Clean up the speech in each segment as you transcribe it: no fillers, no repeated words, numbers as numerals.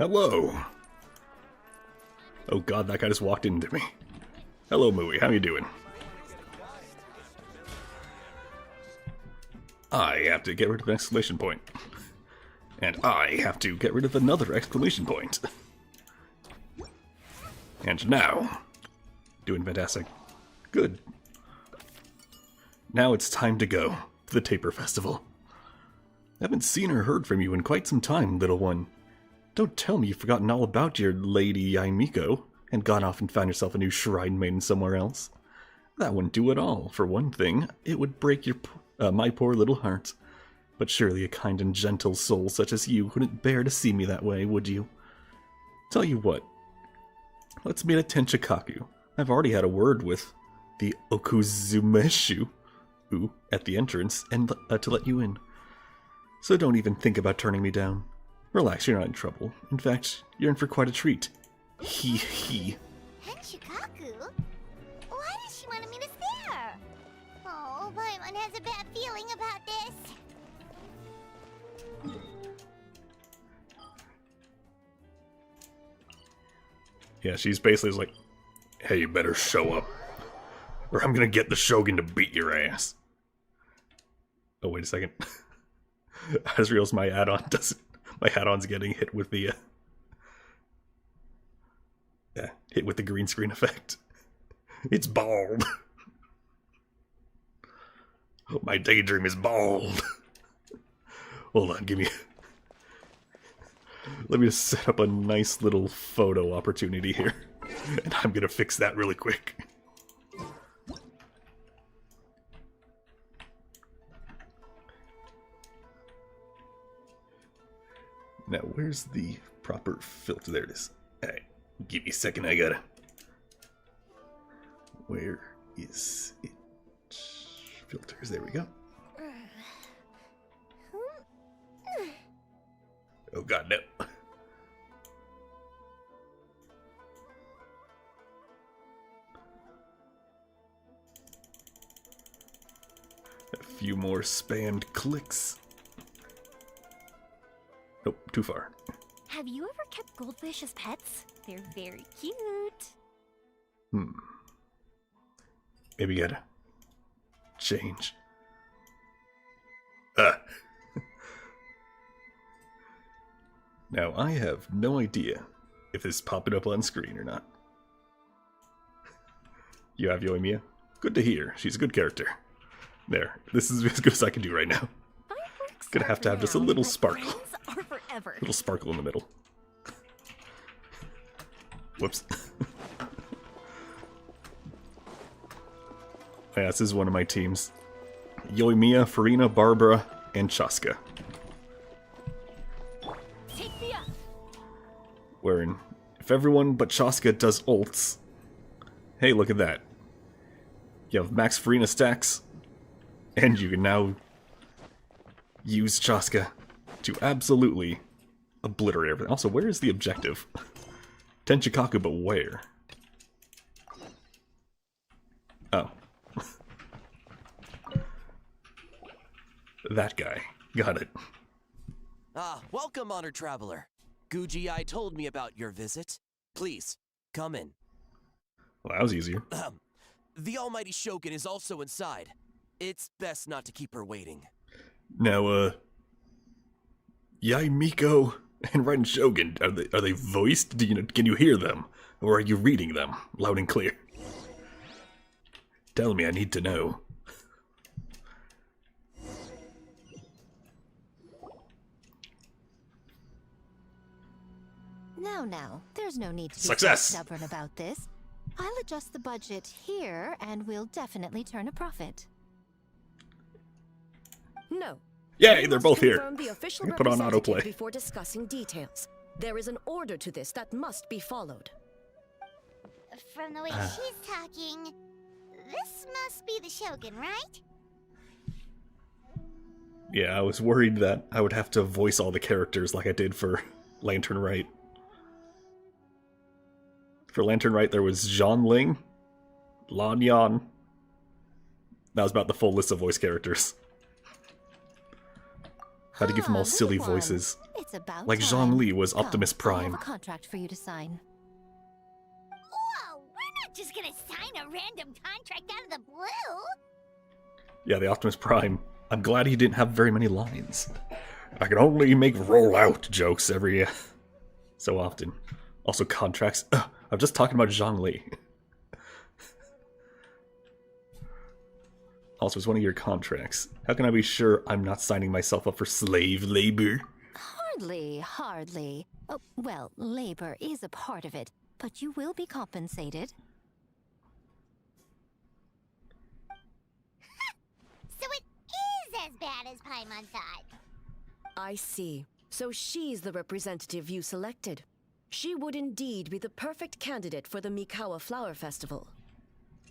Hello. Oh god, that guy just walked into me. Hello, Mooey. How you doing? I have to get rid of an exclamation point. And I have to get rid of another exclamation point. And now... Doing fantastic. Good. Now it's time to go to the Tapir Festival. I haven't seen or heard from you in quite some time, little one. Don't tell me you've forgotten all about your Lady Yaimiko and gone off and found yourself a new shrine maiden somewhere else. That wouldn't do at all. For one thing, it would break your my poor little heart. But surely a kind and gentle soul such as you wouldn't bear to see me that way, would you? Tell you what, let's meet at Tenchikaku. I've already had a word with the Okuzumeshu at the entrance and to let you in. So don't even think about turning me down. Relax, you're not in trouble. In fact, you're in for quite a treat. Hee. Tenchikaku? Why does she want me to stay her? Oh, Paimon has a bad feeling about this. Yeah, she's basically like, hey, you better show up, or I'm gonna get the Shogun to beat your ass. Oh, wait a second. I just realized my add-on doesn't... My add-on's getting hit with the... hit with the green screen effect. It's bald. My daydream is bald. Hold on, give me... Let me just set up a nice little photo opportunity here. And I'm gonna fix that really quick. Now, where's the proper filter? There it is. Alright, give me a second, I gotta... Where is it? Filters, there we go. Oh god, no. A few more spammed clicks. Nope, too far. Have you ever kept goldfish as pets? They're very cute. Maybe gotta change. Now, I have no idea if this is popping up on screen or not. You have Yoimiya? Good to hear. She's a good character. There. This is as good as I can do right now. Gonna have to have just a little sparkle. A little sparkle in the middle. Whoops. Yeah, this is one of my teams. Yoimiya, Farina, Barbara, and Chaska. Wherein, if everyone but Chaska does ults... Hey, look at that. You have max Farina stacks, and you can now use Chaska to absolutely obliterate everything. Also, where is the objective? Tenchikaku, but where? Oh. That guy. Got it. Welcome, honored traveler. Guji-ai told me about your visit. Please, come in. Well, that was easier. The almighty Shogun is also inside. It's best not to keep her waiting. Now, Yaimiko and Raiden Shogun, are they voiced? Can you hear them? Or are you reading them, loud and clear? Tell me, I need to know. Now, there's no need to be Success! stubborn about this. I'll adjust the budget here, and we'll definitely turn a profit. No. Yay, they're both here. The official Put on autoplay. Before discussing details. There is an order to this that must be followed. From the way she's talking, this must be the Shogun, right? Yeah, I was worried that I would have to voice all the characters like I did for Lantern Right. For Lantern Right, there was Zhonling, Lan Yan. That was about the full list of voice characters. Had to give them all little silly one. voices. It's about Like time. Zhongli was Come, Optimus I Prime. have a contract for you to sign. Whoa, we're not just gonna sign a random contract out of the blue. Yeah, the Optimus Prime. I'm glad he didn't have very many lines. I can only make roll-out jokes every so often. Also, contracts. I'm just talking about Zhongli. Also, it's one of your contracts. How can I be sure I'm not signing myself up for slave labor? Hardly. Oh, well, labor is a part of it, but you will be compensated. So it is as bad as Paimon thought. I see. So she's the representative you selected. She would indeed be the perfect candidate for the Mikawa Flower Festival.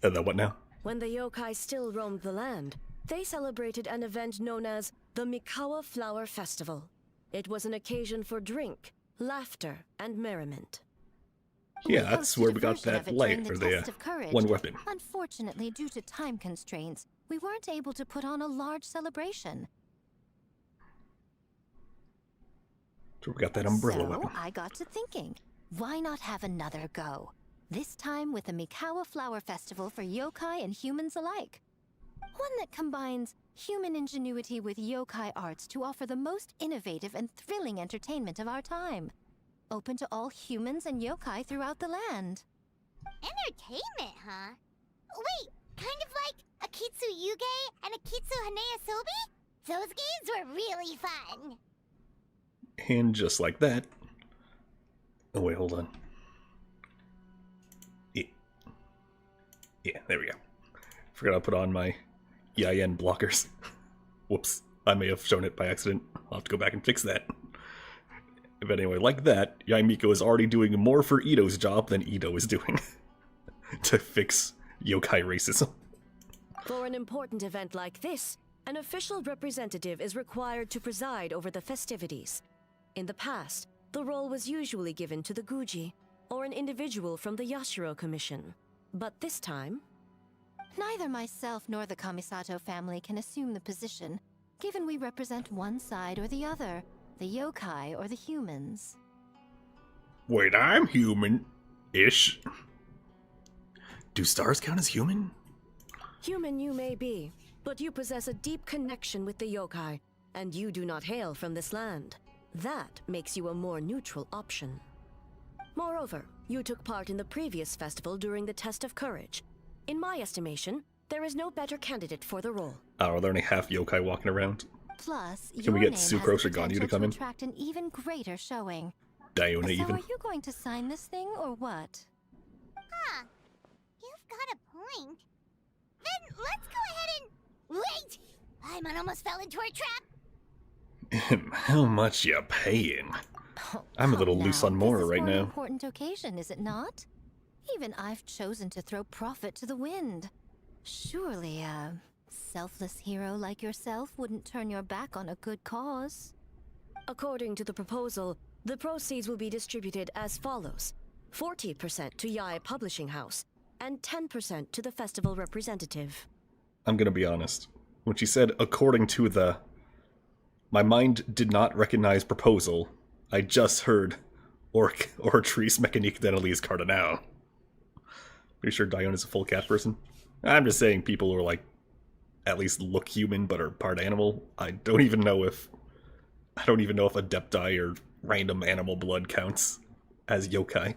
And then what now? When the yokai still roamed the land, they celebrated an event known as the Mikawa Flower Festival. It was an occasion for drink, laughter, and merriment. Yeah, We that's hosted where a we got version that of it light, during or the the Test of Courage. one weapon. Unfortunately, due to time constraints, we weren't able to put on a large celebration. So we got that umbrella So weapon. I got to thinking, why not have another go? This time with the Mikawa Flower Festival for yokai and humans alike. One that combines human ingenuity with yokai arts to offer the most innovative and thrilling entertainment of our time. Open to all humans and yokai throughout the land. Entertainment, huh? Wait, kind of like Akitsu Yuge and Akitsu Hanea Sobi? Those games were really fun. And just like that... Oh wait, hold on. Yeah, there we go. Forgot I put on my EIN blockers. Whoops, I may have shown it by accident. I'll have to go back and fix that. But anyway, like that, Yaimiko is already doing more for Ito's job than Ito is doing to fix yokai racism. For an important event like this, an official representative is required to preside over the festivities. In the past, the role was usually given to the Guji, or an individual from the Yashiro Commission. But this time... Neither myself nor the Kamisato family can assume the position, given we represent one side or the other, the yokai or the humans. Wait, I'm human-ish. Do stars count as human? Human you may be, but you possess a deep connection with the yokai, and you do not hail from this land. That makes you a more neutral option. Moreover, you took part in the previous festival during the Test of Courage. In my estimation, there is no better candidate for the role. Oh, are there any half yokai walking around? Plus, Can your we get name Sucrose has or the Ganyu to potential come in? attract an even greater showing. Diona So even? are you going to sign this thing or what? Huh. You've got a point. Then let's go ahead and... Wait! Paimon almost fell into our trap. How much you paying? Oh, I'm a come little loose now. on Mora This is right for an now. important occasion, is it not? Even I've chosen to throw profit to the wind. Surely a selfless hero like yourself wouldn't turn your back on a good cause. According to the proposal, the proceeds will be distributed as follows. 40% to Yae Publishing House, and 10% to the festival representative. I'm gonna be honest. When she said, according to the... My mind did not recognize proposal. I just heard Oratrice Mécanique d'Analyse Cardinal. Pretty sure Diona's a full cat person. I'm just saying people who are like, at least look human but are part animal. I don't even know if Adepti or random animal blood counts as yokai.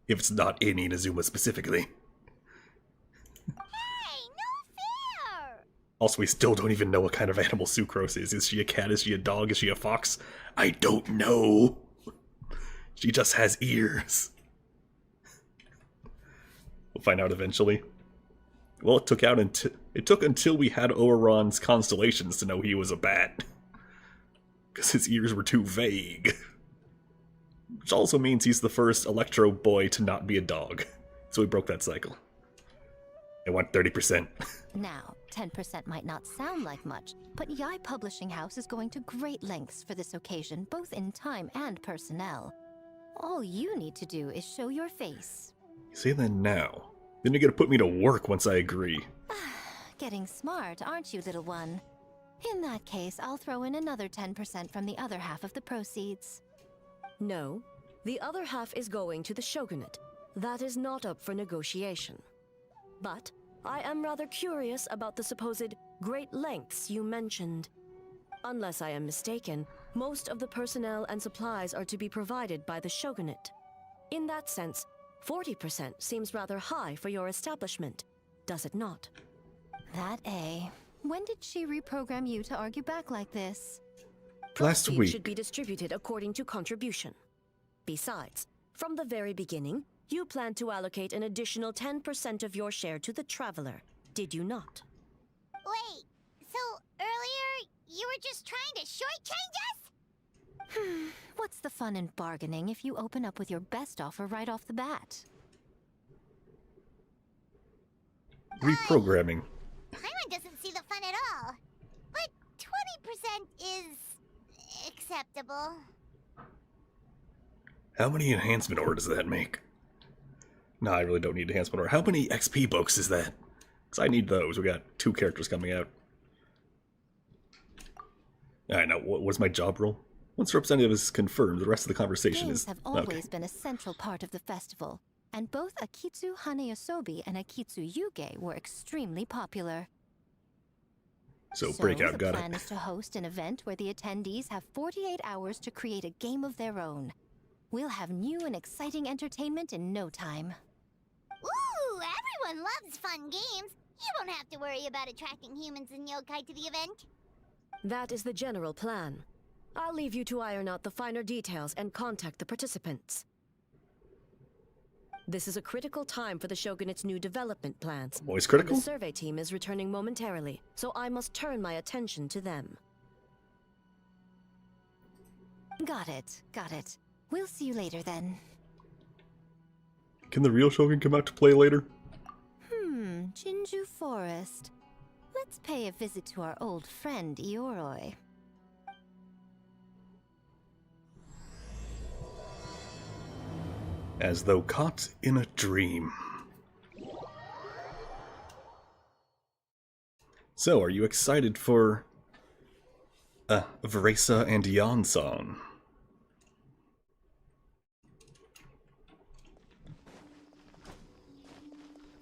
If it's not in Inazuma specifically. Hey, no fair! Also, we still don't even know what kind of animal Sucrose is. Is she a cat? Is she a dog? Is she a fox? I don't know. She just has ears. We'll find out eventually. Well, it took until we had Oberon's constellations to know he was a bat. Because his ears were too vague. Which also means he's the first Electro boy to not be a dog. So we broke that cycle. I want 30%. Now, 10% might not sound like much, but Yae Publishing House is going to great lengths for this occasion, both in time and personnel. All you need to do is show your face. Say that now. Then you're gonna put me to work once I agree. Getting smart, aren't you, little one? In that case, I'll throw in another 10% from the other half of the proceeds. No, the other half is going to the Shogunate. That is not up for negotiation. But I am rather curious about the supposed great lengths you mentioned. Unless I am mistaken, most of the personnel and supplies are to be provided by the Shogunate. In that sense, 40% seems rather high for your establishment, does it not? That A. When did she reprogram you to argue back like this? Last Proceeds week. should be distributed according to contribution. Besides, from the very beginning, you planned to allocate an additional 10% of your share to the Traveler, did you not? Wait, so earlier you were just trying to shortchange us? What's the fun in bargaining if you open up with your best offer right off the bat? Reprogramming. Paimon doesn't see the fun at all. But 20% is acceptable. How many enhancement ore does that make? No, I really don't need enhancement ore. How many XP books is that? Because I need those. We got 2 characters coming out. Alright, now, what's my job role? Once the representative is confirmed, the rest of the conversation Games is... have always been a central part of the festival, and both Akitsu Haneyosobi and Akitsu Yuge were extremely popular. So, breakout, the got plan it. is to host an event where the attendees have 48 hours to create a game of their own. We'll have new and exciting entertainment in no time. Ooh, everyone loves fun games. You don't have to worry about attracting humans and yokai to the event. That is the general plan. I'll leave you to iron out the finer details and contact the participants. This is a critical time for the Shogunate's new development plans. Always The critical? survey team is returning momentarily, so I must turn my attention to them. Got it, got it. We'll see you later then. Can the real Shogun come out to play later? Jinju Forest. Let's pay a visit to our old friend Ioroi. As though caught in a dream. So, are you excited for... Veresa and Yansan?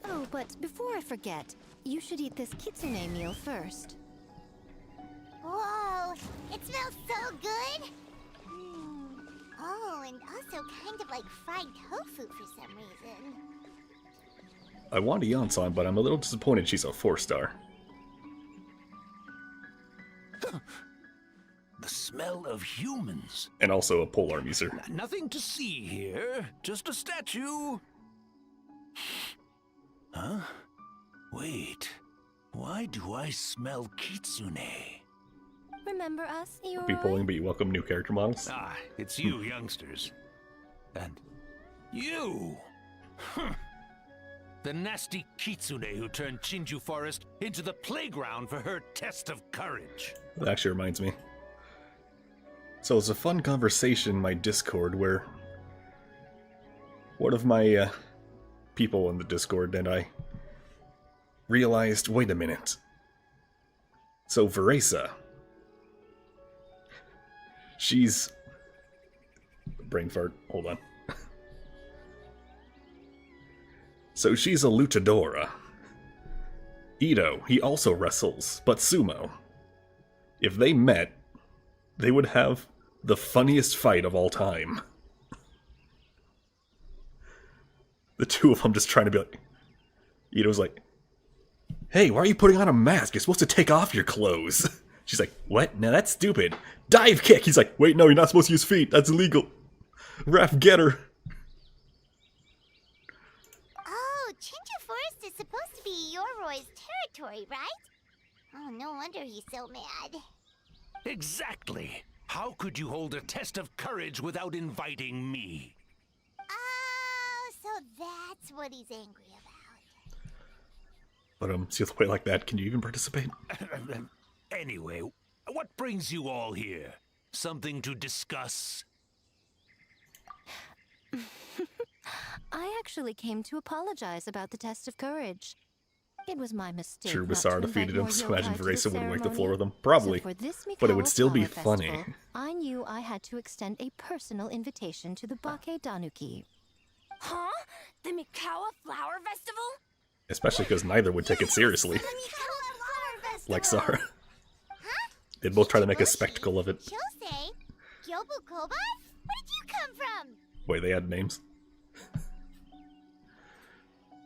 Oh, but before I forget, you should eat this kitsune meal first. Whoa, it smells so good. Oh, and also kind of like fried tofu for some reason. I want a Yansan, but I'm a little disappointed she's a 4-star. The smell of humans. And also a polearm user. Nothing to see here, just a statue. Huh? Wait, why do I smell kitsune? Remember us, Ioroi? Be polling, but you welcome new character models. Ah, it's you youngsters. And you! The nasty kitsune who turned Jinju Forest into the playground for her test of courage. That actually reminds me. So it's a fun conversation in my Discord where one of my people in the Discord and I realized, wait a minute. So Veresa, she's... Brain fart, hold on. So she's a luchadora. Ito, he also wrestles, but sumo. If they met, they would have the funniest fight of all time. The two of them just trying to be like... Ito's like, hey, why are you putting on a mask? You're supposed to take off your clothes. She's like, what? No, that's stupid. Dive kick! He's like, wait, no, you're not supposed to use feet. That's illegal. Ref, get her. Oh, Jinju Forest is supposed to be Yoroi's territory, right? Oh, no wonder he's so mad. Exactly. How could you hold a test of courage without inviting me? Oh, so that's what he's angry about. But see, with a way like that, can you even participate? Anyway, what brings you all here? Something to discuss? I actually came to apologize about the test of courage. It was my mistake. Sure, not to Basara invite defeated him, more so imagine yokai to Veresa the would wipe the ceremony. floor with him. Probably. So for this But it would Mikawa still be Flower funny. Festival, I knew I had to extend a personal invitation to the Bake Danuki. Huh? The Mikawa Flower Festival? Especially because neither would take it seriously. Like Sara. They'd both try to make a spectacle of it. Chose? Gyobu Koban? Where did you come from? Wait, they had names?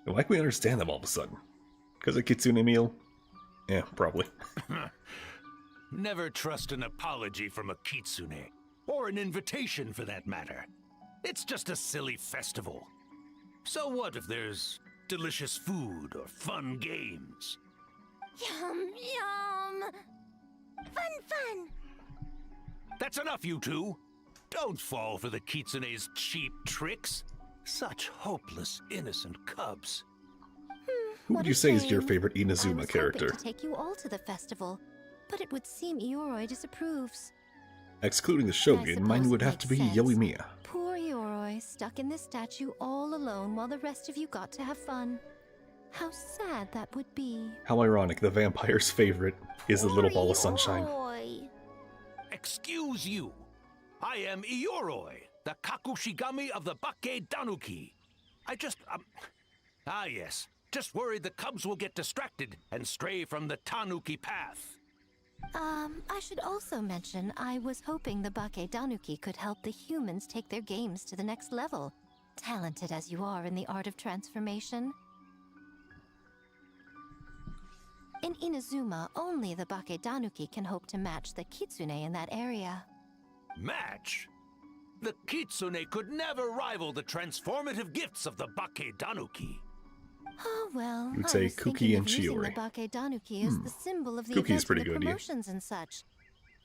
Why can we understand them all of a sudden? Because of Kitsune meal? Yeah, probably. Never trust an apology from a kitsune, or an invitation for that matter. It's just a silly festival. So what if there's delicious food or fun games? Yum, yum. Fun. That's enough, you two. Don't fall for the kitsune's cheap tricks. Such hopeless, innocent cubs. Who would you say is your favorite I Inazuma was character? hoping to take you all to the festival, but it would seem Ioroi disapproves. Excluding the I Shogun, mine suppose would it have to be makes sense. Yoimiya. Poor Ioroi, stuck in this statue all alone while the rest of you got to have fun. How sad that would be. How ironic, the vampire's favorite is the little ball of sunshine. Excuse you. I am Ioroi, the Kakushigami of the Bake Danuki. Yes. Just worried the cubs will get distracted and stray from the Tanuki path. I should also mention I was hoping the Bake Danuki could help the humans take their games to the next level, talented as you are in the art of transformation. In Inazuma, only the Bake Danuki can hope to match the Kitsune in that area. Match? The Kitsune could never rival the transformative gifts of the Bake Danuki. Oh well, You'd I say was Kuki thinking and of using Shiori. the Bake Danuki as the symbol of the Kuki's event pretty and the good, yeah. promotions and such.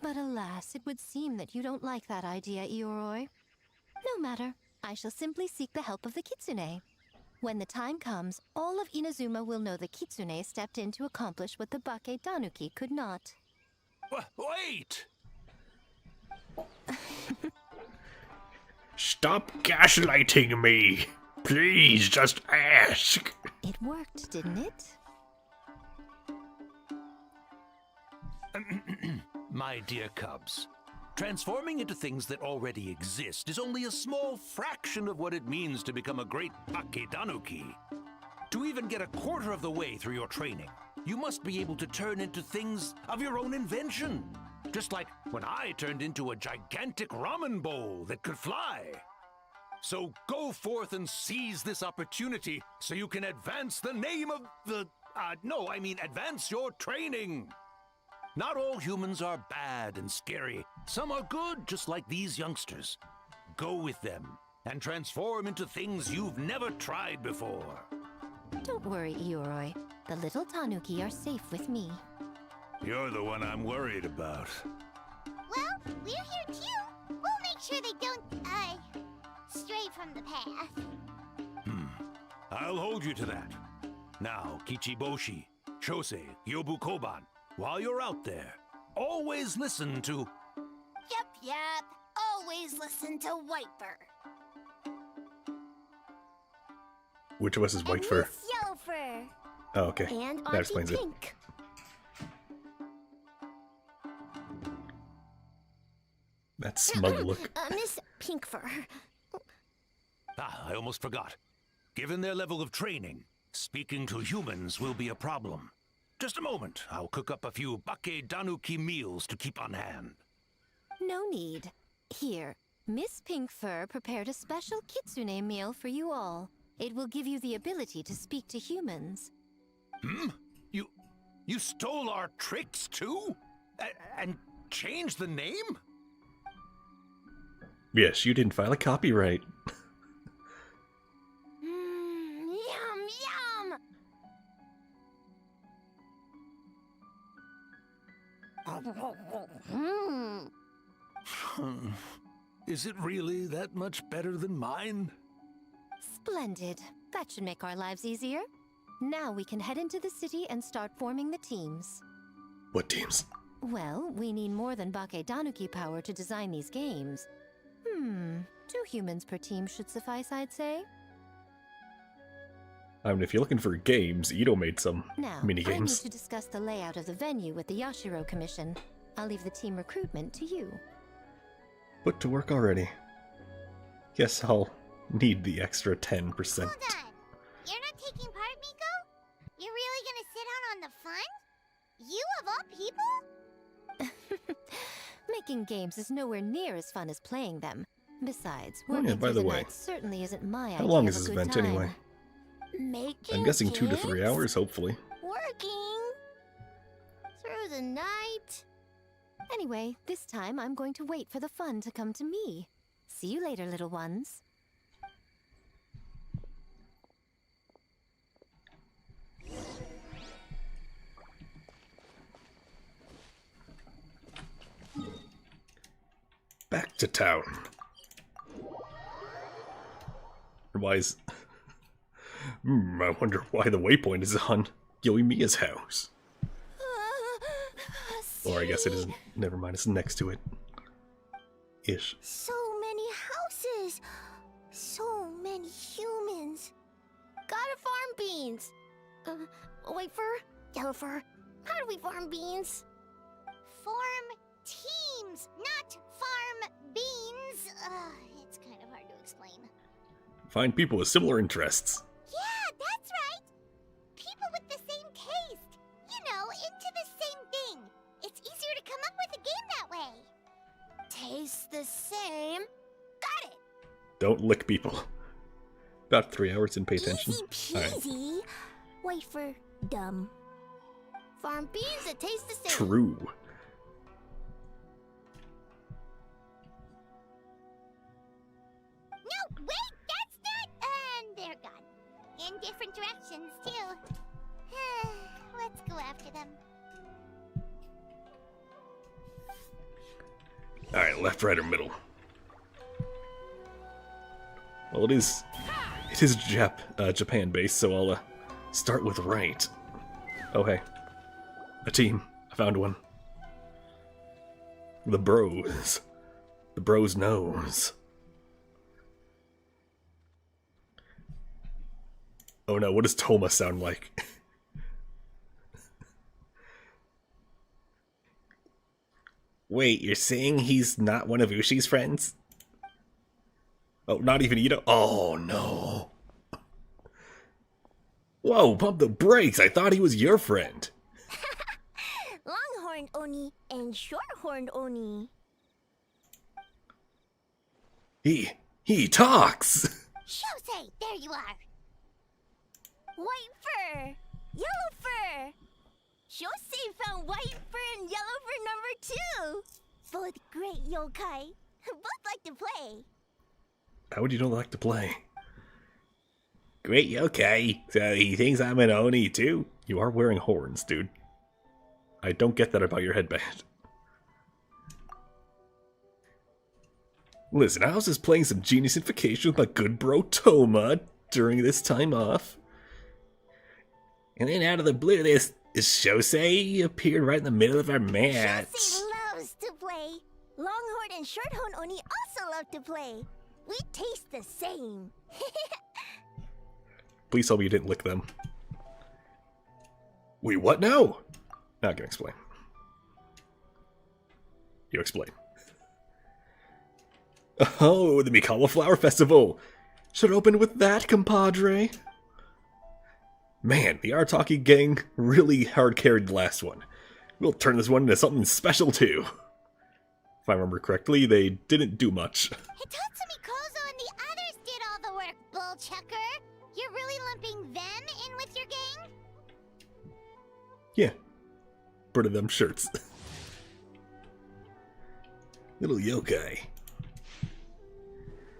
But alas, it would seem that you don't like that idea, Ioroi. No matter, I shall simply seek the help of the Kitsune. When the time comes, all of Inazuma will know the Kitsune stepped in to accomplish what the Bake Danuki could not. Wait! Stop gaslighting me! Please, just ask! It worked, didn't it? My dear cubs, transforming into things that already exist is only a small fraction of what it means to become a great Bake Danuki. To even get a quarter of the way through your training, you must be able to turn into things of your own invention. Just like when I turned into a gigantic ramen bowl that could fly. So go forth and seize this opportunity so you can advance the name of the... advance your training. Not all humans are bad and scary. Some are good, just like these youngsters. Go with them and transform into things you've never tried before. Don't worry, Ioroi. The little Tanuki are safe with me. You're the one I'm worried about. Well, we're here too. We'll make sure they don't, stray from the path. I'll hold you to that. Now, Kichiboshi, Shosei, Yobu Koban, while you're out there, always listen to... Yep. Always listen to Whitefer. Which of us is white fur? Miss Yellowfur. Oh, okay. And That Auntie explains it. Pink. That smug look. Miss Pinkfur. I almost forgot. Given their level of training, speaking to humans will be a problem. Just a moment, I'll cook up a few Bake Danuki meals to keep on hand. No need. Here, Miss Pinkfur prepared a special Kitsune meal for you all. It will give you the ability to speak to humans. You stole our tricks too? And changed the name? Yes, you didn't file a copyright. Yum. Is it really that much better than mine? Splendid. That should make our lives easier. Now we can head into the city and start forming the teams. What teams? Well, we need more than Bake Danuki power to design these games. 2 humans per team should suffice, I'd say. I mean, if you're looking for games, Ito made some Now, mini I need games. to discuss the layout of the venue with the Yashiro Commission. I'll leave the team recruitment to you. Put to work already. Guess I'll need the extra 10%. Hold on. You're not taking part, Miko? You're really gonna sit out on the fun? You of all people? Making games is nowhere near as fun as playing them. Besides, Oh, yeah, working by through the the way, night certainly isn't my idea how long of is a this good event time. anyway? Making I'm guessing 2 to 3 games? hours, hopefully. Working? Through the night? Anyway, this time I'm going to wait for the fun to come to me. See you later, little ones. Back to town. Why is... I wonder why the waypoint is on Yoimiya's house. Or I guess it isn't. Never mind, it's next to it. Ish. So many houses. So many humans. Gotta farm beans. White fur, yellow fur. How do we farm beans? Farm teams, not farm beans. It's kind of hard to explain. Find people with similar interests. Yeah, that's right. People with the same taste. You know, into the same thing. It's easier to come up with a game that way. Taste the same. Got it. Don't lick people. About 3 hours and pay attention. Easy Alright. peasy. Wait for dumb. Farm beans that taste the same. True. No, wait, that's not. And they're gone. In different directions, too. Let's go after them. Alright, left, right, or middle. Well, it is Japan based, so I'll start with right. Oh hey, a team. I found one. The bros. The bros knows. Oh no, what does Toma sound like? Wait, you're saying he's not one of Ushi's friends? Oh, not even Ito? Oh, no. Whoa, pump the brakes. I thought he was your friend. Longhorned Oni and Shorthorned Oni. He talks. Shosei, there you are. White fur, yellow fur. Shosei found white fur and yellow fur number 2. Both great yokai. Both like to play. How would you not like to play? Great yokai. So he thinks I'm an Oni too? You are wearing horns, dude. I don't get that about your headband. Listen, I was just playing some Genius Invocation with my good bro Toma during this time off. And then out of the blue, this Shosei appeared right in the middle of our match. Shosei loves to play. Longhorn and Shorthorn Oni also love to play. We taste the same. Please tell me you didn't lick them. Wait, what now? Now I can explain. You explain. Oh, the Mikawa Flower Festival! Should open with that, compadre. Man, the Artaki gang really hard carried the last one. We'll turn this one into something special too. If I remember correctly, they didn't do much. Hitatsumi Kozo and the others did all the work, Bullchucker. You're really lumping them in with your gang? Yeah. Burn of them shirts. Little yokai.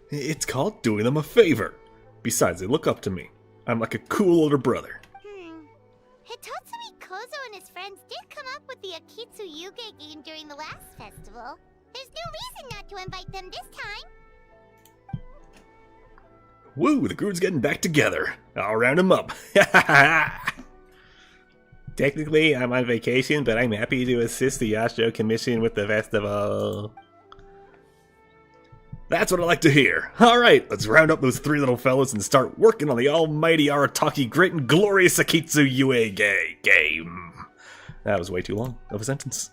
It's called doing them a favor. Besides, they look up to me. I'm like a cool older brother. Hitatsumi Kozo and his friends did come up with the Akitsu Yuge game during the last festival. There's no reason not to invite them this time. Woo, the crew's getting back together. I'll round them up. Technically, I'm on vacation, but I'm happy to assist the Yashiro Commission with the festival. That's what I like to hear. Alright, let's round up those three little fellas and start working on the almighty Arataki Great and Glorious Akitsu Ue game. That was way too long of a sentence.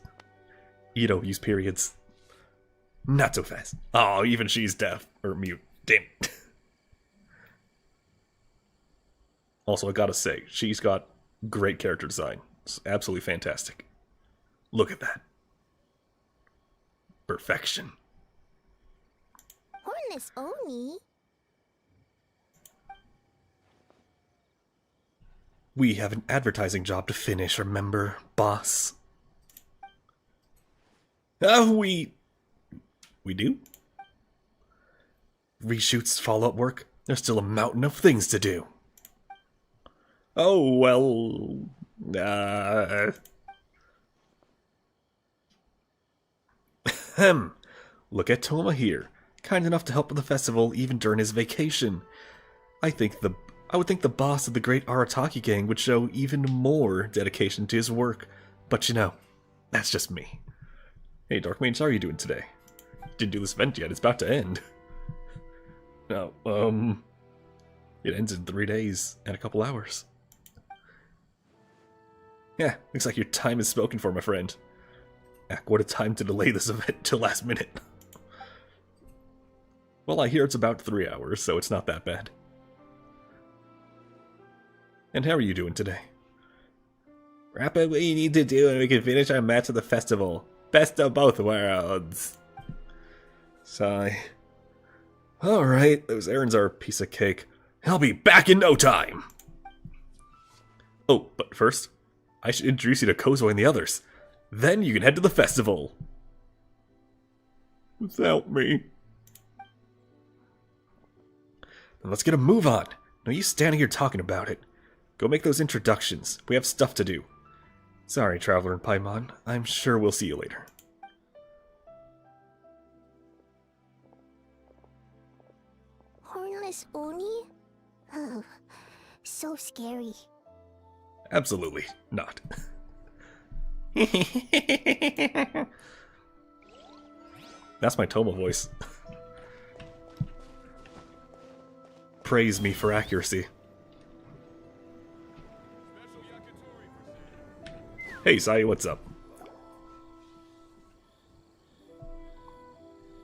You don't use periods. Not so fast. Oh, even she's deaf. Or mute. Damn. Also, I gotta say, she's got great character design. It's absolutely fantastic. Look at that. Perfection. Hornless Oni? We have an advertising job to finish, remember, boss? We do? Reshoots, follow-up work? There's still a mountain of things to do. Oh, well... Look at Toma here. Kind enough to help with the festival even during his vacation. I would think the boss of the Great Arataki Gang would show even more dedication to his work. But you know, that's just me. Hey, Dark Mage, how are you doing today? Didn't do this event yet, it's about to end. No, it ends in 3 days and a couple hours. Yeah, looks like your time is spoken for, my friend. Heck, what a time to delay this event till last minute. Well, I hear it's about 3 hours, so it's not that bad. And how are you doing today? Wrap up what you need to do and we can finish our match at the festival. Best of both worlds. Sigh. Alright, those errands are a piece of cake. I'll be back in no time! Oh, but first, I should introduce you to Kozoi and the others. Then you can head to the festival. Without me. Then let's get a move on. No use standing here talking about it. Go make those introductions. We have stuff to do. Sorry, Traveler and Paimon. I'm sure we'll see you later. Hornless Oni? Oh, so scary. Absolutely not. That's my Toma voice. Praise me for accuracy. Hey, Sai, what's up?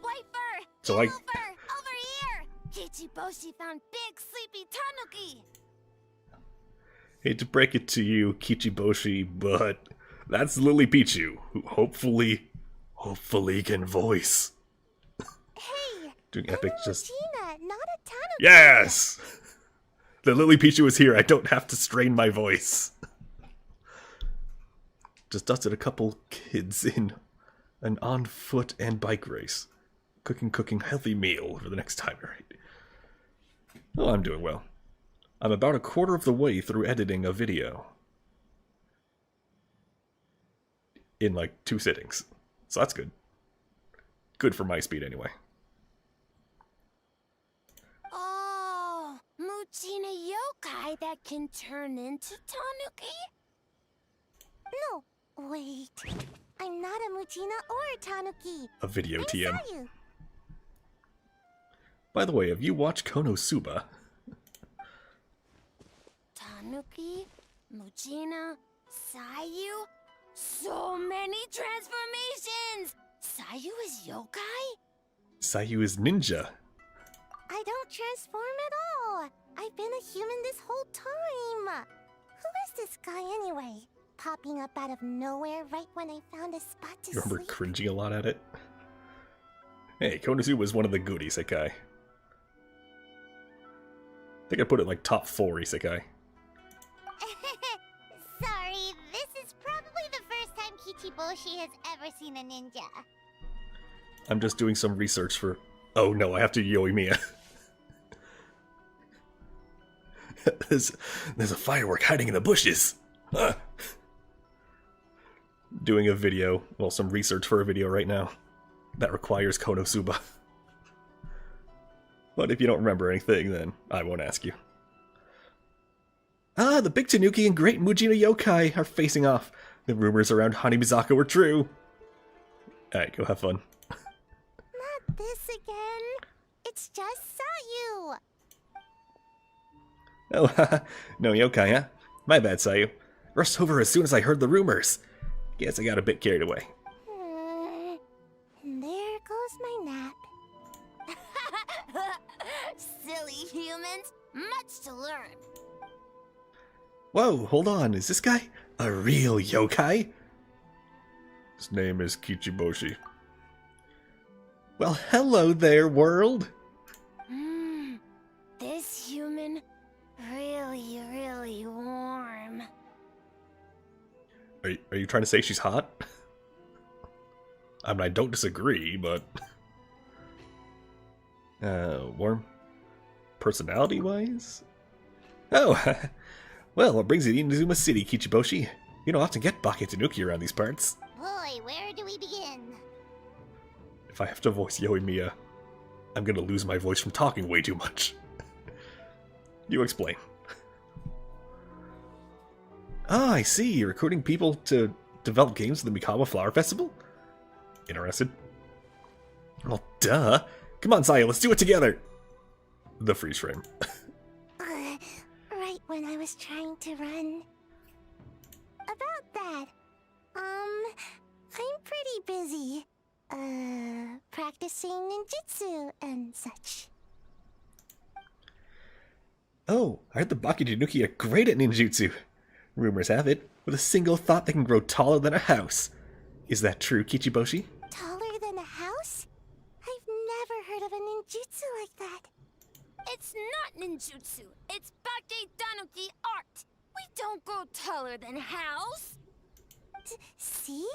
Wiper! So Over here! Kichiboshi found big sleepy tanuki! Hate to break it to you, Kichiboshi, but that's Lily Pichu, who hopefully can voice. Hey! Doing epic I'm a just... Regina, not a tanuki! Yes! The Lily Pichu is here, I don't have to strain my voice. Just dusted a couple kids in an on-foot and bike race. Cooking healthy meal for the next time, right? Oh, I'm doing well. I'm about a quarter of the way through editing a video. In like 2 sittings. So that's good. Good for my speed anyway. Oh, Muchina yokai that can turn into tanuki? No, wait. I'm not a Muchina or a tanuki. A video I'm TM. Sayu. By the way, have you watched Konosuba? Tanuki, Muchina, Sayu. So many transformations! Sayu is yokai? Sayu is ninja. I don't transform at all. I've been a human this whole time. Who is this guy anyway? Popping up out of nowhere right when I found a spot to You remember sleep. cringing a lot at it? Hey, Konosuba was one of the good isekai. I think I put it like top 4 isekai. Sorry, this is probably the first time Kichiboshi has ever seen a ninja. I'm just doing some research for... Oh no, I have to Yoimiya. there's a firework hiding in the bushes. Doing a video, well, some research for a video right now. That requires Konosuba. But if you don't remember anything, then I won't ask you. Ah, the big Tanuki and great Mujina yokai are facing off. The rumors around Hanimizaka were true. Alright, go have fun. Not this again. just saw you. Oh, haha. No yokai, huh? My bad, Sayu. Rushed over as soon as I heard the rumors. Guess I got a bit carried away. And there goes my nap. Silly humans, much to learn. Whoa, hold on. Is this guy a real yokai? His name is Kichiboshi. Well, hello there, world. This human, really warm. Are you trying to say she's hot? I mean, I don't disagree, but... warm? Personality-wise? Oh, well, what brings you to Inazuma City, Kichiboshi? You don't often get Bake Tanuki around these parts. Boy, where do we begin? If I have to voice Yoimiya, I'm gonna lose my voice from talking way too much. You explain. Ah, I see. You're recruiting people to develop games for the Mikawa Flower Festival? Interested? Well, duh. Come on, Saya, let's do it together! The freeze frame. Right when I was trying to run. About that, I'm pretty busy. Practicing ninjutsu and such. Oh, I heard the Bake Tanuki are great at ninjutsu. Rumors have it, with a single thought they can grow taller than a house. Is that true, Kichiboshi? Taller than a house? I've never heard of a ninjutsu like that. It's not ninjutsu, it's Bake Tanuki art. We don't grow taller than house. See?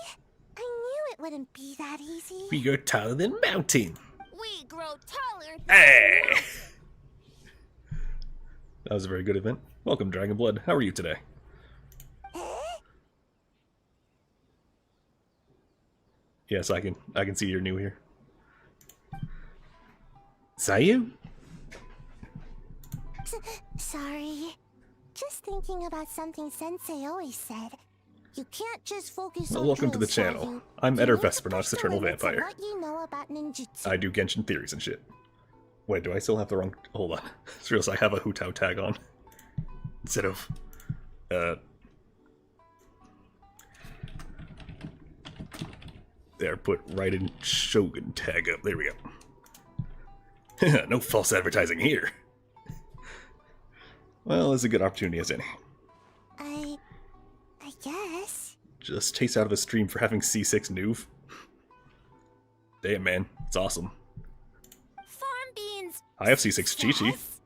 I knew it wouldn't be that easy. We go taller than mountain. We grow taller than Hey! That was a very good event. Welcome, Dragon Blood. How are you today? Yes, I can see you're new here. Sayu? Sorry. Just thinking about something Sensei always said. You can't just focus Well, on welcome to the drills, channel. Sayu. I'm You Eder need to Vespernox, push the Eternal limits of Vampire. what you know about ninjutsu. I do Genshin theories and shit. Wait, do I still have the wrong... Hold on. It's real, I have a Hutao tag on. Instead of... There, put Raiden Shogun tag up. There we go. No false advertising here. Well, it's a good opportunity as any. I guess. Just chase out of a stream for having C6 Nuve. Damn, man. It's awesome. farm beans. I have C6 Chi-Chi. Yes.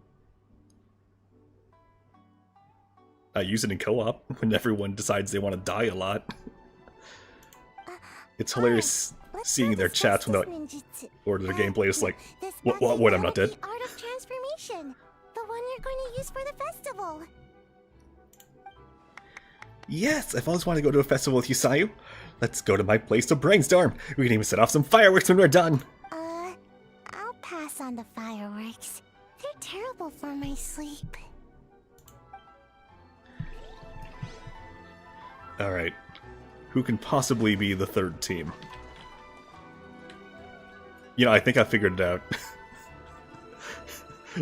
I use it in co-op when everyone decides they want to die a lot. It's hilarious Let's seeing go their discuss chats when this they're like, ninjutsu. or their gameplay is like, This what, I'm not dead. the art of transformation. The one you're going to use for the festival. Yes, I've always wanted to go to a festival with you, Sayu. Let's go to my place to brainstorm. We can even set off some fireworks when we're done. I'll pass on the fireworks. They're terrible for my sleep. Alright. Who can possibly be the third team? You know, I think I figured it out.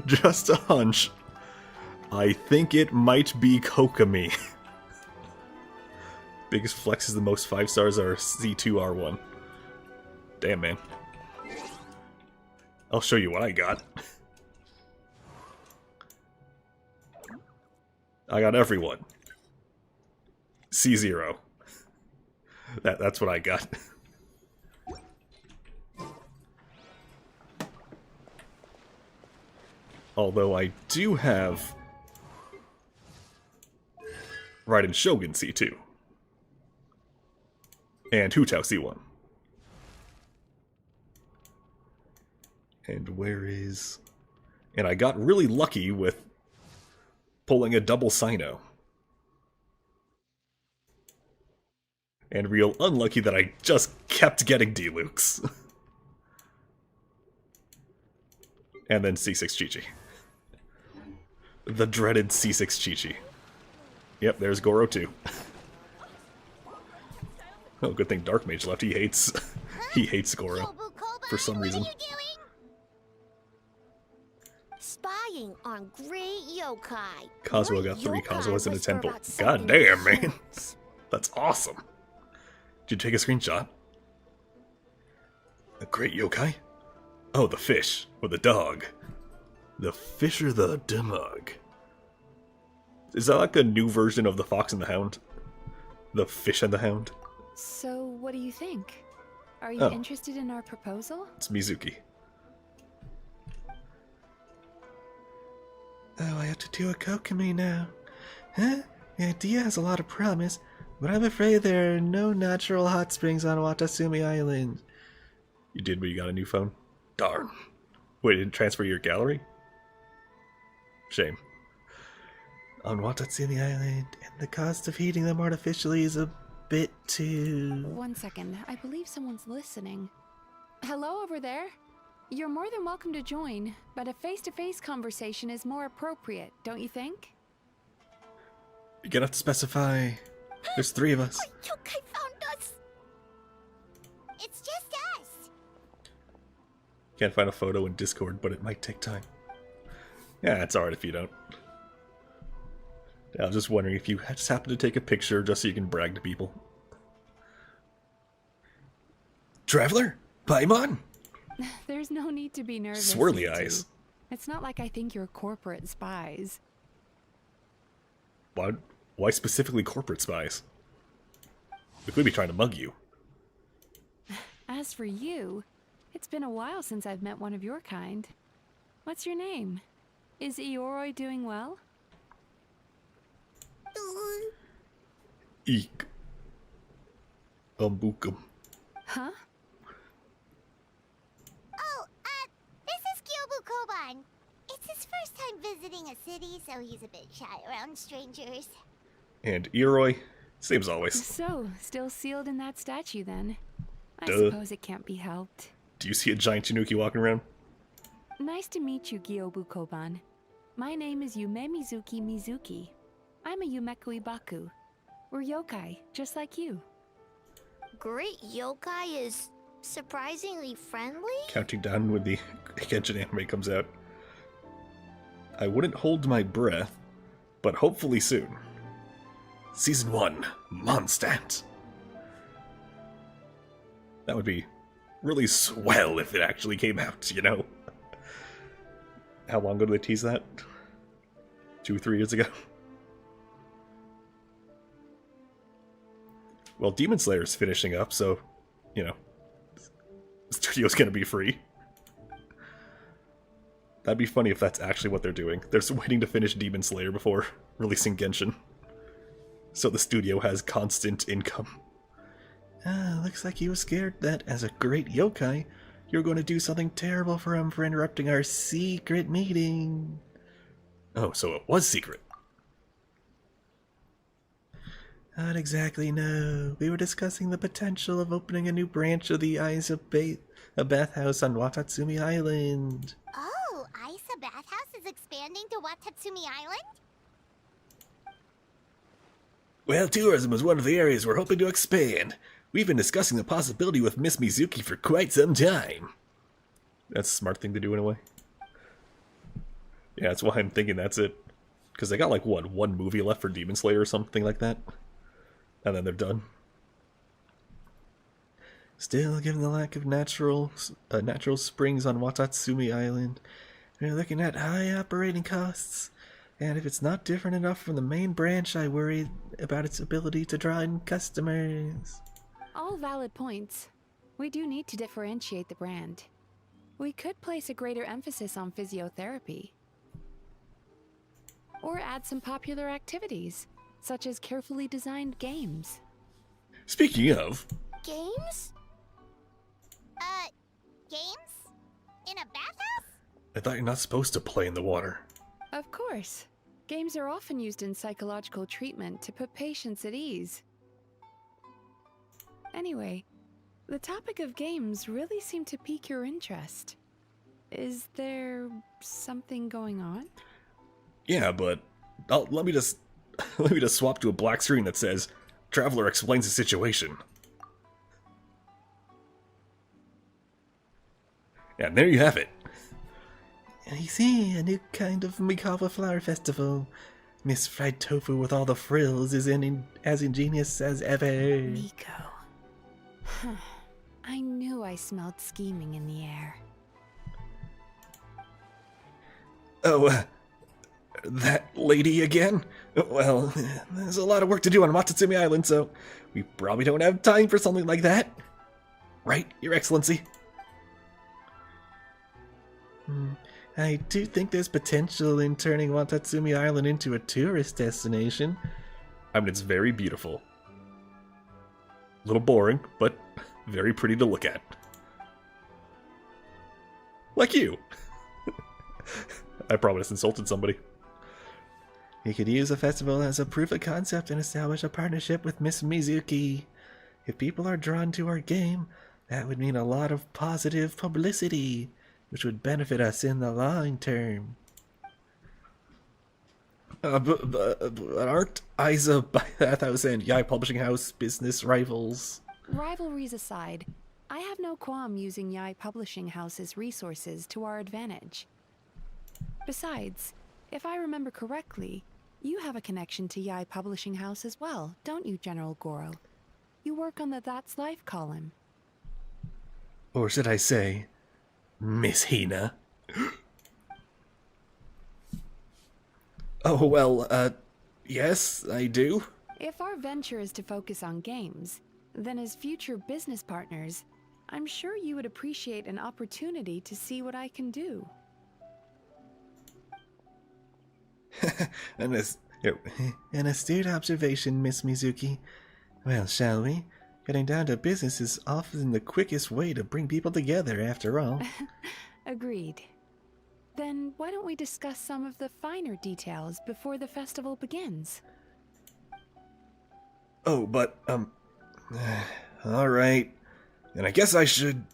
Just a hunch. I think it might be Kokomi. Biggest flex is the most 5 stars are C2 R1. Damn, man. I'll show you what I got. I got everyone. C0. That's what I got. Although I do have Raiden Shogun C2. And Hutao C1. And where is... And I got really lucky with pulling a double Sino. And real unlucky that I just kept getting D-Lukes. And then C6 Chi-Chi. The dreaded C6 Chi-Chi. Yep, there's Goro too. Oh, good thing Dark Mage left. He hates Goro Kobu Koba, for some reason. What are you preying on great yokai. Kazuo Your got 3 yokai Kazuos in a whisper temple. about God something damn, man. humans. That's awesome. Did you take a screenshot? A great yokai? Oh, the fish. Or the dog. The fish or the dog? Is that like a new version of the Fox and the Hound? The Fish and the Hound? So, what do you think? Are you Oh. interested in our proposal? It's Mizuki. Oh, I have to do a kokomi now. Huh? The idea has a lot of promise, but I'm afraid there are no natural hot springs on Watasumi Island. You did, but you got a new phone? Darn. Wait, didn't transfer your gallery? Shame. On Watatsumi Island, and the cost of heating them artificially is a bit too... 1 second. I believe someone's listening. Hello over there? You're more than welcome to join, but a face-to-face conversation is more appropriate, don't you think? You're gonna have to specify... There's 3 of us. Yokai found us. It's just us. Can't find a photo in Discord, but it might take time. Yeah, it's alright if you don't. I was just wondering if you just happen to take a picture just so you can brag to people. Traveler? Paimon? There's no need to be nervous. Swirly you two. eyes. It's not like I think you're corporate spies. Why specifically corporate spies? We could be trying to mug you. As for you, it's been a while since I've met one of your kind. What's your name? Is Ioroi doing well? Eek. Umbukum. Huh? Oh, this is Kyobu Koban. It's his first time visiting a city, so he's a bit shy around strangers. And Ioroi? Same as always. So, still sealed in that statue then? I Duh. suppose it can't be helped. Do you see a giant Tanuki walking around? Nice to meet you, Gyobu Koban. My name is Yume Mizuki. I'm a Yumeku Ibaku. We're yokai, just like you. Great yokai is surprisingly friendly? Counting down when the Genshin anime comes out. I wouldn't hold my breath, but hopefully soon. Season 1, Mondstadt. That would be really swell if it actually came out, you know? How long ago did they tease that? 2 or 3 years ago? Well, Demon Slayer's finishing up, so, you know, the studio's gonna be free. That'd be funny if that's actually what they're doing. They're just waiting to finish Demon Slayer before releasing Genshin. So the studio has constant income. Looks like you were scared that, as a great yokai, you're going to do something terrible for him for interrupting our secret meeting. Oh, so it was secret. Not exactly, no. We were discussing the potential of opening a new branch of the Isa Bathhouse on Watatsumi Island. Oh, Isa Bathhouse is expanding to Watatsumi Island? Well, tourism is one of the areas we're hoping to expand. We've been discussing the possibility with Miss Mizuki for quite some time. That's a smart thing to do in a way. Yeah, that's why I'm thinking that's it. Because they got like, what, 1 movie left for Demon Slayer or something like that? And then they're done. Still, given the lack of natural springs on Watatsumi Island, we're looking at high operating costs. And if it's not different enough from the main branch, I worry about its ability to draw in customers. All valid points. We do need to differentiate the brand. We could place a greater emphasis on physiotherapy. Or add some popular activities, such as carefully designed games. Speaking of... Games? Games? In a bathhouse? I thought you're not supposed to play in the water. Of course. Games are often used in psychological treatment to put patients at ease. Anyway, the topic of games really seemed to pique your interest. Is there something going on? Yeah, but let me just swap to a black screen that says Traveler explains the situation. And there you have it. I see, a new kind of Mikawa Flower Festival. Miss Fried Tofu with all the frills is as ingenious as ever. Nico. I knew I smelled scheming in the air. Oh, that lady again? Well, there's a lot of work to do on Watatsumi Island, so we probably don't have time for something like that. Right, Your Excellency? I do think there's potential in turning Watatsumi Island into a tourist destination. I mean, it's very beautiful. A little boring, but very pretty to look at. Like you. I probably just insulted somebody. We could use a festival as a proof of concept and establish a partnership with Miss Mizuki. If people are drawn to our game, that would mean a lot of positive publicity, which would benefit us in the long term. But aren't Isa Bathhouse and Yai Publishing House business rivals? Rivalries aside, I have no qualm using Yai Publishing House's resources to our advantage. Besides, if I remember correctly, you have a connection to Yai Publishing House as well, don't you, General Goro? You work on the That's Life column. Or should I say, Miss Hina? Oh, well, yes, I do. If our venture is to focus on games, then as future business partners, I'm sure you would appreciate an opportunity to see what I can do. An astute observation, Miss Mizuki. Well, shall we? Getting down to business is often the quickest way to bring people together, after all. Agreed. Then why don't we discuss some of the finer details before the festival begins? Oh, but, alright. Then I guess I should...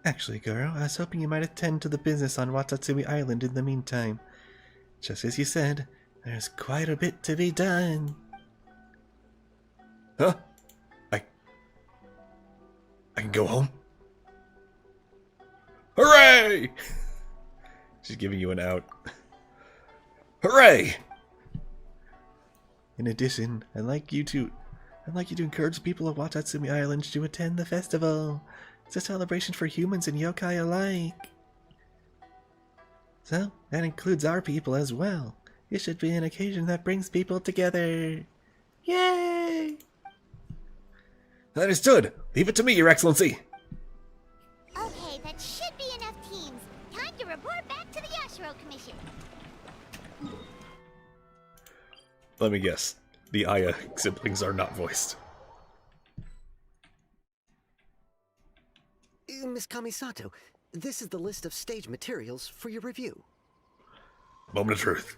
Actually, Goro, I was hoping you might attend to the business on Watatsumi Island in the meantime. Just as you said, there's quite a bit to be done. Huh? I can go home? Hooray! She's giving you an out. Hooray! In addition, I'd like you to encourage people of Watatsumi Island to attend the festival. It's a celebration for humans and yokai alike. So, that includes our people as well. It should be an occasion that brings people together. Yay! Understood. Leave it to me, Your Excellency. Okay, that should be enough teams. Time to report back to the Yashiro Commission. Let me guess. The Aya siblings are not voiced. Miss Kamisato, this is the list of stage materials for your review. Moment of truth.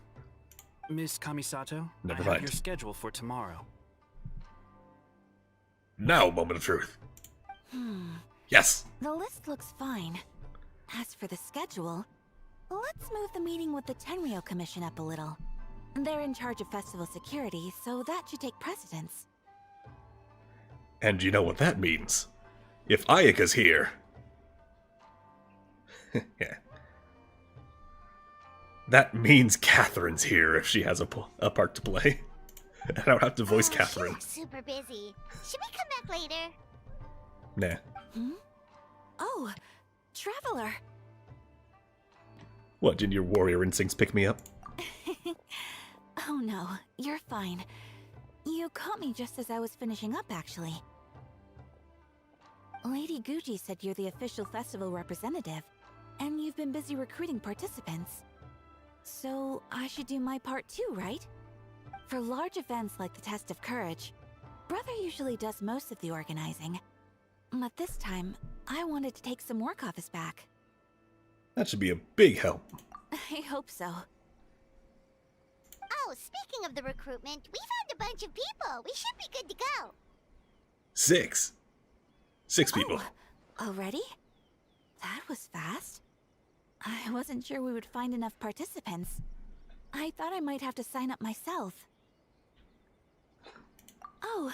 Miss Kamisato, Never I mind. have your schedule for tomorrow. Now, moment of truth. Yes. The list looks fine. As for the schedule, let's move the meeting with the Tenryo Commission up a little. They're in charge of festival security, so that should take precedence. And you know what that means. If Ayaka's here... yeah. That means Catherine's here if she has a part to play. I don't have to voice Catherine. She's super busy. Should we come back later? Nah. Oh, Traveler! What, did your warrior instincts pick me up? Oh no, you're fine. You caught me just as I was finishing up, actually. Lady Gucci said you're the official festival representative, and you've been busy recruiting participants. So I should do my part too, right? For large events like the Test of Courage, Brother usually does most of the organizing. But this time, I wanted to take some work off his back. That should be a big help. I hope so. Oh, speaking of the recruitment, we found a bunch of people. We should be good to go. 6 people. Oh, already? That was fast. I wasn't sure we would find enough participants. I thought I might have to sign up myself. Oh,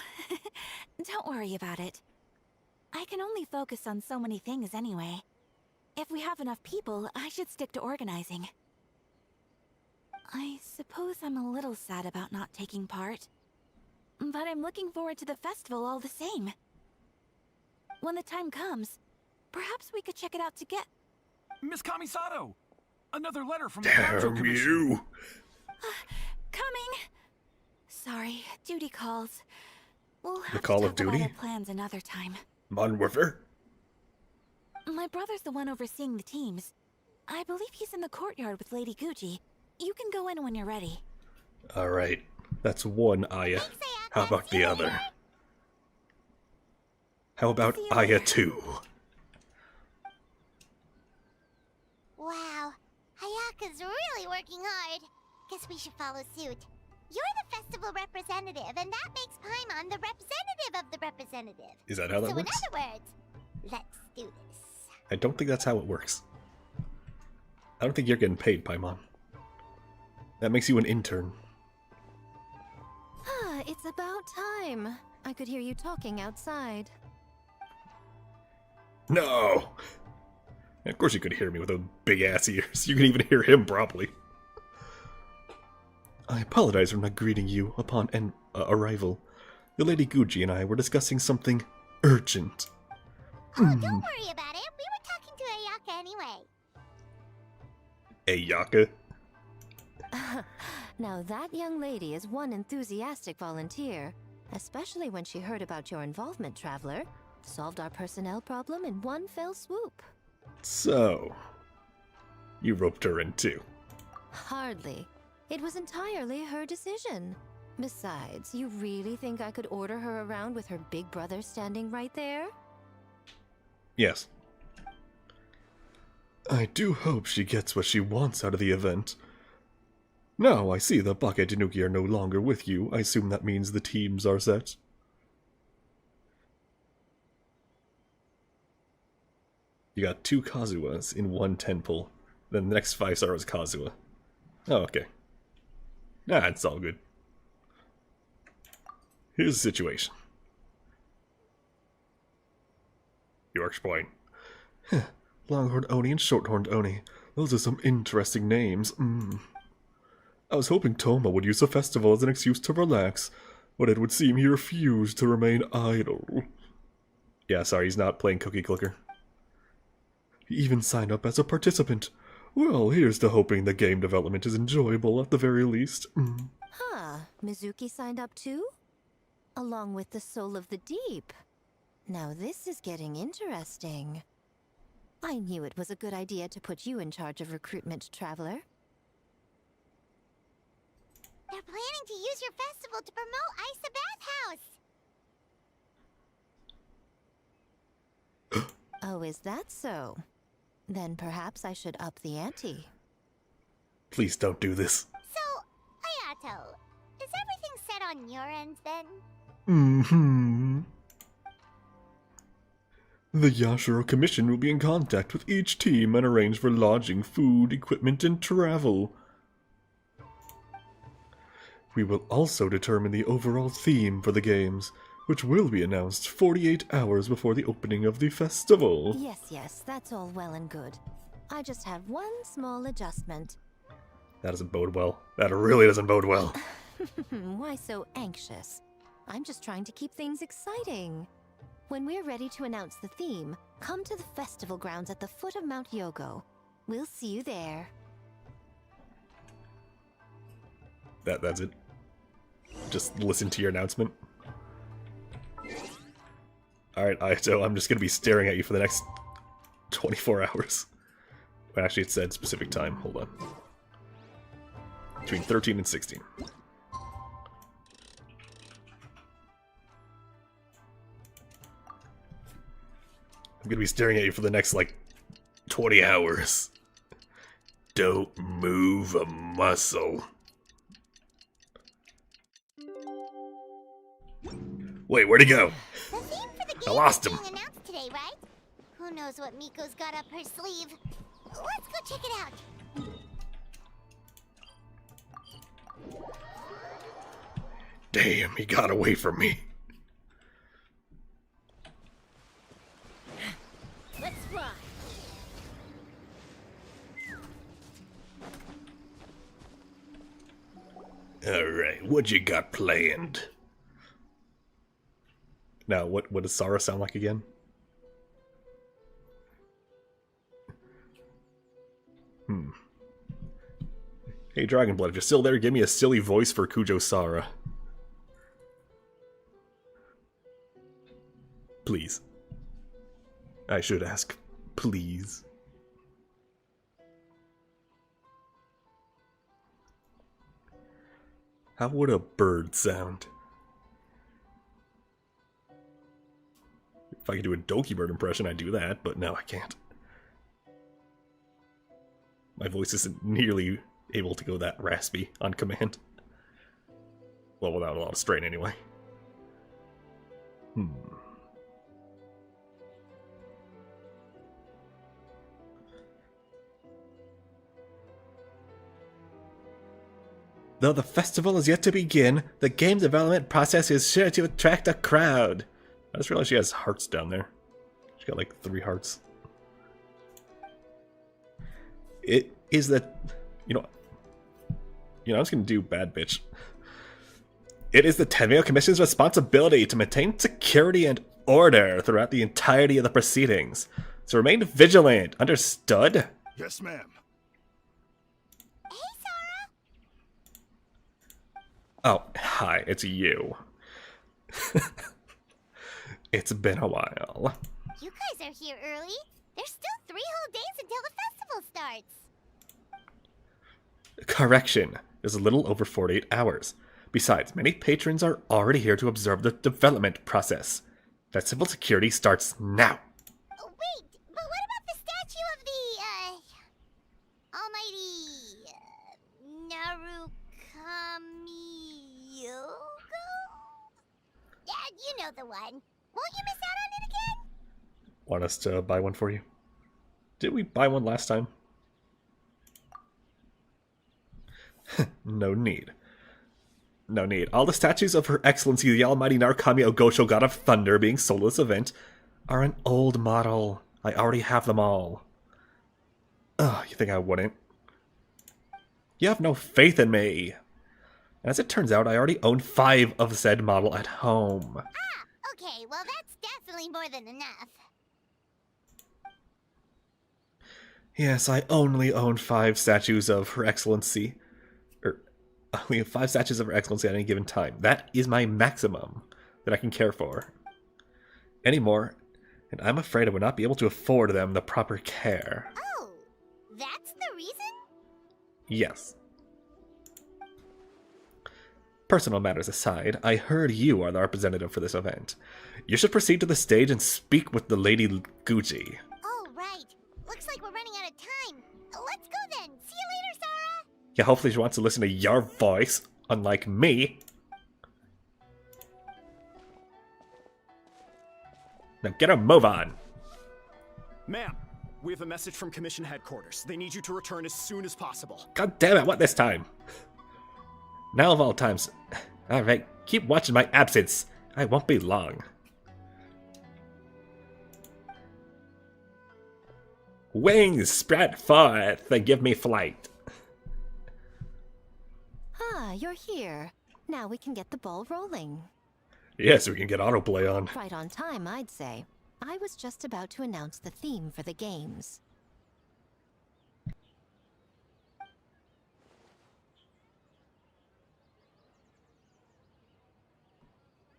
don't worry about it. I can only focus on so many things anyway. If we have enough people, I should stick to organizing. I suppose I'm a little sad about not taking part. But I'm looking forward to the festival all the same. When the time comes, perhaps we could check it out together. Miss Kamisato! Another letter from the Damn Council Commission. you! Coming! Sorry, duty calls. We'll have The Call to of talk about Duty? our plans another time. Modern Warfare? My brother's the one overseeing the teams. I believe he's in the courtyard with Lady Gucci. You can go in when you're ready. Alright, that's one Aya. How about the other? How about Aya 2? Wow, Hayaka's really working hard. Guess we should follow suit. You're the festival representative, and that makes Paimon the representative of the representative. Is that how that So works? in other words, let's do this. I don't think that's how it works. I don't think you're getting paid, Paimon. That makes you an intern. Ah, it's about time. I could hear you talking outside. No! Of course you could hear me with those big-ass ears. You can even hear him, probably. I apologize for not greeting you upon arrival. The Lady Gucci and I were discussing something urgent. Oh, don't worry about it. We were talking to Ayaka anyway. Ayaka? Now that young lady is one enthusiastic volunteer, especially when she heard about your involvement, Traveler. Solved our personnel problem in one fell swoop. So, you roped her in too. Hardly. It was entirely her decision. Besides, you really think I could order her around with her big brother standing right there? Yes. I do hope she gets what she wants out of the event. Now I see the Bake Tanuki are no longer with you. I assume that means the teams are set. You got 2 Kazuas in one temple. Then the next 5 star is Kazuha. Oh, okay. Nah, it's all good. Here's the situation. You explain. Longhorned Oni and Shorthorned Oni. Those are some interesting names. I was hoping Toma would use the festival as an excuse to relax, but it would seem he refused to remain idle. Yeah, sorry, he's not playing Cookie Clicker. He even signed up as a participant. Well, here's to hoping the game development is enjoyable at the very least. Huh, Mizuki signed up too? Along with the Soul of the Deep. Now this is getting interesting. I knew it was a good idea to put you in charge of recruitment, Traveler. They're planning to use your festival to promote Isa Bathhouse. Oh, is that so? Then perhaps I should up the ante. Please don't do this. So, Ayato, is everything set on your end then? The Yashiro Commission will be in contact with each team and arrange for lodging, food, equipment, and travel. We will also determine the overall theme for the games, which will be announced 48 hours before the opening of the festival. Yes, that's all well and good. I just have one small adjustment. That doesn't bode well. That really doesn't bode well. Why so anxious? I'm just trying to keep things exciting. When we're ready to announce the theme, come to the festival grounds at the foot of Mount Yogo. We'll see you there. That's it. Just listen to your announcement. Alright, Ayato, I'm just gonna be staring at you for the next 24 hours. Well, actually, it said specific time. Hold on. Between 13 and 16. I'm gonna be staring at you for the next, like, 20 hours. Don't move a muscle. Wait, where'd he go? The theme for the game I lost him. is being announced today, right? Who knows what Miko's got up her sleeve? Let's go check it out. Damn, he got away from me. Let's fly. Alright, what you got planned? Now, what does Sarah sound like again? Hey, Dragonblood, if you're still there, give me a silly voice for Kujo Sara. Please. I should ask, please. How would a bird sound? If I could do a Doki Bird impression, I'd do that, but no, I can't. My voice isn't nearly able to go that raspy on command. Well, without a lot of strain, anyway. Though the festival is yet to begin, the game development process is sure to attract a crowd. I just realized she has hearts down there. She got like 3 hearts. It is that, you know, I was gonna do bad bitch. It is the Tenmyo Commission's responsibility to maintain security and order throughout the entirety of the proceedings. So remain vigilant, understood? Yes, ma'am. Hey, Sarah! Oh, hi, it's you. It's been a while. You guys are here early. There's still 3 whole days until the festival starts. Correction. There's a little over 48 hours. Besides, many patrons are already here to observe the development process. Festival security starts now. Oh, wait, but what about the statue of the, almighty, Narukami-yogo? Yeah, you know the one. Won't you miss out on it again? Want us to buy one for you? Did we buy one last time? No need. No need. All the statues of Her Excellency the Almighty Narukami Ogosho, God of Thunder, being sold at this event are an old model. I already have them all. Ugh, you think I wouldn't? You have no faith in me. As it turns out, I already own 5 of said model at home. Ah, okay, well that's definitely more than enough. Yes, I only own 5 statues of Her Excellency. We have 5 statues of Her Excellency at any given time. That is my maximum that I can care for. Any more, and I'm afraid I would not be able to afford them the proper care. Oh, that's the reason? Yes. Personal matters aside, I heard you are the representative for this event. You should proceed to the stage and speak with the Lady Gucci. Oh, right. Looks like we're running out of time. Let's go then. See you later, Sarah. Yeah, hopefully she wants to listen to your voice, unlike me. Now get a move on. Ma'am, we have a message from Commission Headquarters. They need you to return as soon as possible. God damn it, what this time? Now of all times. Alright, keep watching my absence. I won't be long. Wings spread forth and give me flight. Ah, you're here. Now we can get the ball rolling. Yes, we can get autoplay on. Right on time, I'd say. I was just about to announce the theme for the games.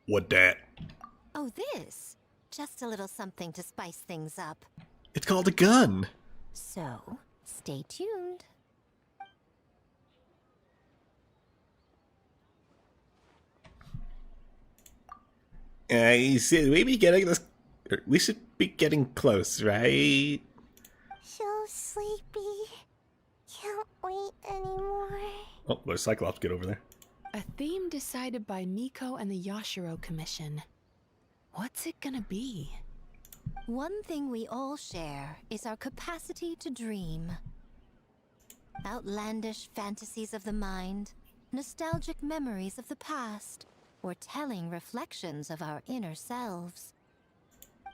What that? Oh, this? Just a little something to spice things up. It's called a gun. So, stay tuned. You see, we be getting this. We should be getting close, right? So sleepy. Can't wait anymore. Oh, there's Cyclops. Get over there. A theme decided by Miko and the Yashiro Commission. What's it gonna be? One thing we all share is our capacity to dream. Outlandish fantasies of the mind, nostalgic memories of the past, or telling reflections of our inner selves.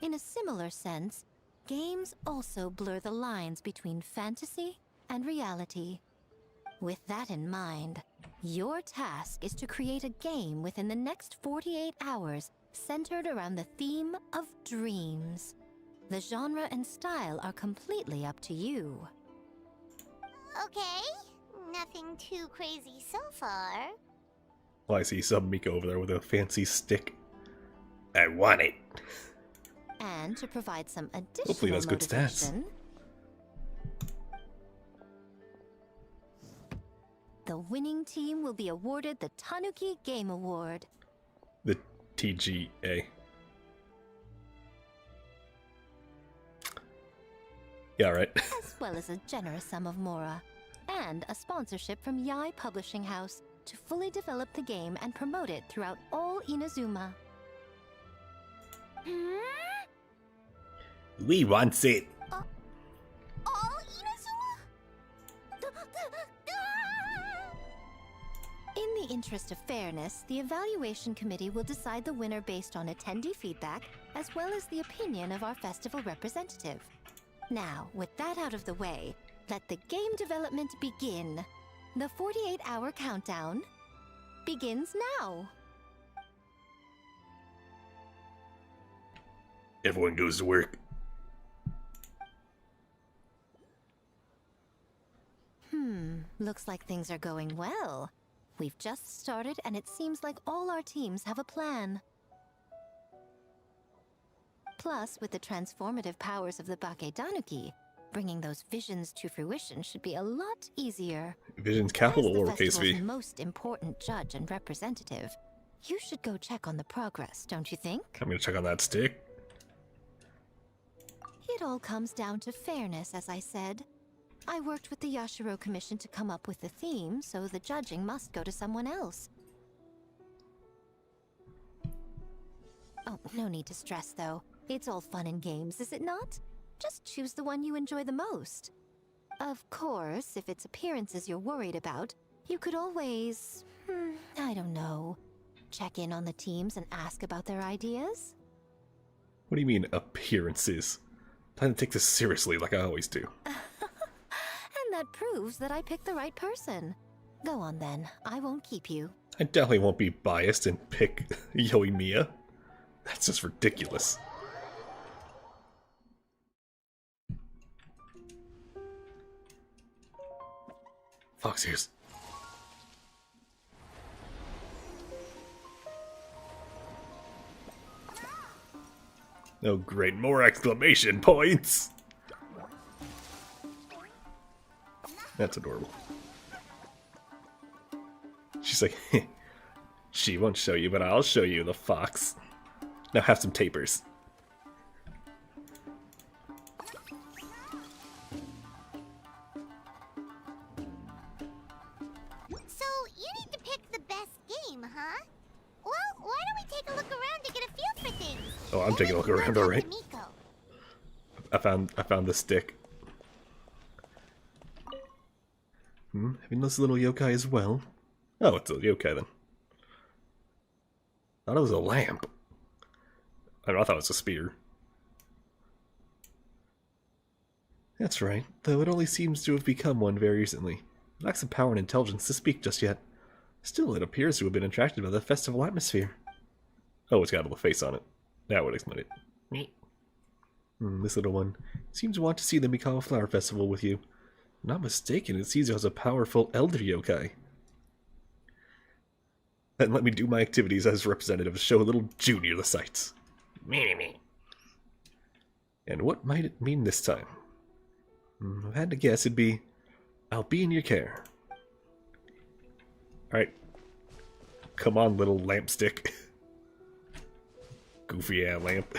In a similar sense, games also blur the lines between fantasy and reality. With that in mind, Your task is to create a game within the next 48 hours centered around the theme of dreams. The genre and style are completely up to you. Okay, nothing too crazy so far. Well, I see some Miko over there with a fancy stick. I want it. And to provide some additional Hopefully that's good stats. motivation, the winning team will be awarded the Tanuki Game Award. The TGA. Yeah, right. As well as a generous sum of mora, and a sponsorship from Yai Publishing House to fully develop the game and promote it throughout all Inazuma. We want it. All Inazuma? In the interest of fairness, the evaluation committee will decide the winner based on attendee feedback, as well as the opinion of our festival representative. Now, with that out of the way, let the game development begin. The 48-hour countdown begins now. Everyone goes to work. Looks like things are going well. We've just started, and it seems like all our teams have a plan. Plus, with the transformative powers of the Bakedanuki, bringing those visions to fruition should be a lot easier. Vision's capital As the lowercase festival's v. most important judge and representative, you should go check on the progress, don't you think? I'm gonna check on that stick. It all comes down to fairness, as I said. I worked with the Yashiro Commission to come up with the theme, so the judging must go to someone else. Oh, no need to stress, though. It's all fun and games, is it not? Just choose the one you enjoy the most. Of course, if it's appearances you're worried about, you could always... I don't know. Check in on the teams and ask about their ideas? What do you mean, appearances? I plan to take this seriously like I always do. And that proves that I picked the right person. Go on then, I won't keep you. I definitely won't be biased and pick Yoimiya. That's just ridiculous. Fox ears. Oh great, more exclamation points! That's adorable. She's like, she won't show you, but I'll show you the fox. Now have some tapers. So, you need to pick the best game, huh? Well, why don't we take a look around to get a feel for things? Oh, I'm taking a look around, alright. Miko. I found the stick. Having this little yokai as well. Oh, it's a yokai then. Thought it was a lamp. I thought it was a spear. That's right, though it only seems to have become one very recently. It lacks the power and intelligence to speak just yet. Still, it appears to have been attracted by the festival atmosphere. Oh, it's got a little face on it. That would explain it. This little one seems to want to see the Mikawa Flower Festival with you. If I'm not mistaken, it sees you as a powerful elder yokai. Then let me do my activities as representative to show little Junior the sights. Me. And what might it mean this time? If I had to guess, it'd be, I'll be in your care. Alright. Come on, little lampstick. Goofy ass lamp.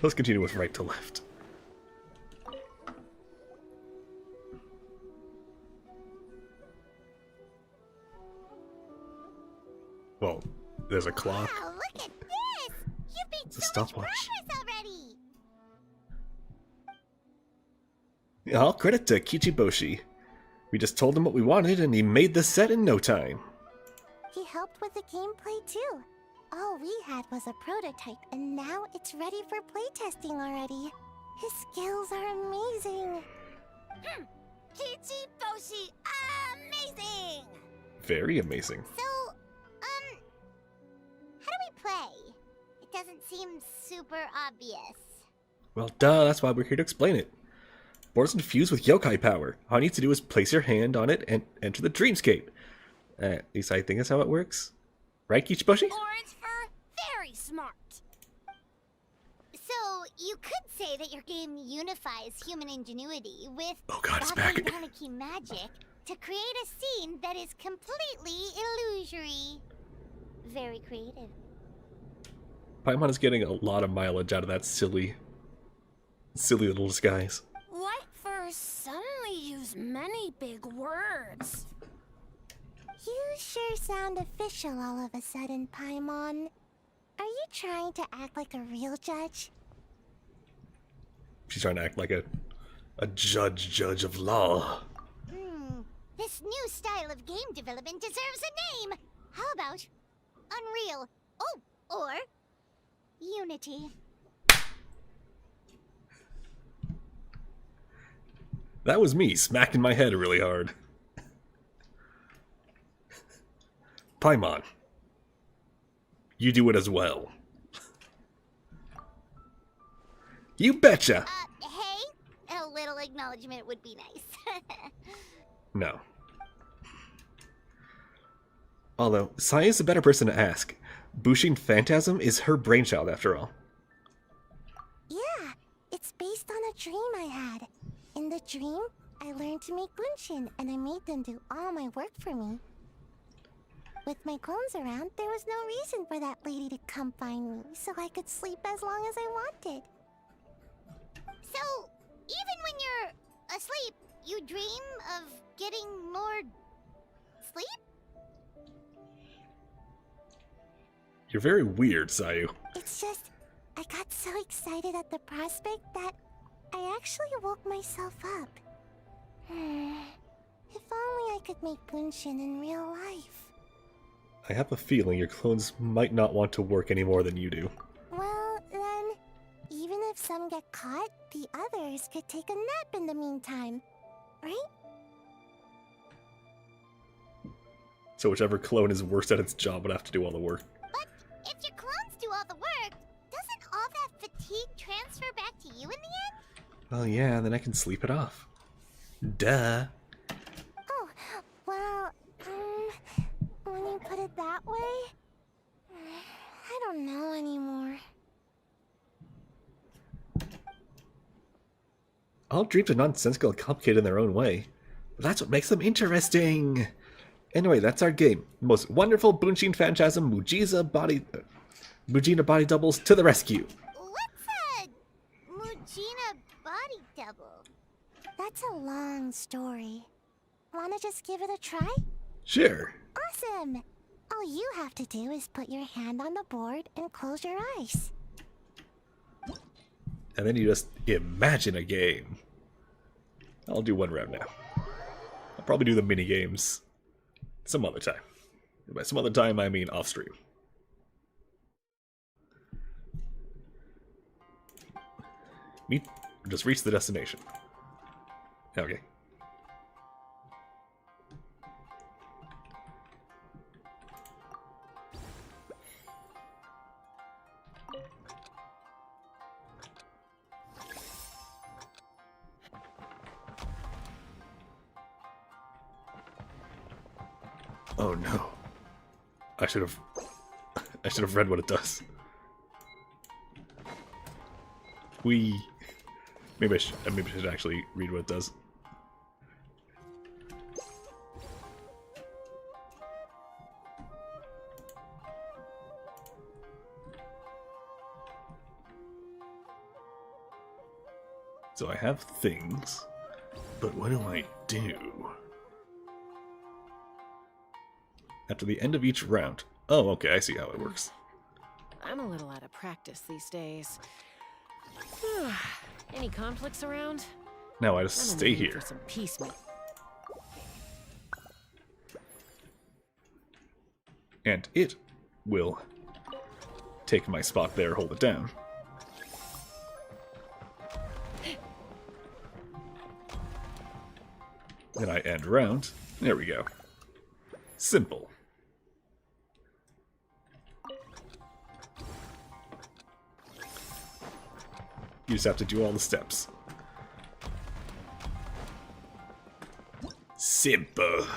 Let's continue with right to left. Well, there's a clock. Wow, look at this! You've made It's a so much stopwatch. progress already! All credit to Kichiboshi. We just told him what we wanted and he made the set in no time. He helped with the gameplay too. All we had was a prototype, and now it's ready for playtesting already. His skills are amazing. Very amazing. So, how do we play? It doesn't seem super obvious. Well, duh, that's why we're here to explain it. Board is infused with yokai power. All you need to do is place your hand on it and enter the dreamscape. At least I think that's how it works. Right, Kichiboshi? Orange fur, very smart. So, you could say that your game unifies human ingenuity with Oh god, it's back. Tanuki magic to create a scene that is completely illusory. Very creative. Paimon is getting a lot of mileage out of that silly little disguise. White fur suddenly use many big words. You sure sound official all of a sudden, Paimon. Are you trying to act like a real judge? She's trying to act like a judge of law. This new style of game development deserves a name. How about Unreal? Oh, or Unity. That was me smacking my head really hard. Paimon, you do it as well. You betcha! Hey, a little acknowledgement would be nice. No. Although, Sai is a better person to ask. Bushin Phantasm is her brainchild, after all. Yeah, it's based on a dream I had. In the dream, I learned to make bunshin, and I made them do all my work for me. With my clones around, there was no reason for that lady to come find me, so I could sleep as long as I wanted. So, even when you're asleep, you dream of getting more sleep? You're very weird, Sayu. It's just, I got so excited at the prospect that I actually woke myself up. If only I could make bunshin in real life. I have a feeling your clones might not want to work any more than you do. Well, then, even if some get caught, the others could take a nap in the meantime, right? So whichever clone is worst at its job would have to do all the work. But if your clones do all the work, doesn't all that fatigue transfer back to you in the end? Well, yeah, then I can sleep it off. Duh. Oh, well, when you put it that way, I don't know anymore. All dreams are nonsensical and complicated in their own way. But that's what makes them interesting. Anyway, that's our game. The most wonderful Bunshin Phantasm Mujina body doubles to the rescue. What's a Mujina body double? That's a long story. Wanna just give it a try? Sure. Awesome! All you have to do is put your hand on the board and close your eyes. And then you just imagine a game. I'll do one round now. I'll probably do the mini games some other time. By some other time, I mean off stream. Just reach the destination. Okay. Oh no. I should have read what it does. Maybe I should actually read what it does. So I have things, but what do I do? After the end of each round. Oh, okay, I see how it works. I'm a little out of practice these days. Any conflicts around? Now I just stay here. For some peace. And it will take my spot there, hold it down. Then I end round. There we go. Simple. You just have to do all the steps. Simple.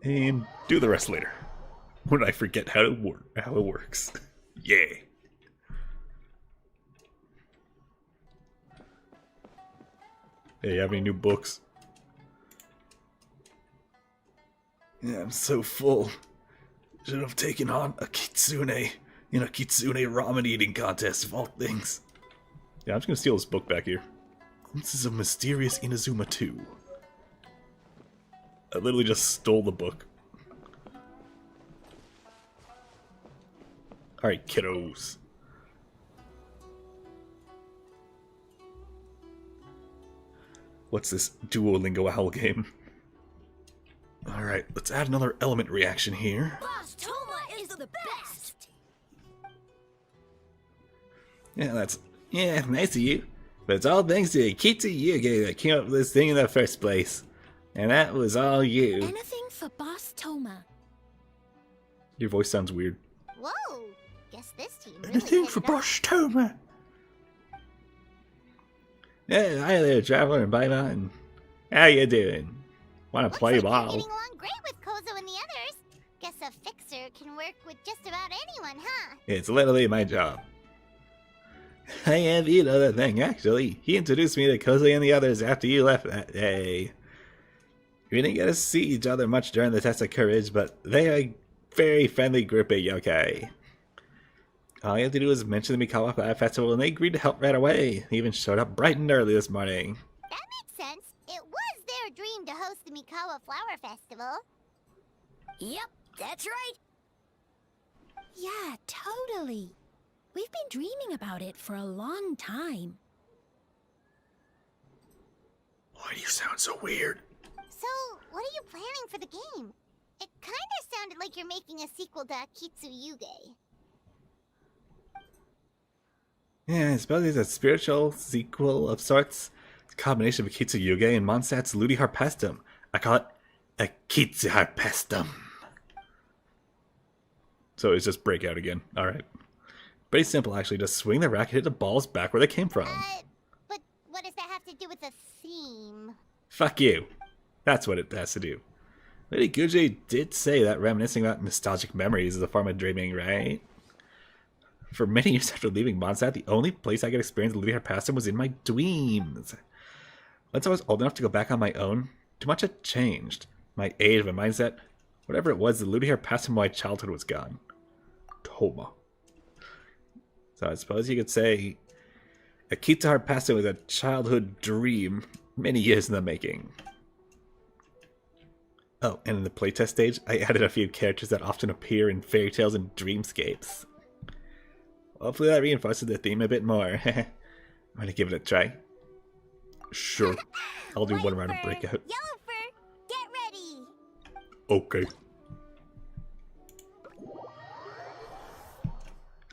And do the rest later. When I forget how it works. Yeah. Hey, you have any new books? Yeah, I'm so full. Should have taken on a kitsune in a kitsune ramen eating contest of all things. Yeah, I'm just gonna steal this book back here. Glimpses of Mysterious Inazuma 2. I literally just stole the book. Alright, kiddos. What's this Duolingo owl game? Alright, let's add another element reaction here. Boss Toma is the best! Yeah, nice of you. But it's all thanks to Kitsu Yuge that came up with this thing in the first place. And that was all you. Anything for Boss Toma. Your voice sounds weird. Whoa! Guess this team really Anything hit for it off. Boss Toma. Yeah, hi there, traveler and Baiba. How you doing? Wanna Looks play like ball? You're getting along great with Kozo and the others. Guess a fixer can work with just about anyone, huh? It's literally my job. I have you know the thing, actually. He introduced me to Koze and the others after you left that day. We didn't get to see each other much during the test of courage, but they are a very friendly group of yokai. All you have to do is mention the Mikawa Flower Festival and they agreed to help right away. They even showed up bright and early this morning. That makes sense. It was their dream to host the Mikawa Flower Festival. Yep, that's right. Yeah, totally. We've been dreaming about it for a long time. Why do you sound so weird? So, what are you planning for the game? It kinda sounded like you're making a sequel to Kitsu Yuge. Yeah, I suppose it's a spiritual sequel of sorts. It's a combination of Kitsu Yuge and Monsat's Ludi Harpestum. I call it a Kitsu Harpestum. So it's just breakout again. Alright. Pretty simple, actually. Just swing the racket, hit the balls back where they came from. But what does that have to do with the theme? Fuck you. That's what it has to do. Lady Guji did say that reminiscing about nostalgic memories is a form of dreaming, right? For many years after leaving Mondstadt, the only place I could experience Ludi Harpestum was in my dreams. Once I was old enough to go back on my own, too much had changed. My age, my mindset, whatever it was, the Ludi Harpestum of my childhood was gone. Toma. So I suppose you could say Akita Harpestum was a childhood dream many years in the making. Oh, and in the playtest stage, I added a few characters that often appear in fairy tales and dreamscapes. Hopefully that reinforces the theme a bit more. I'm gonna give it a try. Sure. I'll do one round of breakout. Yellowfur, get ready! Okay.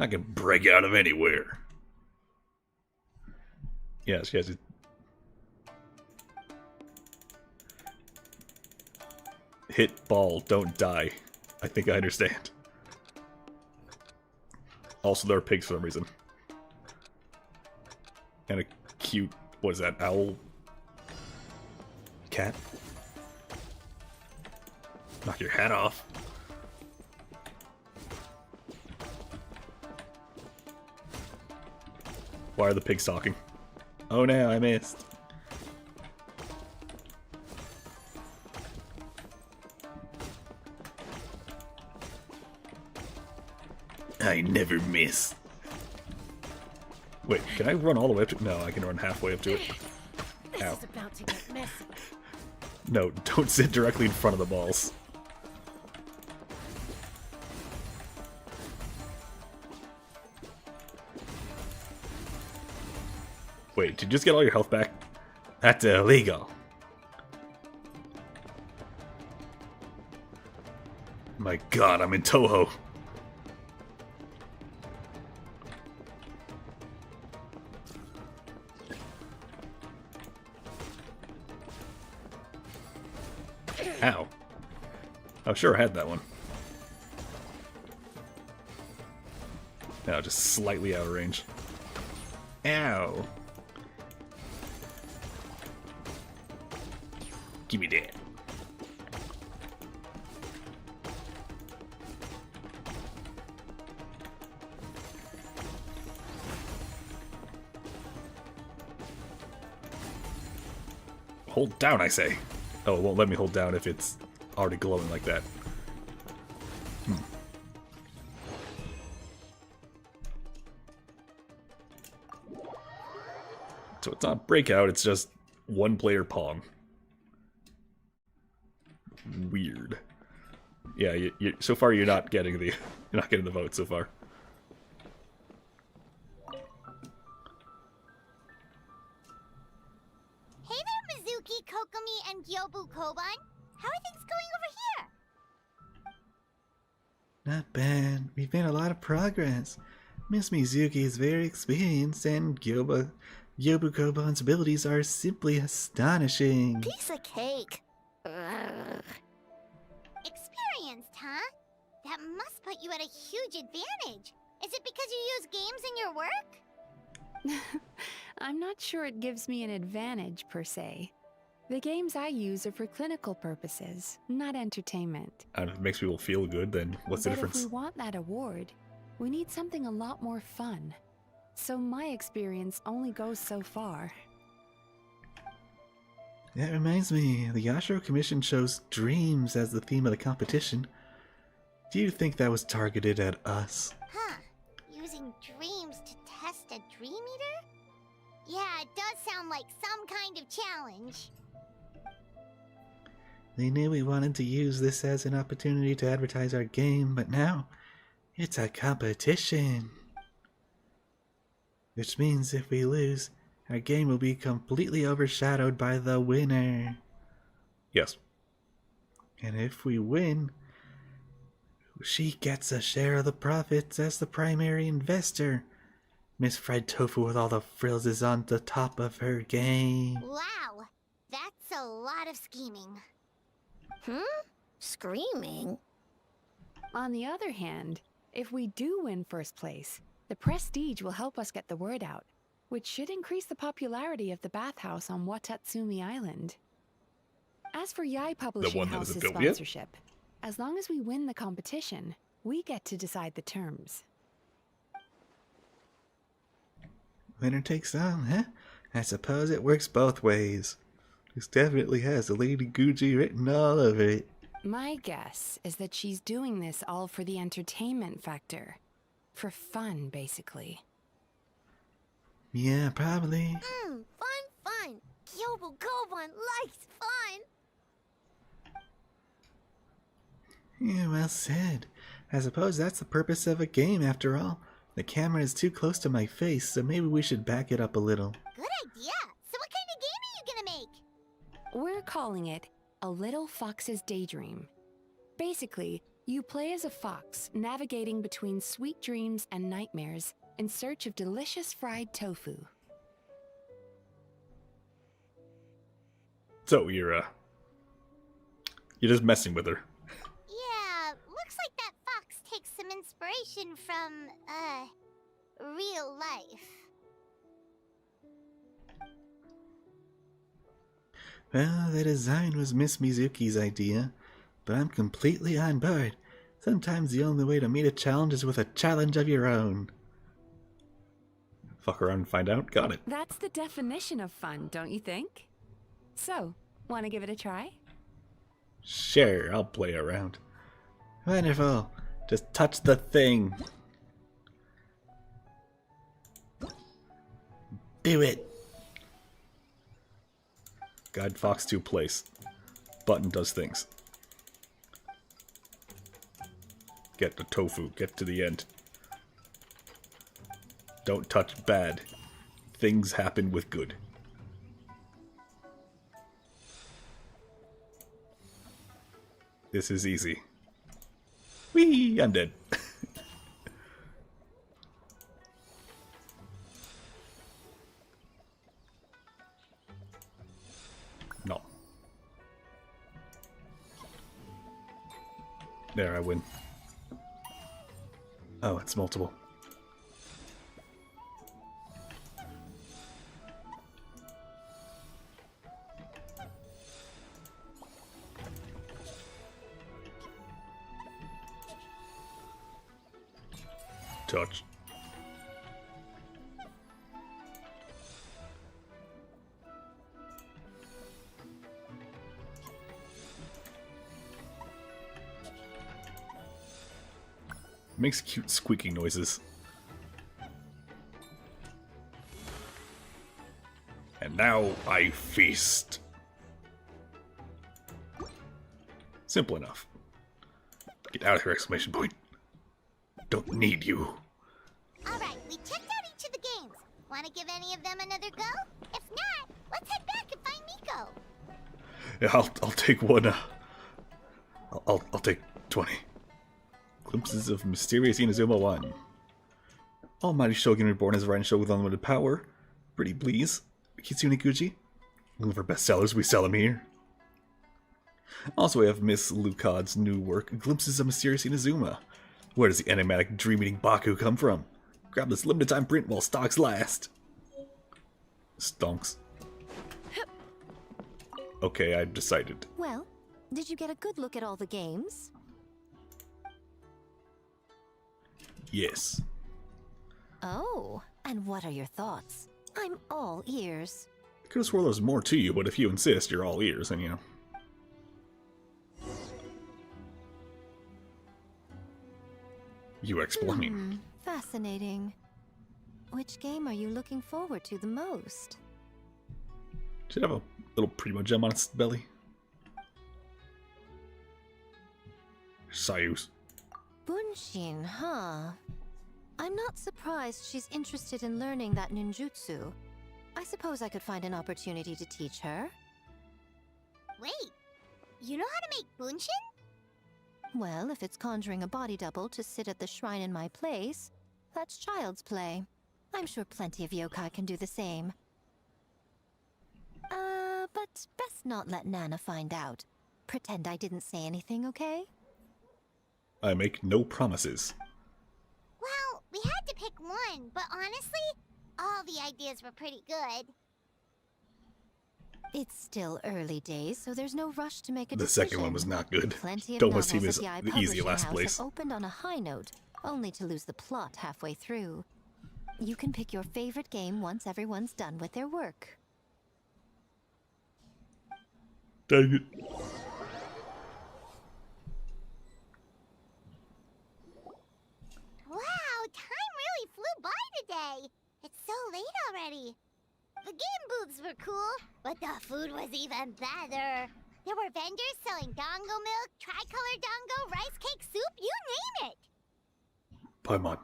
I can break out of anywhere. Yes, yes. Hit ball, don't die. I think I understand. Also, there are pigs for some reason. And a cute, what is that, owl? Cat? Knock your hat off. Why are the pigs talking? Oh no, I missed. I never miss. Wait, can I run all the way up to... No, I can run halfway up to it. Ow. This is about to get messy. No, don't sit directly in front of the balls. Wait, did you just get all your health back? That's illegal. My god, I'm in Toho. Ow. Oh, sure, I had that one. Now, just slightly out of range. Ow. Give me that. Hold down, I say. Oh, it won't let me hold down if it's already glowing like that. So it's not Breakout, it's just one-player Pong. Weird. Yeah, so far you're not getting the vote so far. Hey there, Mizuki, Kokomi, and Gyobu Koban. How are things going over here? Not bad. We've made a lot of progress. Miss Mizuki is very experienced, and Gyobu Koban's abilities are simply astonishing. Piece of cake. Ugh. Experienced, huh? That must put you at a huge advantage. Is it because you use games in your work? I'm not sure it gives me an advantage, per se. The games I use are for clinical purposes, not entertainment. And if it makes people feel good, then what's the difference? If we want that award, we need something a lot more fun. So my experience only goes so far. That reminds me, the Yashiro Commission chose dreams as the theme of the competition. Do you think that was targeted at us? Huh. Using dreams to test a dream eater? Yeah, it does sound like some kind of challenge. They knew we wanted to use this as an opportunity to advertise our game, but now it's a competition. Which means if we lose, our game will be completely overshadowed by the winner. Yes. And if we win, she gets a share of the profits as the primary investor. Miss Fried Tofu with all the frills is on the top of her game. Wow, that's a lot of scheming. Screaming? On the other hand, if we do win first place, the prestige will help us get the word out, which should increase the popularity of the bathhouse on Watatsumi Island. As for Yai Publishing House's sponsorship, as long as we win the competition, we get to decide the terms. Winner takes all, huh? I suppose it works both ways. This definitely has the Lady Gucci written all over it. My guess is that she's doing this all for the entertainment factor. For fun, basically. Yeah, probably. Fun. Gyobu Koban likes fun. Yeah, well said. I suppose that's the purpose of a game after all. The camera is too close to my face, so maybe we should back it up a little. Good idea. So what kind of game are you gonna make? We're calling it A Little Fox's Daydream. Basically, you play as a fox, navigating between sweet dreams and nightmares in search of delicious fried tofu. So you're just messing with her. Yeah, looks like that fox takes some inspiration from, real life. Well, the design was Miss Mizuki's idea, but I'm completely on board. Sometimes the only way to meet a challenge is with a challenge of your own. Fuck around and find out? Got it. That's the definition of fun, don't you think? So, want to give it a try? Sure, I'll play around. Wonderful. Just touch the thing. Do it. Guide Fox to place. Button does things. Get the tofu. Get to the end. Don't touch bad. Things happen with good. This is easy. Whee! I'm dead. No. There, I win. Oh, it's multiple. Touch. Makes cute squeaking noises. And now I feast. Simple enough. Get out of here! Exclamation point. Don't need you. Alright, we checked out each of the games. Want to give any of them another go? If not, let's head back and find Miko. Yeah, I'll take one. I'll take 20. Glimpses of mysterious Inazuma 1. Almighty Shogun reborn as Raiden Shogun with unlimited power. Pretty please. Kitsune Gucci. Looking for bestsellers, we sell them here. Also, we have Miss Lucad's new work, Glimpses of Mysterious Inazuma. Where does the enigmatic dream-eating Baku come from? Grab this limited time print while stocks last. Stonks. Okay, I've decided. Well, did you get a good look at all the games? Yes. Oh, and what are your thoughts? I'm all ears. I could have sworn there was more to you, but if you insist, you're all ears, and you know. You explain. Fascinating. Which game are you looking forward to the most? Should have a little Primo gem on its belly. Sayus. Bunshin, huh? I'm not surprised she's interested in learning that ninjutsu. I suppose I could find an opportunity to teach her. Wait, you know how to make bunshin? Well, if it's conjuring a body double to sit at the shrine in my place, that's child's play. I'm sure plenty of yokai can do the same. But best not let Nana find out. Pretend I didn't say anything, okay? I make no promises. Well, we had to pick one, but honestly, all the ideas were pretty good. It's still early days, so there's no rush to make a The decision. second one was not good. Plenty of Doma's team novels is at the the easy Publishing last House place. have opened on a high note, only to lose the plot halfway through. You can pick your favorite game once everyone's done with their work. Dang it. Wow, time really flew by today. It's so late already. The game booths were cool, but the food was even better. There were vendors selling dongo milk, tricolor dongo, rice cake soup, you name it. Paimon.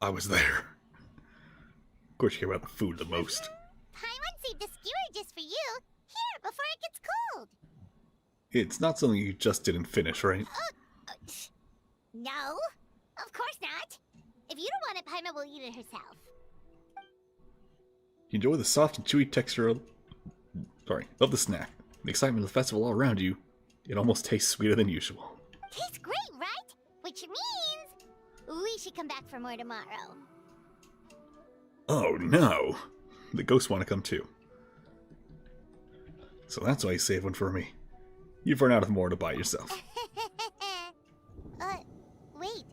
I was there. Of course you care about the food the most. Paimon saved a skewer just for you. Here, before it gets cold. It's not something you just didn't finish, right? No, of course not. If you don't want it, Paimon will eat it herself. Enjoy the soft and chewy texture of the snack. The excitement of the festival all around you. It almost tastes sweeter than usual. Tastes great, right? Which means we should come back for more tomorrow. Oh no! The ghosts want to come too. So that's why you saved one for me. You've run out of more to buy yourself. Wait.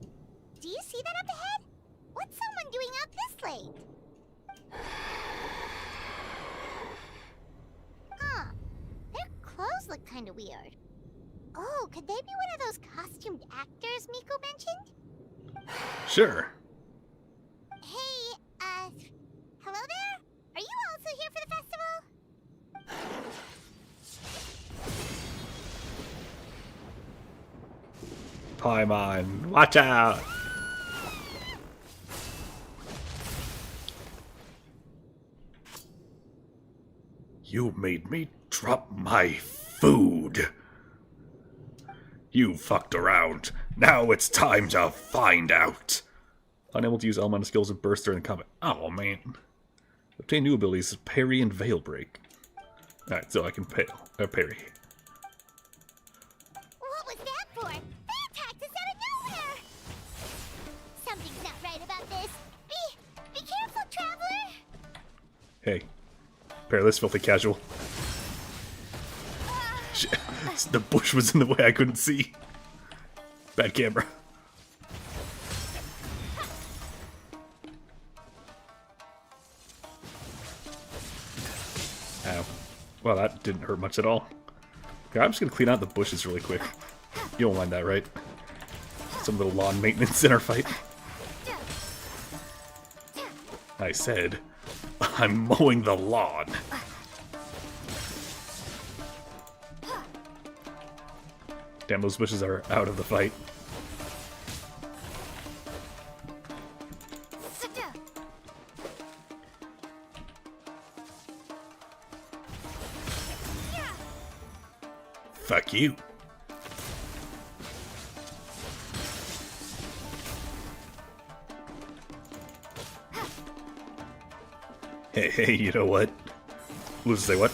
Do you see that up ahead? What's someone doing out this late? Huh. Their clothes look kind of weird. Oh, could they be one of those costumed actors Miko mentioned? Sure. Hey, hello there? Are you also here for the festival? Paimon, watch out! You made me drop my food. You fucked around. Now it's time to find out. Unable to use elemental skills of burst during combat. Oh man. Obtain new abilities, parry and veil break. Alright, so I can parry. What was that for? Hey. Pair this filthy casual. Shit. The bush was in the way, I couldn't see. Bad camera. Ow. Well, that didn't hurt much at all. Okay, I'm just gonna clean out the bushes really quick. You don't mind that, right? Some little lawn maintenance in our fight. I said, I'm mowing the lawn. Damn, those bushes are out of the fight. Fuck you. Hey, you know what? Let's say what?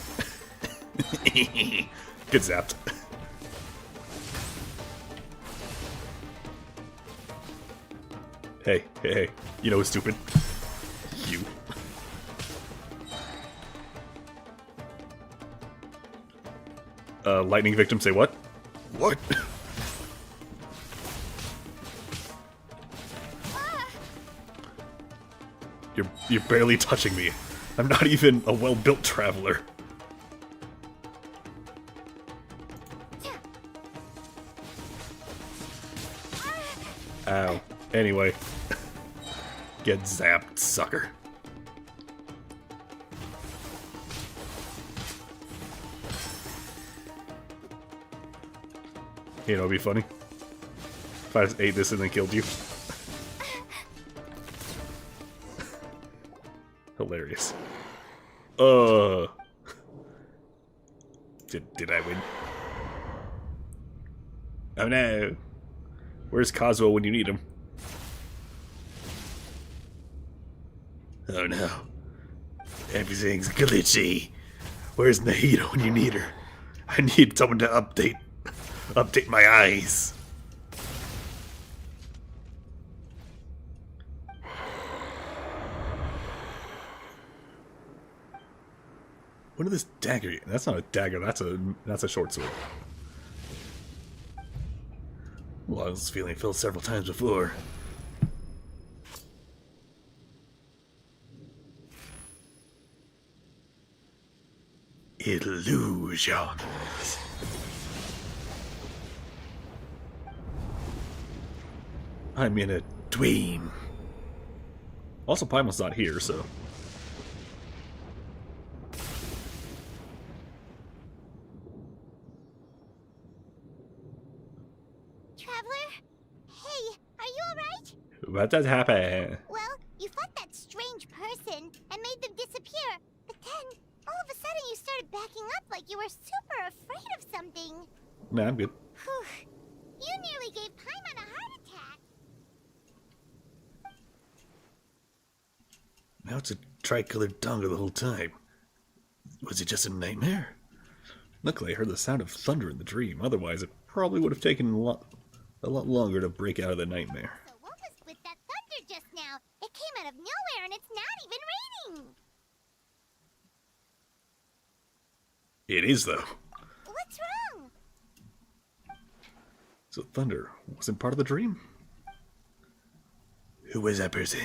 Get zapped. Hey, you know what's stupid? You. Lightning victim say what? What? You're barely touching me. I'm not even a well-built traveler. Ow. Anyway. Get zapped, sucker. You know, it'd be funny if I just ate this and then killed you. Hilarious. Did I win? Oh no. Where's Kazuo when you need him? Oh no. Everything's glitchy. Where's Nahida when you need her? I need someone to update my eyes. What is this dagger? That's not a dagger, that's a short sword. Well, I was feeling filled several times before. Illusions. I'm in a dream. Also, Paimon's not here, so. Traveler? Hey, are you alright? What does happen? Well, you fought that strange person and made them disappear, but then, all of a sudden you started backing up like you were super afraid of something. Nah, I'm good. Whew. You nearly gave Paimon a heart attack. Now it's a tricolored donga the whole time. Was it just a nightmare? Luckily, I heard the sound of thunder in the dream. Otherwise, it probably would have taken a lot longer to break out of the nightmare. So what was with that thunder just now? It came out of nowhere and it's not even raining. It is, though. What's wrong? So thunder wasn't part of the dream? Who was that person?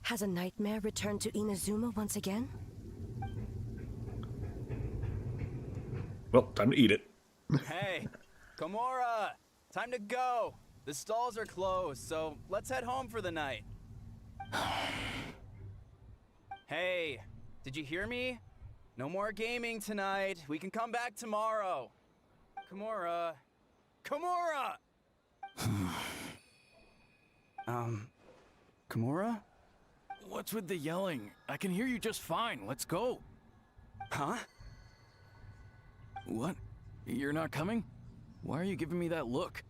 Has a nightmare returned to Inazuma once again? Well, time to eat it. Hey, Komura! Time to go! The stalls are closed, so let's head home for the night. Hey, did you hear me? No more gaming tonight. We can come back tomorrow. Komura. Komura! Komura? What's with the yelling? I can hear you just fine. Let's go. Huh? What? You're not coming? Why are you giving me that look?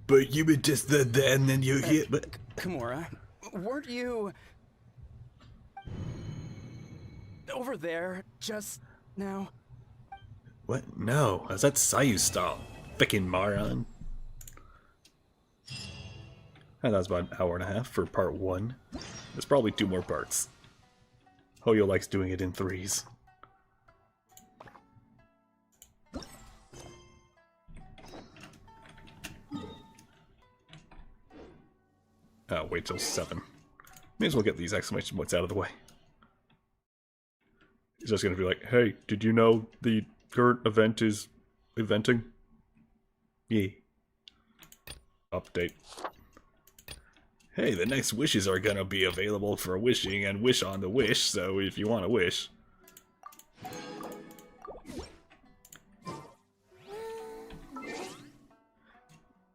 But you were just there and then you hit. But Komura, weren't you over there just now? what? No, is that Sayu style? Frickin' moron. And that was about an hour and a half for part 1. There's probably 2 more parts. Hoyo likes doing it in 3s. Wait till 7. May as well get these exclamation points out of the way. He's just gonna be like, hey, did you know the current event is eventing? Yeah. Update. Hey, the next wishes are gonna be available for wishing and wish on the wish, so if you want to wish.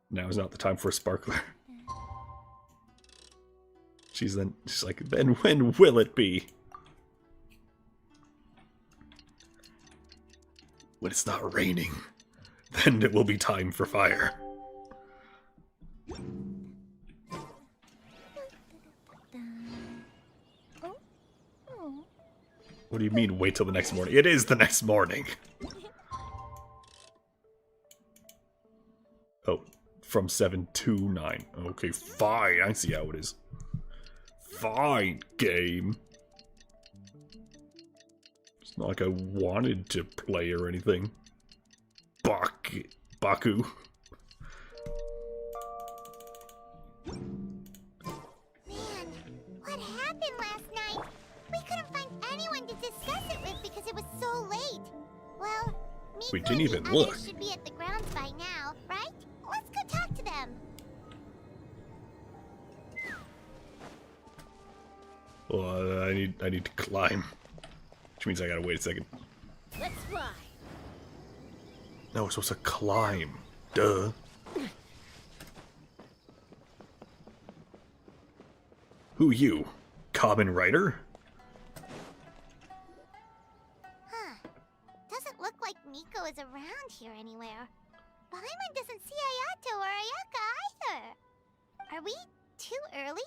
Now is not the time for a sparkler. She's like, then when will it be? When it's not raining, then it will be time for fire. What do you mean, wait till the next morning? It is the next morning! Oh, from 7 to 9. Okay, fine, I see how it is. Fine, game. It's not like I wanted to play or anything. Baku. Man, what happened last night? We couldn't find anyone to discuss it with because it was so late. Well, We Miko didn't and the even others look. should be at the grounds by now, right? Let's go talk to them. Well, I need to climb. Which means I gotta wait a second. Let's fly. No, we're supposed to climb. Duh. Who you? Kamen Rider? Huh. Doesn't look like Miko is around here anywhere. Paimon doesn't see Ayato or Ayaka either. Are we too early?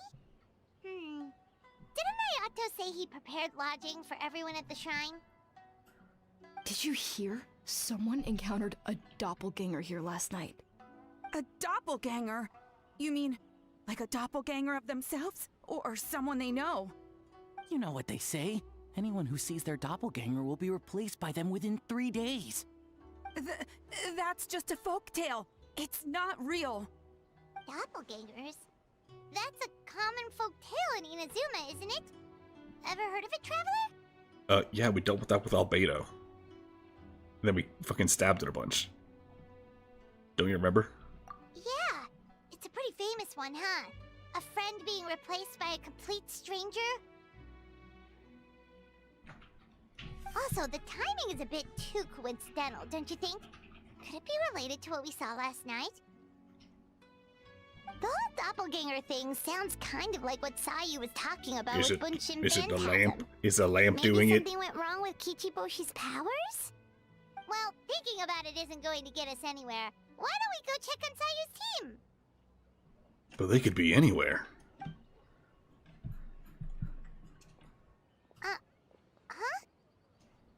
Didn't Ayato say he prepared lodging for everyone at the shrine? Did you hear? Someone encountered a doppelganger here last night. A doppelganger? You mean like a doppelganger of themselves? Or someone they know? You know what they say. Anyone who sees their doppelganger will be replaced by them within 3 days. That's just a folktale. It's not real. Doppelgangers? That's a common folk tale in Inazuma, isn't it? Ever heard of it, Traveler? Yeah, we dealt with that with Albedo. And then we fucking stabbed it a bunch. Don't you remember? Yeah, it's a pretty famous one, huh? A friend being replaced by a complete stranger? Also, the timing is a bit too coincidental, don't you think? Could it be related to what we saw last night? The whole doppelganger thing sounds kind of like what Sayu was talking about with Bunshin Is it the Phantasm. lamp? Is the lamp Maybe doing it? something went wrong with Kichiboshi's powers? Well, thinking about it isn't going to get us anywhere. Why don't we go check on Sayu's team? But they could be anywhere. Huh?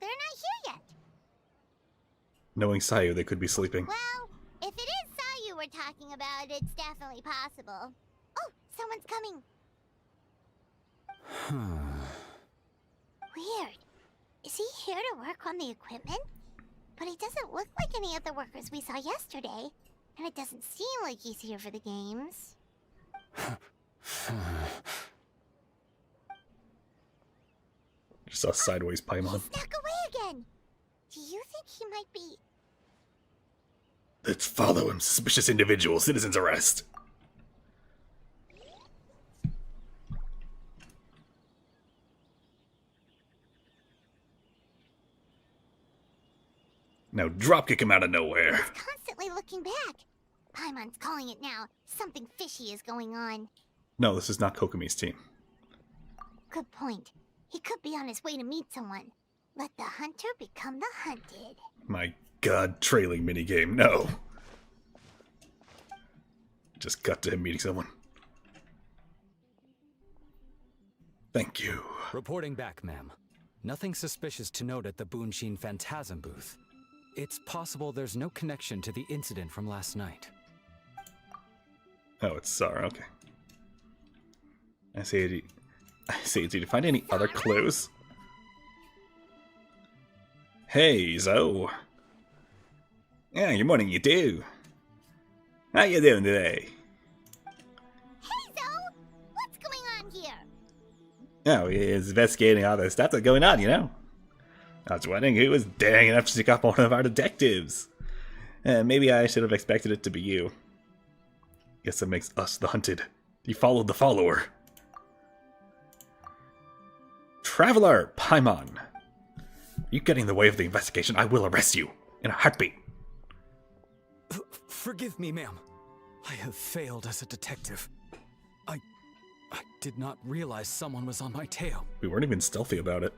They're not here yet. Knowing Sayu, they could be sleeping. Well, if it is Sayu we're talking about, it's definitely possible. Oh, someone's coming. Weird. Is he here to work on the equipment? But he doesn't look like any of the workers we saw yesterday. And it doesn't seem like he's here for the games. Just saw sideways Paimon. He snuck away again. Do you think he might be... Let's follow him. Suspicious individual. Citizens arrest. Now dropkick him out of nowhere. He's constantly looking back. Paimon's calling it now. Something fishy is going on. No, this is not Kokomi's team. Good point. He could be on his way to meet someone. Let the hunter become the hunted. My god, trailing minigame. No. Just cut to him meeting someone. Thank you. Reporting back, ma'am. Nothing suspicious to note at the Bunshin Phantasm booth. It's possible there's no connection to the incident from last night. Oh, it's Sara, okay. I say, did you find any other clues? Hey, Zo. Yeah, good morning, you do. How you doing today? Hey, Zo! What's going on here? Oh, he's investigating all the stuff that's going on, you know? I was wondering who was daring enough to stick up one of our detectives. Maybe I should have expected it to be you. Guess that makes us the hunted. You followed the follower. Traveler Paimon. You get in the way of the investigation, I will arrest you. In a heartbeat. Forgive me, ma'am. I have failed as a detective. I did not realize someone was on my tail. We weren't even stealthy about it.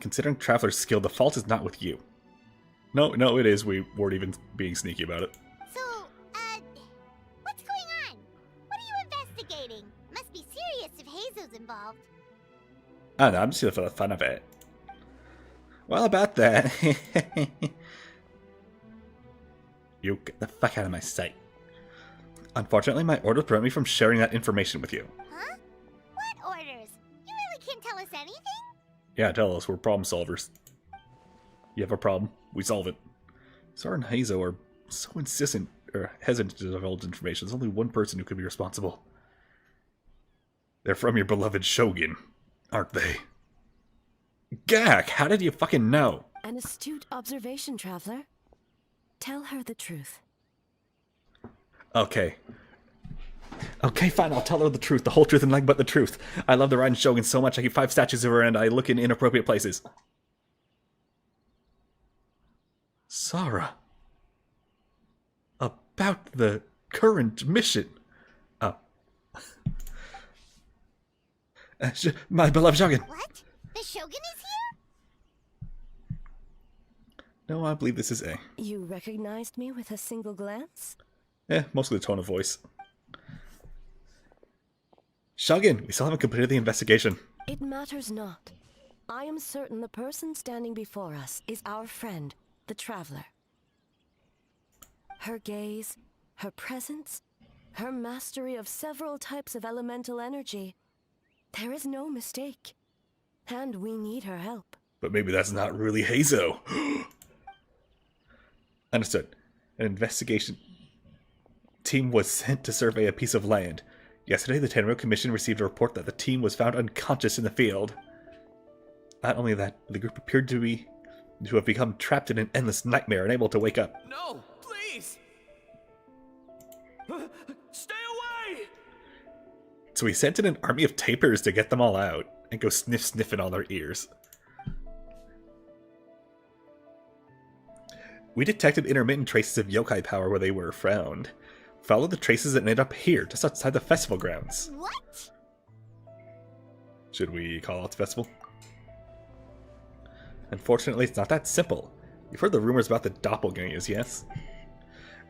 Considering Traveler's skill, the fault is not with you. No, it is. We weren't even being sneaky about it. So, what's going on? What are you investigating? Must be serious if Hazo's involved. I don't know, I'm just here for the fun of it. Well, about that... You get the fuck out of my sight. Unfortunately, my orders prevent me from sharing that information with you. Huh? What orders? You really can't tell us anything? Yeah, tell us. We're problem solvers. You have a problem, we solve it. Sora and Hazo are so insistent, or hesitant to divulge information. There's only one person who could be responsible. They're from your beloved Shogun, aren't they? Gak, how did you fucking know? An astute observation, Traveler. Tell her the truth. Okay. Okay, fine, I'll tell her the truth. The whole truth and nothing but the truth. I love the Raiden Shogun so much I keep 5 statues of her and I look in inappropriate places. Sora. About the current mission. My beloved Shogun. What? The Shogun is here? No, I believe this is A. You recognized me with a single glance? Mostly the tone of voice. Shogun, we still haven't completed the investigation. It matters not. I am certain the person standing before us is our friend, the Traveler. Her gaze, her presence, her mastery of several types of elemental energy. There is no mistake. And we need her help. But maybe that's not really Hazo. Understood. An investigation team was sent to survey a piece of land. Yesterday, the Tenryou Commission received a report that the team was found unconscious in the field. Not only that, the group appeared to have become trapped in an endless nightmare, unable to wake up. No, please! Stay away! So we sent in an army of tapirs to get them all out, and go sniff in all their ears. We detected intermittent traces of yokai power where they were found. Followed the traces and ended up here, just outside the festival grounds. What? Should we call out the festival? Unfortunately, it's not that simple. You've heard the rumors about the doppelgangers, yes?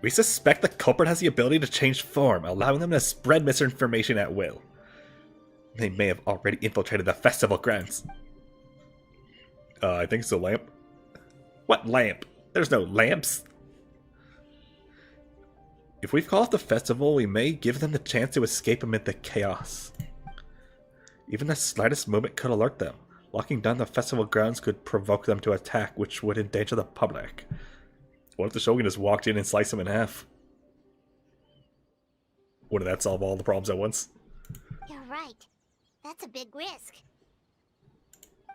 We suspect the culprit has the ability to change form, allowing them to spread misinformation at will. They may have already infiltrated the festival grounds. I think it's a lamp. What lamp? There's no lamps. If we call off the festival, we may give them the chance to escape amid the chaos. Even the slightest movement could alert them. Locking down the festival grounds could provoke them to attack, which would endanger the public. What if the Shogun just walked in and sliced them in half? Wouldn't that solve all the problems at once? You're right. That's a big risk.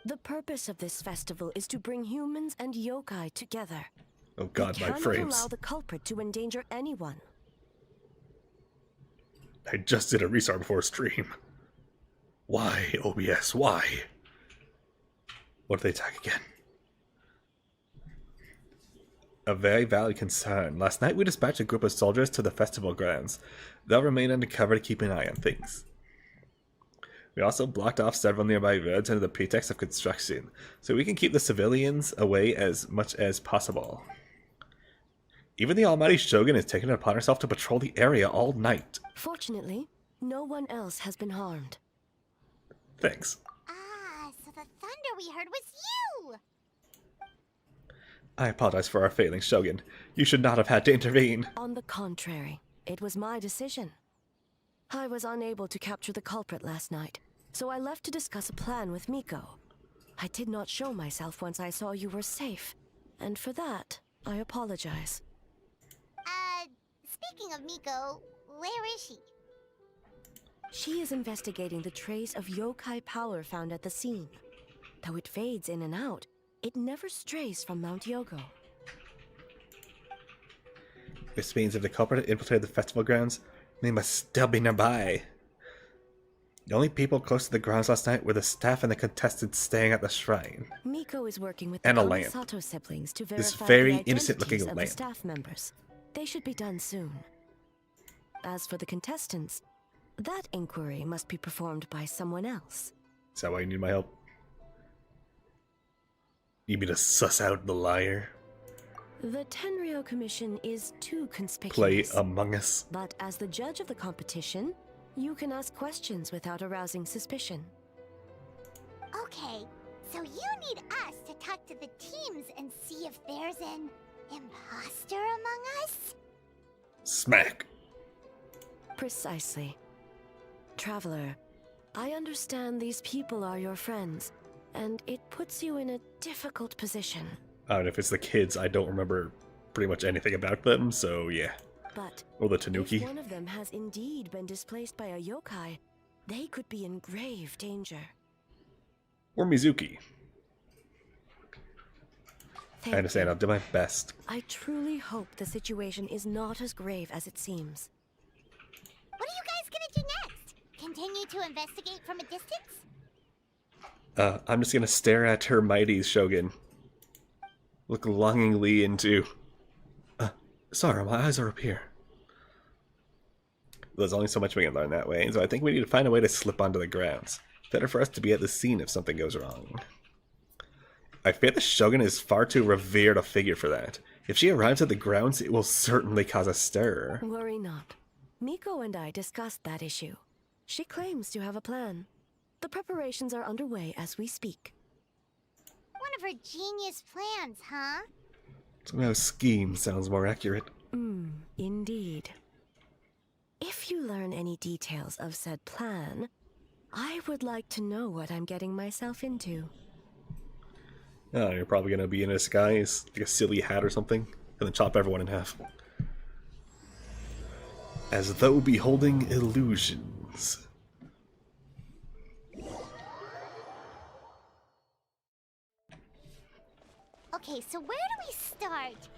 The purpose of this festival is to bring humans and yokai together. Oh god, my frames. frames. We cannot allow the culprit to endanger anyone. I just did a restart before stream. Why, OBS, why? What if they attack again? A very valid concern. Last night we dispatched a group of soldiers to the festival grounds. They'll remain undercover to keep an eye on things. We also blocked off several nearby roads under the pretext of construction, so we can keep the civilians away as much as possible. Even the almighty Shogun has taken it upon herself to patrol the area all night. Fortunately, no one else has been harmed. Thanks. Ah, so the thunder we heard was you! I apologize for our failings, Shogun. You should not have had to intervene. On the contrary, it was my decision. I was unable to capture the culprit last night, so I left to discuss a plan with Miko. I did not show myself once I saw you were safe, and for that, I apologize. Speaking of Miko, where is she? She is investigating the trace of yokai power found at the scene. Though it fades in and out, it never strays from Mount Yogo. This means if the culprit infiltrated the festival grounds, they must still be nearby. The only people close to the grounds last night were the staff and the contestants staying at the shrine. Miko is working with And the a lamp. Sato siblings to This verify very the innocent-looking identities of the lamp. staff members. They should be done soon. As for the contestants, that inquiry must be performed by someone else. Is that why you need my help? You mean to suss out the liar? The Tenryo Commission is too Play conspicuous. Among Us? But as the judge of the competition, you can ask questions without arousing suspicion. Okay, so you need us to talk to the teams and see if there's an imposter among us? Smack. Precisely. Traveler, I understand these people are your friends, and it puts you in a difficult position. And if it's the kids, I don't remember pretty much anything about them, so yeah. But Or the if Tanuki. one of them has indeed been displaced by a yokai, they could be in grave danger. Or Mizuki. Thank I understand, you. I'll do my best. I truly hope the situation is not as grave as it seems. What are you guys gonna do next? Continue to investigate from a distance? I'm just gonna stare at her mighty Shogun. Look longingly into... sorry, my eyes are up here. There's only so much we can learn that way, so I think we need to find a way to slip onto the grounds. Better for us to be at the scene if something goes wrong. I fear the Shogun is far too revered a figure for that. If she arrives at the grounds, it will certainly cause a stir. Worry not. Miko and I discussed that issue. She claims to have a plan. The preparations are underway as we speak. One of her genius plans, huh? Somehow scheme sounds more accurate. Indeed. If you learn any details of said plan, I would like to know what I'm getting myself into. Oh, you're probably gonna be in a disguise, like a silly hat or something, and then chop everyone in half. As though beholding illusions. Okay, so where do we start?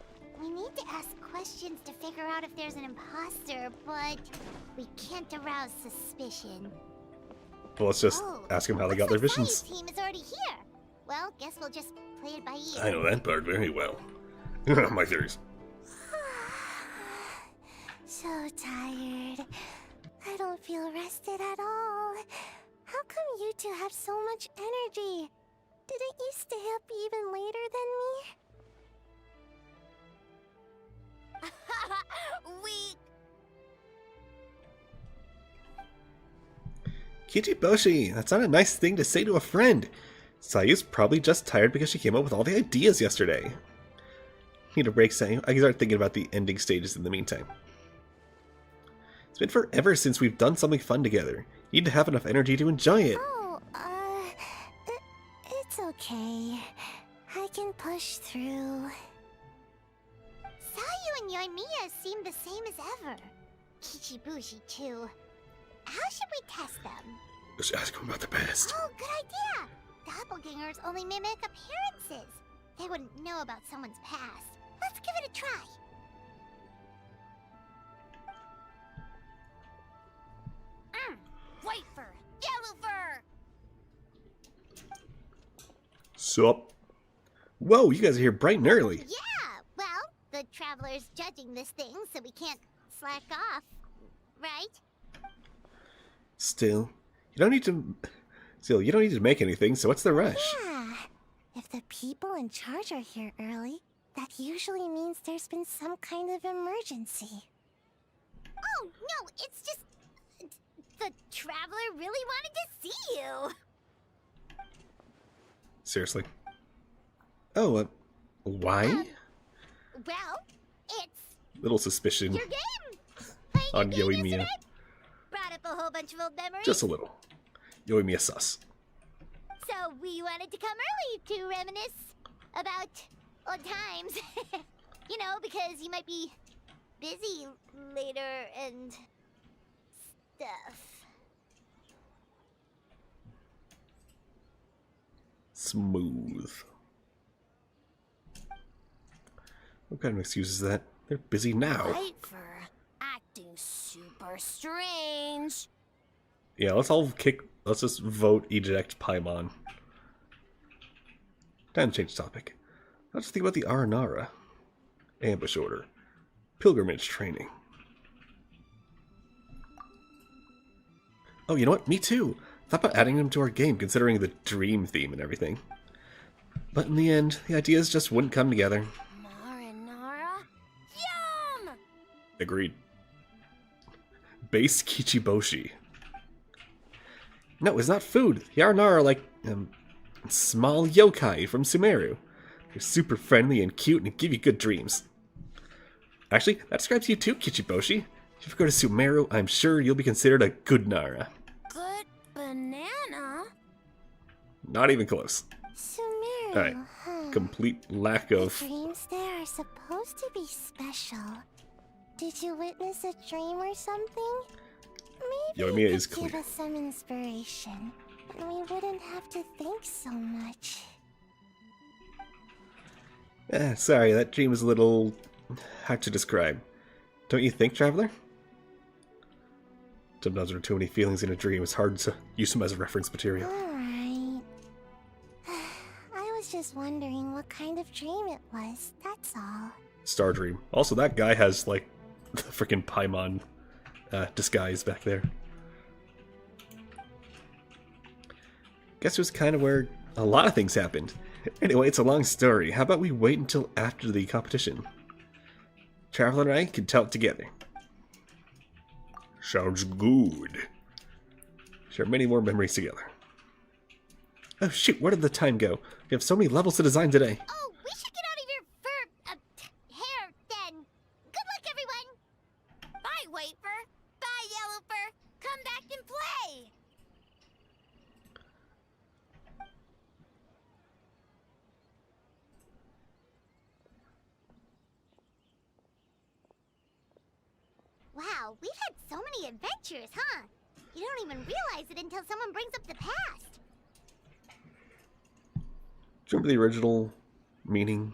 We need to ask questions to figure out if there's an imposter, but we can't arouse suspicion. Well, let's just ask them how they got their visions. Sae's team is already here. Well, guess we'll just play it by ear. I know that part very well. My theories. So tired. I don't feel rested at all. How come you two have so much energy? Didn't you stay up even later than me? Weak. Kichiboshi, that's not a nice thing to say to a friend. Sayu's probably just tired because she came up with all the ideas yesterday. Need a break, Sayu. I can start thinking about the ending stages in the meantime. It's been forever since we've done something fun together. You need to have enough energy to enjoy it. Oh, it's okay. I can push through. Sayu and Yoimiya seem the same as ever. Kichibushi too. How should we test them? Just ask him about the past. Oh, good idea! Doppelgangers only mimic appearances. They wouldn't know about someone's past. Let's give it a try. White fur, yellow fur. Sup? Whoa, you guys are here bright and early. Yeah, well, the Traveler's judging this thing, so we can't slack off, right? Still, you don't need to make anything, so what's the rush? Yeah. If the people in charge are here early, that usually means there's been some kind of emergency. Oh, no, it's just... The Traveler really wanted to see you. Seriously? Oh, why? Well, it's Little suspicion your game. on Yoimiya. Brought up a whole bunch of old memories? Just a little. You owe me a sus. So we wanted to come early to reminisce about old times. You know, because you might be busy later and stuff. Smooth. What kind of excuse is that? They're busy now. Right, for acting super strange. Yeah, let's just vote eject Paimon. Time to change topic. Let's think about the Aranara. Ambush order. Pilgrimage training. Oh, you know what? Me too. Thought about adding them to our game, considering the dream theme and everything. But in the end, the ideas just wouldn't come together. Marinara? Yum! Agreed. Base Kichiboshi. No, it's not food. The Aranara are like, small yokai from Sumeru. They're super friendly and cute and give you good dreams. Actually, that describes you too, Kichiboshi. If you go to Sumeru, I'm sure you'll be considered a good Nara. Good banana? Not even close. Sumeru, Alright. Complete lack of... The dreams there are supposed to be special. Did you witness a dream or something? Maybe Yoimiya you is could give clear. us some inspiration, and we wouldn't have to think so much. Sorry, that dream was a little... hard to describe. Don't you think, Traveler? Sometimes there are too many feelings in a dream. It's hard to use them as reference material. Alright. I was just wondering what kind of dream it was, that's all. Star Dream. Also, that guy has, like, the freaking Paimon disguise back there. Guess it was kind of where a lot of things happened. Anyway, it's a long story. How about we wait until after the competition? Traveler and I can tell it together. Sounds good. Share many more memories together. Oh shoot, where did the time go? We have so many levels to design today. Oh, we should get out of your hair then. Good luck, everyone. Bye, Wafer. Bye, Yellow Fur. Come back and play. Wow, we've had so many adventures, huh? You don't even realize it until someone brings up the past. Do you remember the original meaning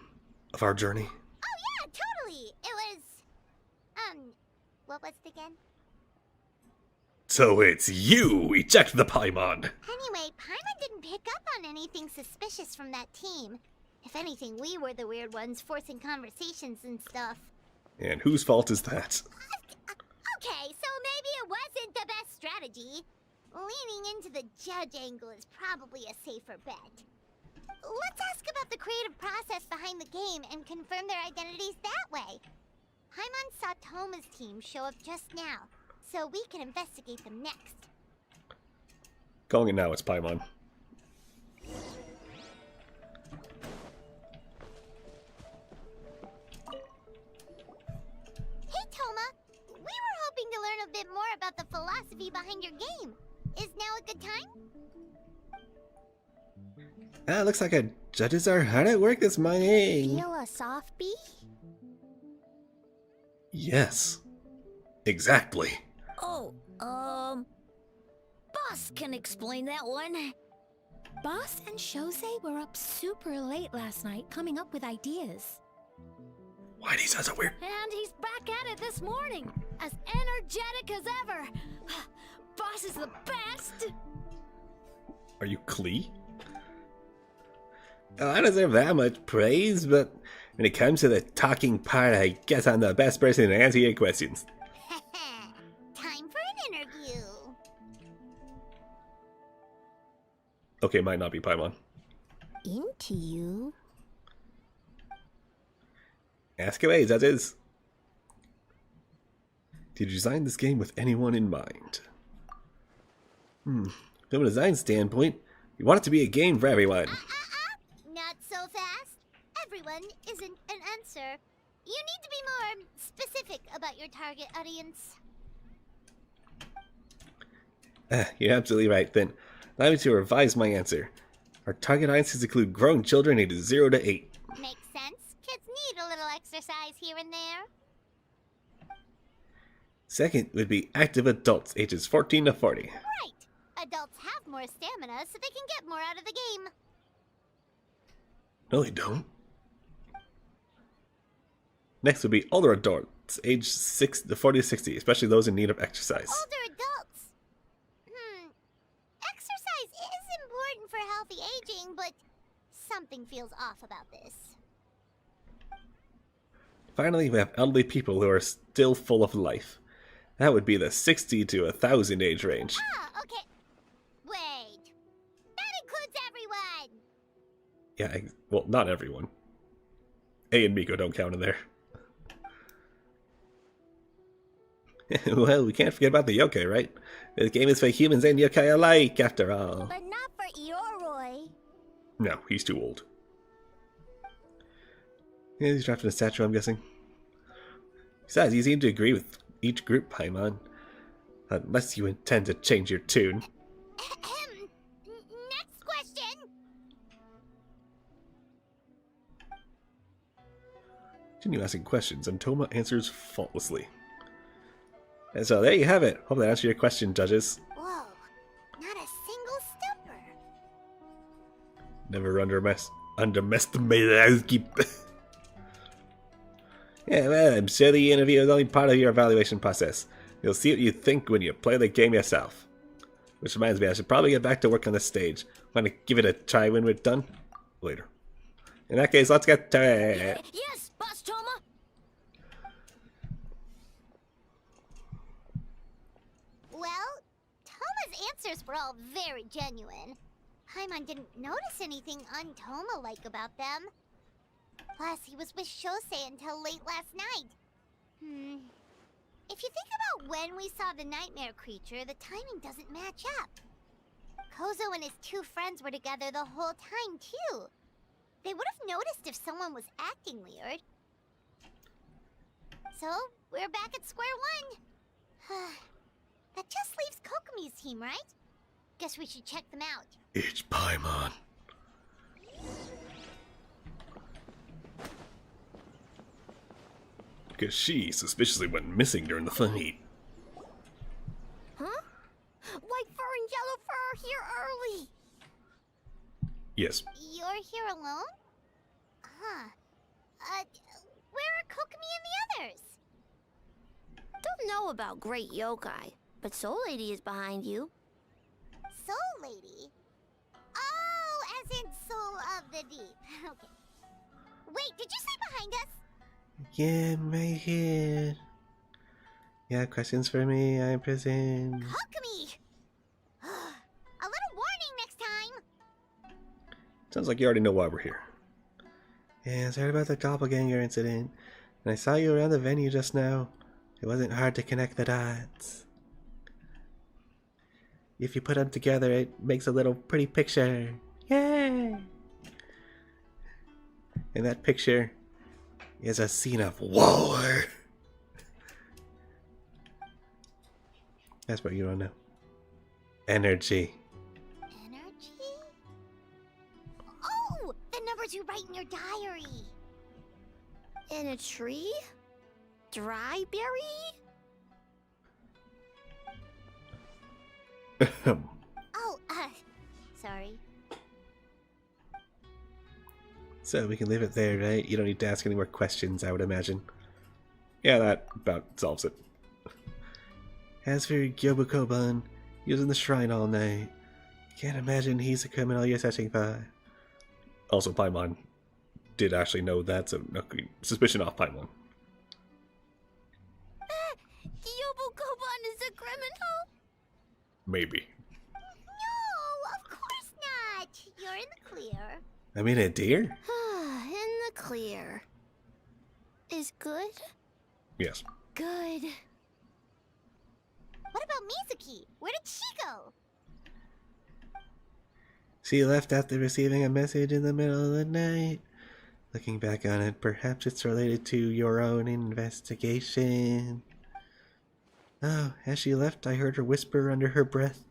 of our journey? Oh yeah, totally. It was, what was it again? So it's you! Eject the Paimon! Anyway, Paimon didn't pick up on anything suspicious from that team. If anything, we were the weird ones forcing conversations and stuff. And whose fault is that? Okay, so maybe it wasn't the best strategy. Leaning into the judge angle is probably a safer bet. Let's ask about the creative process behind the game and confirm their identities that way. Paimon saw Toma's team show up just now, so we can investigate them next. Calling it now, it's Paimon. Hey Toma, we were hoping to learn a bit more about the philosophy behind your game. Is now a good time? Looks like our judges are hard at work this morning. Feel a soft bee? Yes. Exactly. Oh, Boss can explain that one. Boss and Shosei were up super late last night coming up with ideas. Why these guys are weird? And he's back at it this morning, as energetic as ever. Boss is the best. Are you Klee? Oh, I deserve that much praise, but when it comes to the talking part, I guess I'm the best person to answer your questions. Time for an interview. Okay, might not be Paimon. Into you? Ask away, judges. Did you design this game with anyone in mind? From a design standpoint, you want it to be a game for everyone. Not so fast. Everyone isn't an answer. You need to be more specific about your target audience. You're absolutely right. Then, allow me to revise my answer. Our target audiences include grown children ages 0 to 8. Makes sense. Kids need a little exercise here and there. Second would be active adults ages 14 to 40. Right. Adults have more stamina, so they can get more out of the game. No, they don't. Next would be older adults, aged 40 to 60, especially those in need of exercise. Older adults. Exercise is important for healthy aging, but something feels off about this. Finally, we have elderly people who are still full of life. That would be the 60 to 1,000 age range. Ah, okay. Wait. That includes everyone. Yeah, well, not everyone. A and Miko don't count in there. Well, we can't forget about the yokai, right? This game is for humans and yokai alike, after all. But not for Ioroi. No, he's too old. Yeah, he's trapped in a statue, I'm guessing. Besides, you seem to agree with each group, Paimon. Unless you intend to change your tune. Next question. Continue asking questions, and Toma answers faultlessly. And so there you have it. Hope that answered your question, judges. Whoa, not a single stumper. Never underestimate housekeeping. Yeah, well, I'm sure the interview is only part of your evaluation process. You'll see what you think when you play the game yourself. Which reminds me, I should probably get back to work on the stage. Want to give it a try when we're done? Later. In that case, let's get to it. Yes, Boss Toma. Well, Toma's answers were all very genuine. Paimon didn't notice anything un-Toma-like about them. Plus, he was with Shosei until late last night. If you think about when we saw the nightmare creature, the timing doesn't match up. Kozo and his two friends were together the whole time, too. They would have noticed if someone was acting weird. So, we're back at square one. That just leaves Kokomi's team, right? Guess we should check them out. It's Paimon. Because she suspiciously went missing during the fight. Huh? White fur and yellow fur are here early. Yes. You're here alone? Huh. Where are Kokomi and the others? Don't know about Great Yokai, but Soul Lady is behind you. Soul Lady? Oh, as in Soul of the Deep. Okay. Wait, did you say behind us? Yeah, I'm right here. Yeah, questions for me, I presume. Kokomi! A little warning next time! Sounds like you already know why we're here. Yeah, sorry about the doppelganger incident. And I saw you around the venue just now. It wasn't hard to connect the dots. If you put them together, it makes a little pretty picture. Yay! And that picture is a scene of war. That's what you don't know. Energy. Energy? Oh! The numbers you write in your diary! In a tree? Dry berry? Oh, sorry. So we can leave it there, right? You don't need to ask any more questions, I would imagine. Yeah, that about solves it. As for Gyobukoban, he was in the shrine all night. Can't imagine he's the criminal you're searching for. Also, Paimon did actually know that, so no suspicion off Paimon. Gyobukoban is a criminal? Maybe. No, of course not! You're in the clear. I mean, a deer? In the clear. Is good? Yes. Good. What about Mizuki? Where did she go? She left after receiving a message in the middle of the night. Looking back on it, perhaps it's related to your own investigation. Oh, as she left, I heard her whisper under her breath,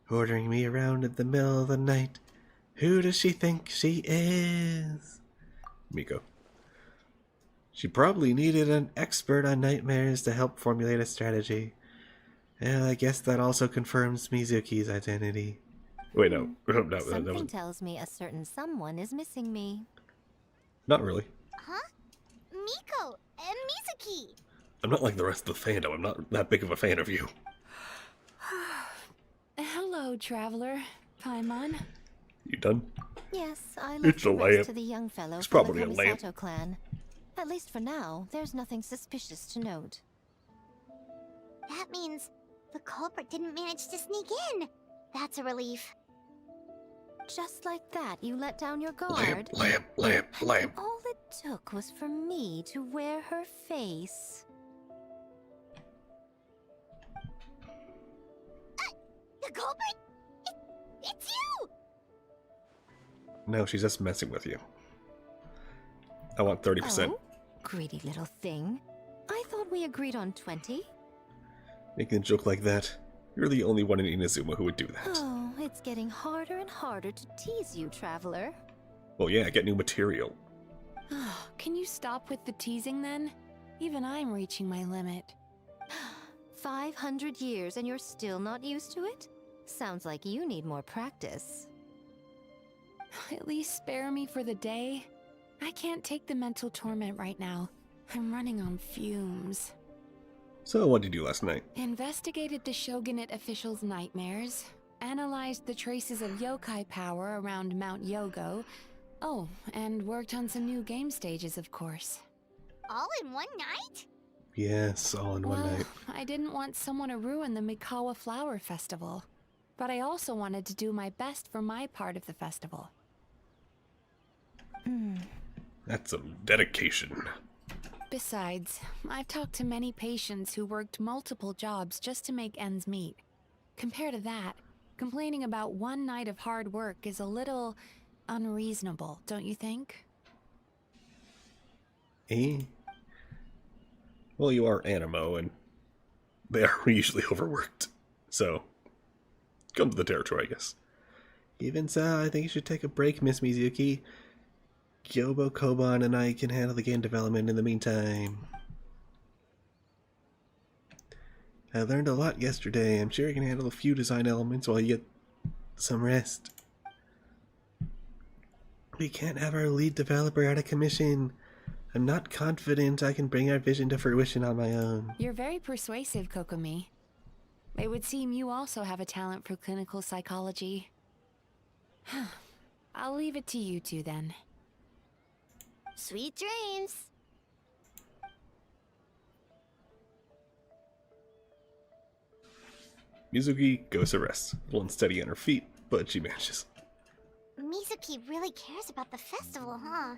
ordering me around in the middle of the night. Who does she think she is? Miko. She probably needed an expert on nightmares to help formulate a strategy. And I guess that also confirms Mizuki's identity. Wait, no. No, Something tells me a certain someone is missing me. Not really. Huh? Miko and Mizuki. I'm not like the rest of the fandom. I'm not that big of a fan of you. Hello, traveler. Paimon. You done? Yes, I It's left a the rest lamp. to the young fellow It's from probably the a lamp. Kamisato clan. At least for now, there's nothing suspicious to note. That means the culprit didn't manage to sneak in. That's a relief. Just like that, you let down your guard. Lamp. All it took was for me to wear her face. The culprit? It's you! No, she's just messing with you. I want 30%. Oh, greedy little thing. I thought we agreed on 20. Making a joke like that. You're the only one in Inazuma who would do that. Oh, it's getting harder and harder to tease you, traveler. Well, yeah, get new material. Can you stop with the teasing then? Even I'm reaching my limit. 500 years and you're still not used to it? Sounds like you need more practice. At least spare me for the day. I can't take the mental torment right now. I'm running on fumes. So, what did you do last night? Investigated the Shogunate officials' nightmares, analyzed the traces of yokai power around Mount Yogo. Oh, and worked on some new game stages, of course. All in one night? Yes, all in one night. I didn't want someone to ruin the Mikawa Flower Festival, but I also wanted to do my best for my part of the festival. That's some dedication. Besides, I've talked to many patients who worked multiple jobs just to make ends meet. Compared to that, complaining about one night of hard work is a little unreasonable, don't you think? Eh? Well, you are Animo, and they are usually overworked. So, come to the territory, I guess. Even so, I think you should take a break, Miss Mizuki. Kyobo Koban and I can handle the game development in the meantime. I learned a lot yesterday. I'm sure I can handle a few design elements while you get some rest. We can't have our lead developer out of commission. I'm not confident I can bring our vision to fruition on my own. You're very persuasive, Kokomi. It would seem you also have a talent for clinical psychology. I'll leave it to you two then. Sweet dreams. Mizuki goes to rest, a little unsteady on her feet, but she manages. Mizuki really cares about the festival, huh?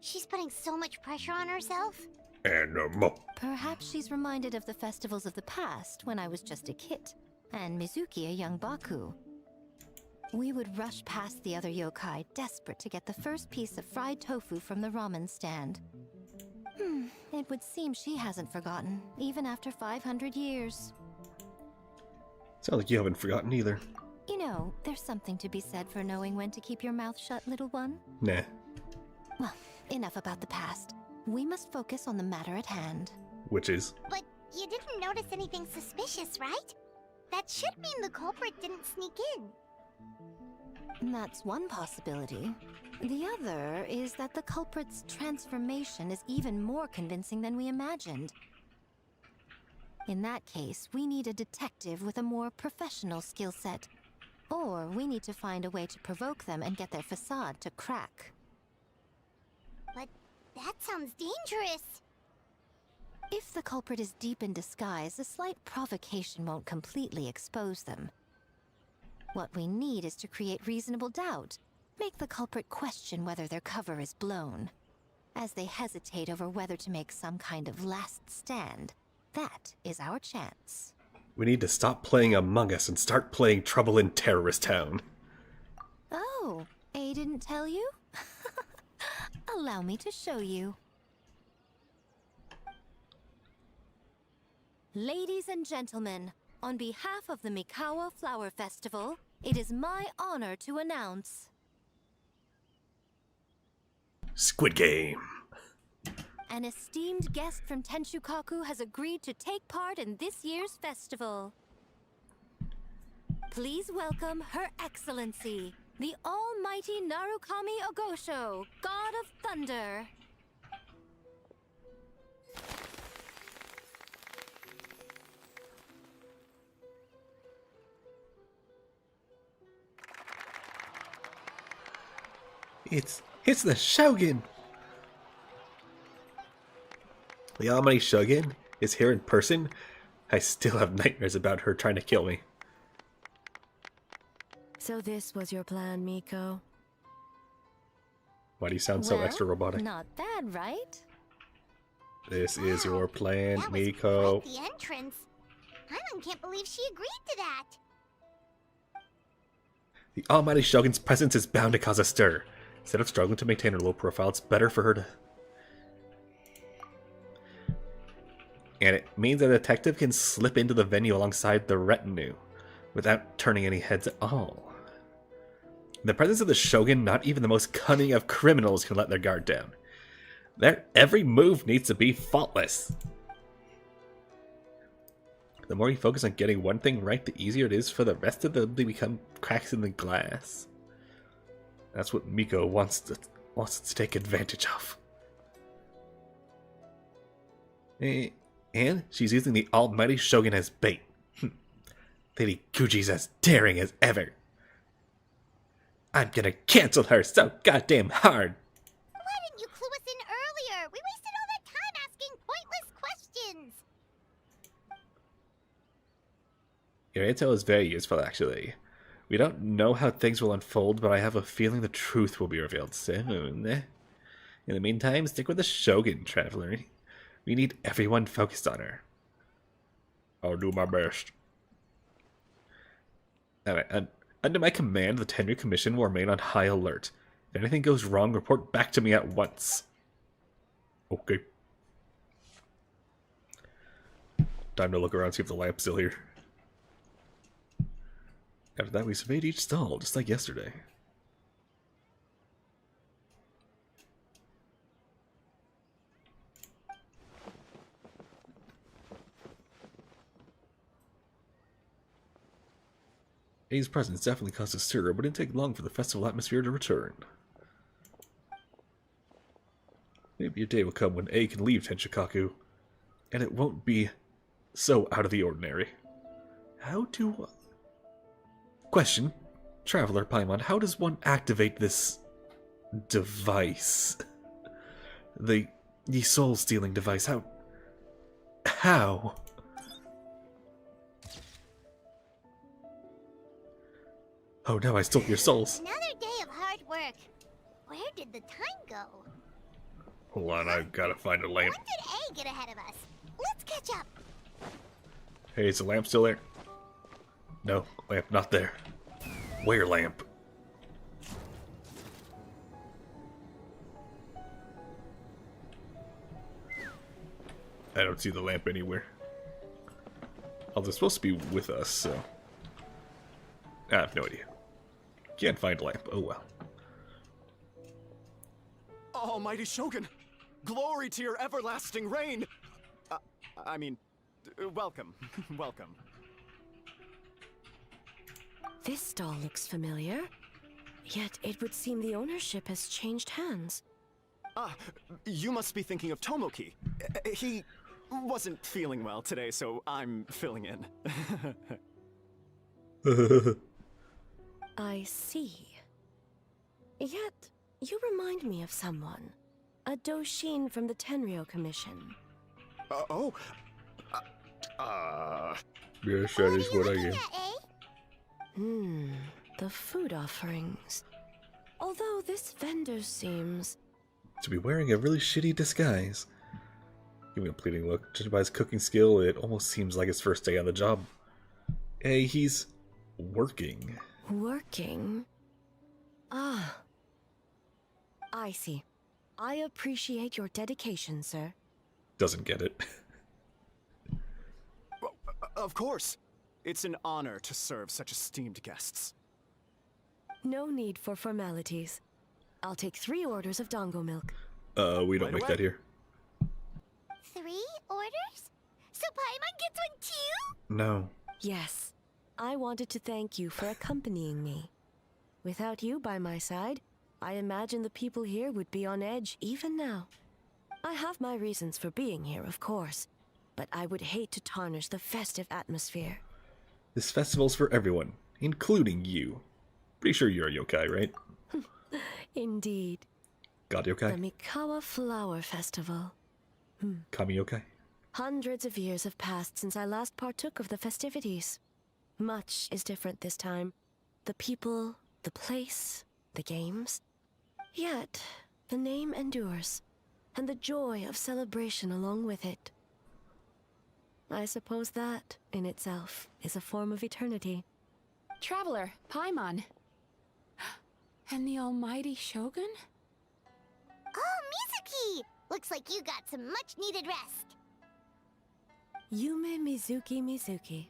She's putting so much pressure on herself. Animo. Perhaps she's reminded of the festivals of the past when I was just a kid, and Mizuki a young Baku. We would rush past the other yokai, desperate to get the first piece of fried tofu from the ramen stand. It would seem she hasn't forgotten, even after 500 years. Sounds like you haven't forgotten either. You know, there's something to be said for knowing when to keep your mouth shut, little one. Nah. Well, enough about the past. We must focus on the matter at hand. Which is? But you didn't notice anything suspicious, right? That should mean the culprit didn't sneak in. That's one possibility. The other is that the culprit's transformation is even more convincing than we imagined. In that case, we need a detective with a more professional skill set. Or we need to find a way to provoke them and get their facade to crack. But that sounds dangerous. If the culprit is deep in disguise, a slight provocation won't completely expose them. What we need is to create reasonable doubt. Make the culprit question whether their cover is blown. As they hesitate over whether to make some kind of last stand, that is our chance. We need to stop playing Among Us and start playing Trouble in Terrorist Town. Oh, A didn't tell you? Allow me to show you. Ladies and gentlemen, On behalf of the Mikawa Flower Festival, it is my honor to announce... Squid Game. An esteemed guest from Tenshukaku has agreed to take part in this year's festival. Please welcome Her Excellency, the Almighty Narukami Ogosho, God of Thunder. It's the Shogun! The Almighty Shogun is here in person? I still have nightmares about her trying to kill me. So this was your plan, Miko? Why do you sound so extra robotic? Not bad, right? This is your plan, That was Miko. quite the entrance. Paimon can't believe she agreed to that. The Almighty Shogun's presence is bound to cause a stir. Instead of struggling to maintain her low profile, it's better for her to... And it means a detective can slip into the venue alongside the retinue, without turning any heads at all. In the presence of the Shogun, not even the most cunning of criminals can let their guard down. Their every move needs to be faultless. The more you focus on getting one thing right, the easier it is for the rest of them to become cracks in the glass. That's what Miko wants to take advantage of. And she's using the Almighty Shogun as bait. Lady Guji's as daring as ever. I'm gonna cancel her so goddamn hard. Why didn't you clue us in earlier? We wasted all that time asking pointless questions. Your intel is very useful, actually. We don't know how things will unfold, but I have a feeling the truth will be revealed soon. In the meantime, stick with the Shogun, Traveler. We need everyone focused on her. I'll do my best. Alright, under my command, the Tenryu Commission will remain on high alert. If anything goes wrong, report back to me at once. Okay. Time to look around, see if the lamp's still here. After that, we surveyed each stall, just like yesterday. A's presence definitely caused a stir, but it didn't take long for the festival atmosphere to return. Maybe a day will come when A can leave Tenshukaku, and it won't be so out of the ordinary. How do... Question. Traveler Paimon, how does one activate this... device? The soul-stealing device, How? Oh no, I stole your souls. Another day of hard work. Where did the time go? Hold on, I've got to find a lamp. When did A get ahead of us? Let's catch up. Hey, is the lamp still there? No, lamp not there. Where lamp? I don't see the lamp anywhere. Oh, they're supposed to be with us, so... I have no idea. Can't find a lamp. Oh well. Almighty Shogun! Glory to your everlasting reign! Welcome. Welcome. This stall looks familiar. Yet it would seem the ownership has changed hands. Ah, you must be thinking of Tomoki. He wasn't feeling well today, so I'm filling in. I see. Yet, you remind me of someone. A Doshin from the Tenryo Commission. Yes, that is what I am. The food offerings. Although this vendor seems... to be wearing a really shitty disguise. Give me a pleading look. Judging by his cooking skill, it almost seems like his first day on the job. Hey, he's... working. Working? Ah. I see. I appreciate your dedication, sir. Doesn't get it. Of course. It's an honor to serve such esteemed guests. No need for formalities. I'll take 3 orders of dongo milk. We don't make that here. 3 orders? So Paimon gets one too? No. Yes. I wanted to thank you for accompanying me. Without you by my side, I imagine the people here would be on edge even now. I have my reasons for being here, of course, but I would hate to tarnish the festive atmosphere. This festival's for everyone, including you. Pretty sure you're a yokai, right? Indeed. God yokai? The Mikawa Flower Festival. Kami yokai? Hundreds of years have passed since I last partook of the festivities. Much is different this time. The people, the place, the games. Yet, the name endures, and the joy of celebration along with it. I suppose that, in itself, is a form of eternity. Traveler, Paimon. And the almighty Shogun? Oh, Mizuki! Looks like you got some much-needed rest. Yume Mizuki.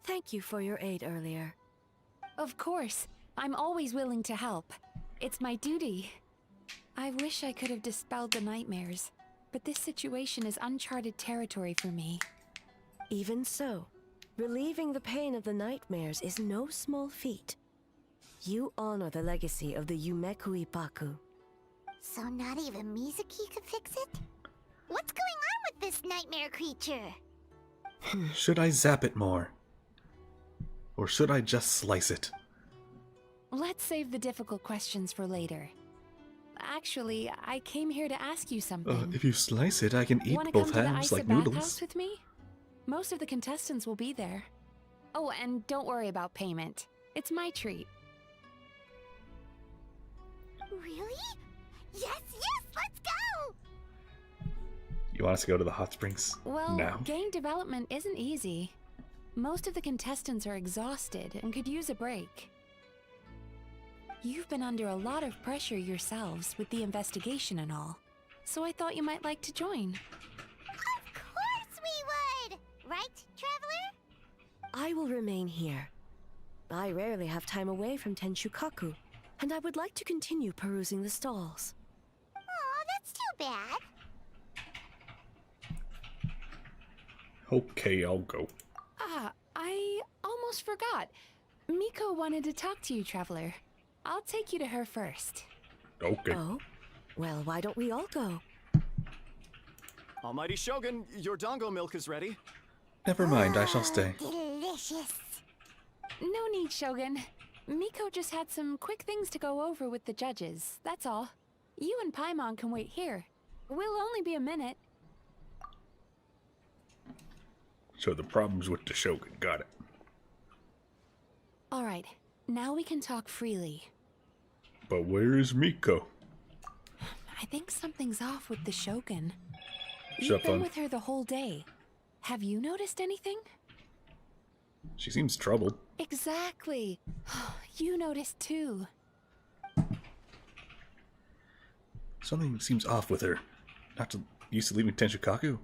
Thank you for your aid earlier. Of course. I'm always willing to help. It's my duty. I wish I could have dispelled the nightmares, but this situation is uncharted territory for me. Even so, relieving the pain of the nightmares is no small feat. You honor the legacy of the Yumeku Ippaku. So not even Mizuki could fix it? What's going on with this nightmare creature? Should I zap it more? Or should I just slice it? Let's save the difficult questions for later. Actually, I came here to ask you something. If you slice it, I can eat Wanna both come to the halves like Isa noodles. bathhouse with me? Most of the contestants will be there. Oh, and don't worry about payment. It's my treat. Really? Yes, let's go! You want us to go to the hot springs? Well, now? game development isn't easy. Most of the contestants are exhausted and could use a break. You've been under a lot of pressure yourselves with the investigation and all, so I thought you might like to join. Of course we would! Right, Traveler? I will remain here. I rarely have time away from Tenshukaku, and I would like to continue perusing the stalls. Aw, that's too bad. Okay, I'll go. Ah, I almost forgot. Miko wanted to talk to you, Traveler. I'll take you to her first. Okay. Oh? Well, why don't we all go? Almighty Shogun, your dongo milk is ready. Never mind, I shall stay. Delicious. No need, Shogun. Miko just had some quick things to go over with the judges, that's all. You and Paimon can wait here. We'll only be a minute. So the problem's with the Shogun, got it. Alright, now we can talk freely. But where is Miko? I think something's off with the Shogun. Shut You've been up. with her the whole day. Have you noticed anything? She seems troubled. Exactly. You noticed too. Something seems off with her. Not to used to leaving Tenshukaku?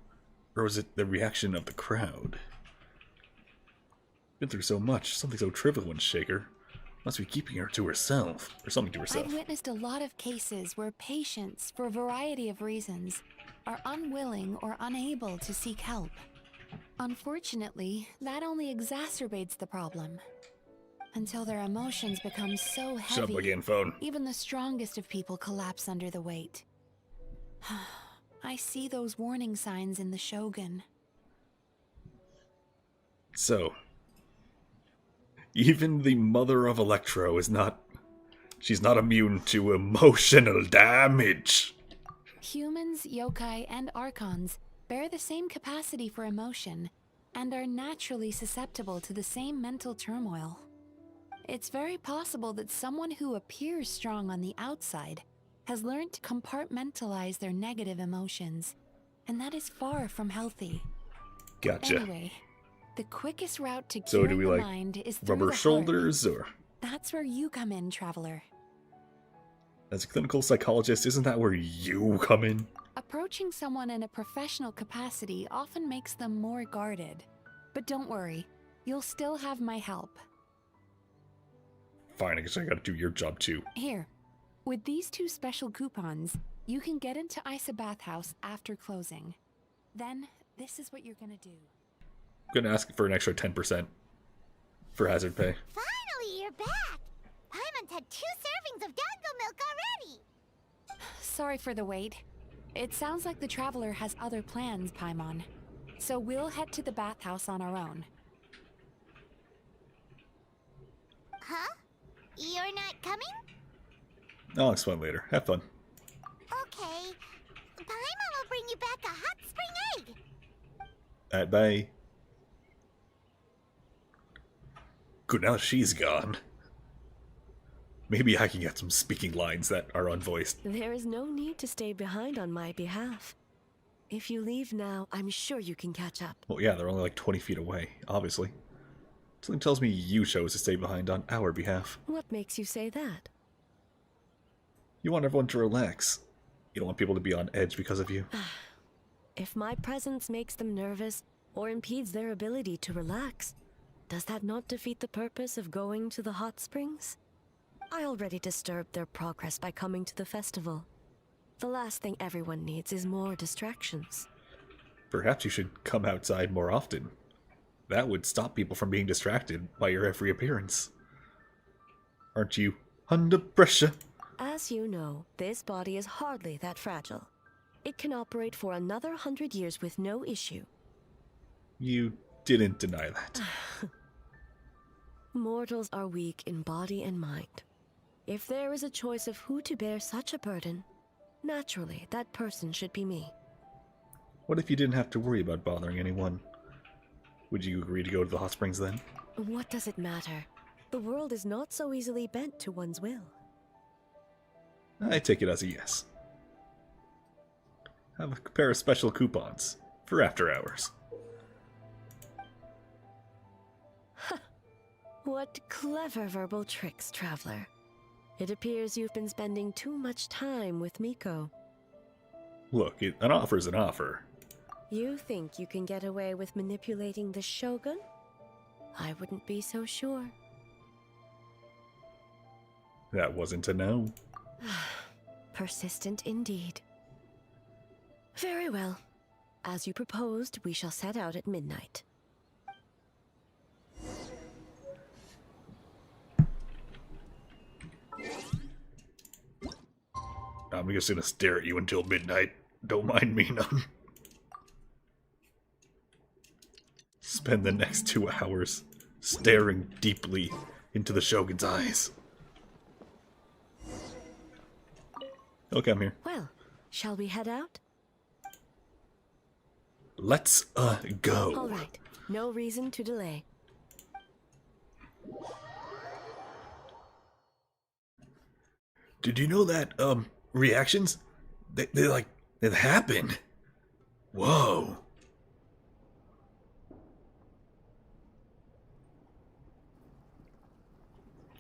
Or was it the reaction of the crowd? Been through so much, something so trivial and shake her. Must be keeping her to herself, or something to herself. I've witnessed a lot of cases where patients, for a variety of reasons, are unwilling or unable to seek help. Unfortunately, that only exacerbates the problem. Until their emotions become so heavy, Shut up again, phone. even the strongest of people collapse under the weight. I see those warning signs in the Shogun. So, even the mother of Electro is not... She's not immune to emotional damage. Humans, yokai, and archons bear the same capacity for emotion and are naturally susceptible to the same mental turmoil. It's very possible that someone who appears strong on the outside has learned to compartmentalize their negative emotions, and that is far from healthy. Gotcha. Anyway, the quickest route to So do curing we, the like, mind is through rubber the shoulders, heart. or... That's where you come in, Traveler. As a clinical psychologist, isn't that where you come in? Approaching someone in a professional capacity often makes them more guarded. But don't worry, you'll still have my help. Fine, I guess I gotta do your job too. Here, with these 2 special coupons, you can get into Isa Bathhouse after closing. Then, this is what you're gonna do. I'm gonna ask for an extra 10% for hazard pay. Finally, you're back! Paimon's had 2 servings of dango milk already! Sorry for the wait. It sounds like the Traveler has other plans, Paimon. So we'll head to the bathhouse on our own. Huh? You're not coming? I'll explain later. Have fun. Okay. Paimon will bring you back a hot spring egg! Alright, bye. Good, now she's gone. Maybe I can get some speaking lines that are unvoiced. There is no need to stay behind on my behalf. If you leave now, I'm sure you can catch up. Well, yeah, they're only like 20 feet away, obviously. Something tells me you chose to stay behind on our behalf. What makes you say that? You want everyone to relax. You don't want people to be on edge because of you. If my presence makes them nervous or impedes their ability to relax, does that not defeat the purpose of going to the hot springs? I already disturbed their progress by coming to the festival. The last thing everyone needs is more distractions. Perhaps you should come outside more often. That would stop people from being distracted by your every appearance. Aren't you under pressure? As you know, this body is hardly that fragile. It can operate for another 100 years with no issue. You didn't deny that. Mortals are weak in body and mind. If there is a choice of who to bear such a burden, naturally, that person should be me. What if you didn't have to worry about bothering anyone? Would you agree to go to the hot springs then? What does it matter? The world is not so easily bent to one's will. I take it as a yes. Have a pair of special coupons for after hours. What clever verbal tricks, Traveler. It appears you've been spending too much time with Miko. Look, an offer's an offer. You think you can get away with manipulating the Shogun? I wouldn't be so sure. That wasn't a no. Persistent indeed. Very well. As you proposed, we shall set out at midnight. I'm just gonna stare at you until midnight. Don't mind me none. Spend the next 2 hours staring deeply into the Shogun's eyes. Okay, I'm here. Well, shall we head out? Let's, go. All right. No reason to delay. Did you know that, reactions? They happen. Whoa.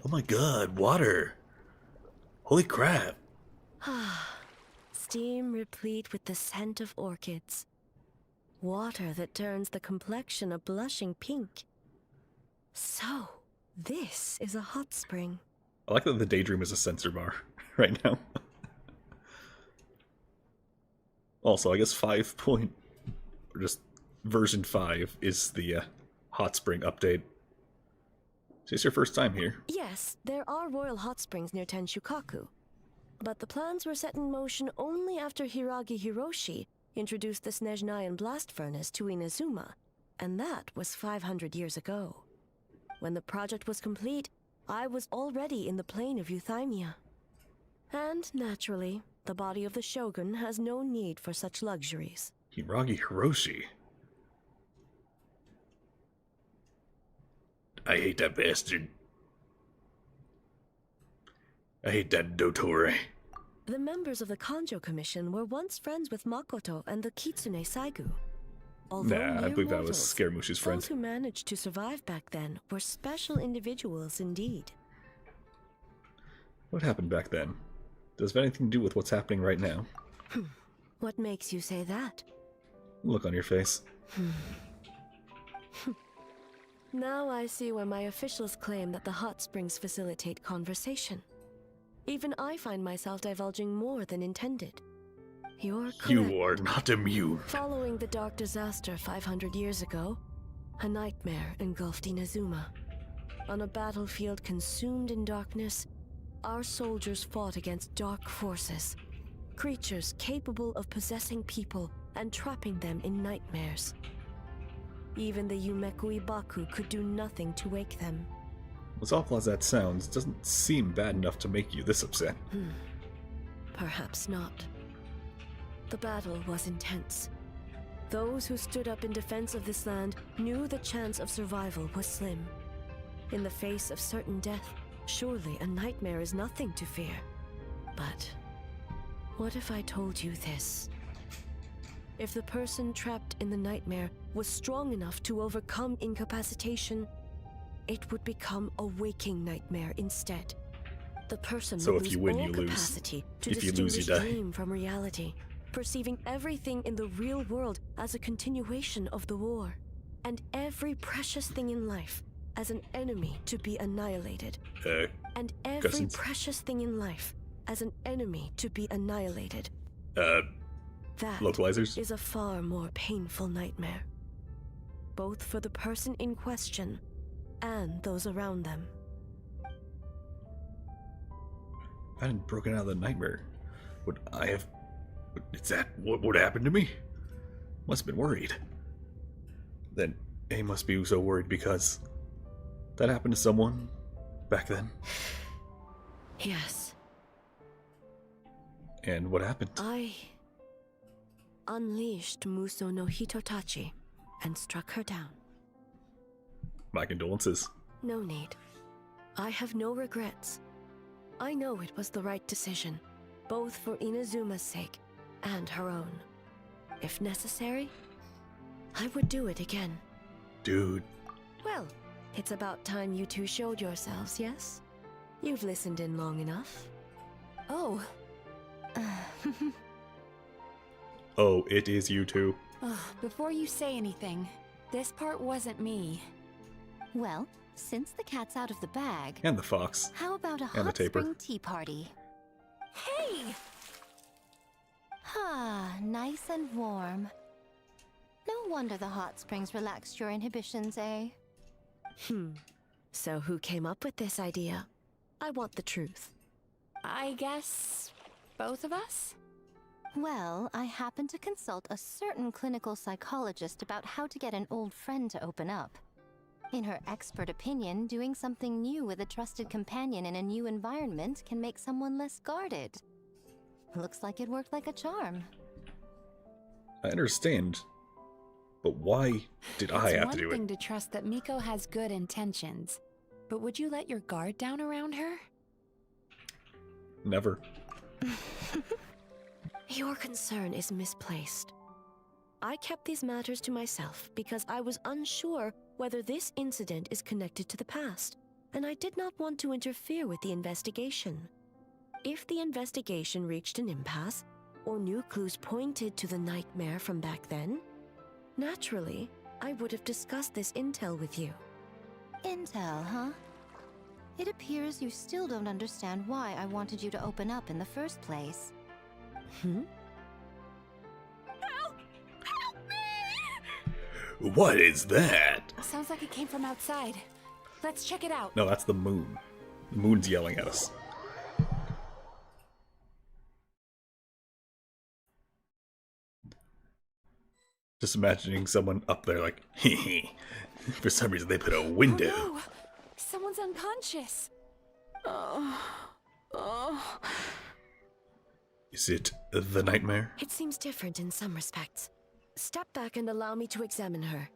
Oh my god, water. Holy crap. Steam replete with the scent of orchids. Water that turns the complexion a blushing pink. So, this is a hot spring. I like that the Daydream is a sensor bar right now. Also, I guess 5 point, or just version 5 is the hot spring update. Is this your first time here? Yes, there are royal hot springs near Tenshukaku. But the plans were set in motion only after Hiragi Hiroshi introduced the Snezhnayan blast furnace to Inazuma, and that was 500 years ago. When the project was complete, I was already in the plain of Euthymia. And, naturally, the body of the Shogun has no need for such luxuries. Hiragi Hiroshi? I hate that bastard. I hate that Dottore. The members of the Kanjo Commission were once friends with Makoto and the Kitsune Saigu. Although Nah, I believe that was mortals, Scaramucci's friend. those who managed to survive back then were special individuals indeed. What happened back then? Does it have anything to do with what's happening right now? What makes you say that? Look on your face. Now I see why my officials claim that the hot springs facilitate conversation. Even I find myself divulging more than intended. You're correct. You are not immune. Following the dark disaster 500 years ago, a nightmare engulfed Inazuma. On a battlefield consumed in darkness, our soldiers fought against dark forces, creatures capable of possessing people and trapping them in nightmares. Even the Yumekui Baku could do nothing to wake them. As awful as that sounds, it doesn't seem bad enough to make you this upset. Perhaps not. The battle was intense. Those who stood up in defense of this land knew the chance of survival was slim. In the face of certain death, surely a nightmare is nothing to fear. But what if I told you this? If the person trapped in the nightmare was strong enough to overcome incapacitation, it would become a waking nightmare instead. The person So would if lose you win, all you lose. capacity to If you lose, you distinguish die. dream from reality, perceiving everything in the real world as a continuation of the war, and every precious thing in life as an enemy to be annihilated. And every cousins. precious thing in life as an enemy to be annihilated. That Localizers? is a far more painful nightmare, both for the person in question and those around them. If I hadn't broken out of the nightmare, would I have... Is that what would happen to me? Must have been worried. Then A must be so worried because that happened to someone back then. Yes. And what happened? I unleashed Muso no Hitotachi and struck her down. My condolences. No need. I have no regrets. I know it was the right decision, both for Inazuma's sake and her own. If necessary, I would do it again. Dude. Well, it's about time you two showed yourselves, yes? You've listened in long enough. Oh. Oh, it is you two. Before you say anything, this part wasn't me. Well, since the cat's out of the bag... And the fox. How about a And the hot tapir. spring tea party? Hey! Ah, nice and warm. No wonder the hot springs relaxed your inhibitions, eh? So who came up with this idea? I want the truth. I guess... both of us? Well, I happened to consult a certain clinical psychologist about how to get an old friend to open up. In her expert opinion, doing something new with a trusted companion in a new environment can make someone less guarded. Looks like it worked like a charm. I understand. But why did I have to do It's one it? thing to trust that Miko has good intentions, but would you let your guard down around her? Never. Your concern is misplaced. I kept these matters to myself because I was unsure whether this incident is connected to the past, and I did not want to interfere with the investigation. If the investigation reached an impasse, or new clues pointed to the nightmare from back then, naturally, I would have discussed this intel with you. Intel, huh? It appears you still don't understand why I wanted you to open up in the first place. What is that? Sounds like it came from outside. Let's check it out. No, that's the moon. The moon's yelling at us. Just imagining someone up there like, hee. For some reason they put a window. Oh no! Someone's unconscious. Is it the nightmare? It seems different in some respects. Step back and allow me to examine her.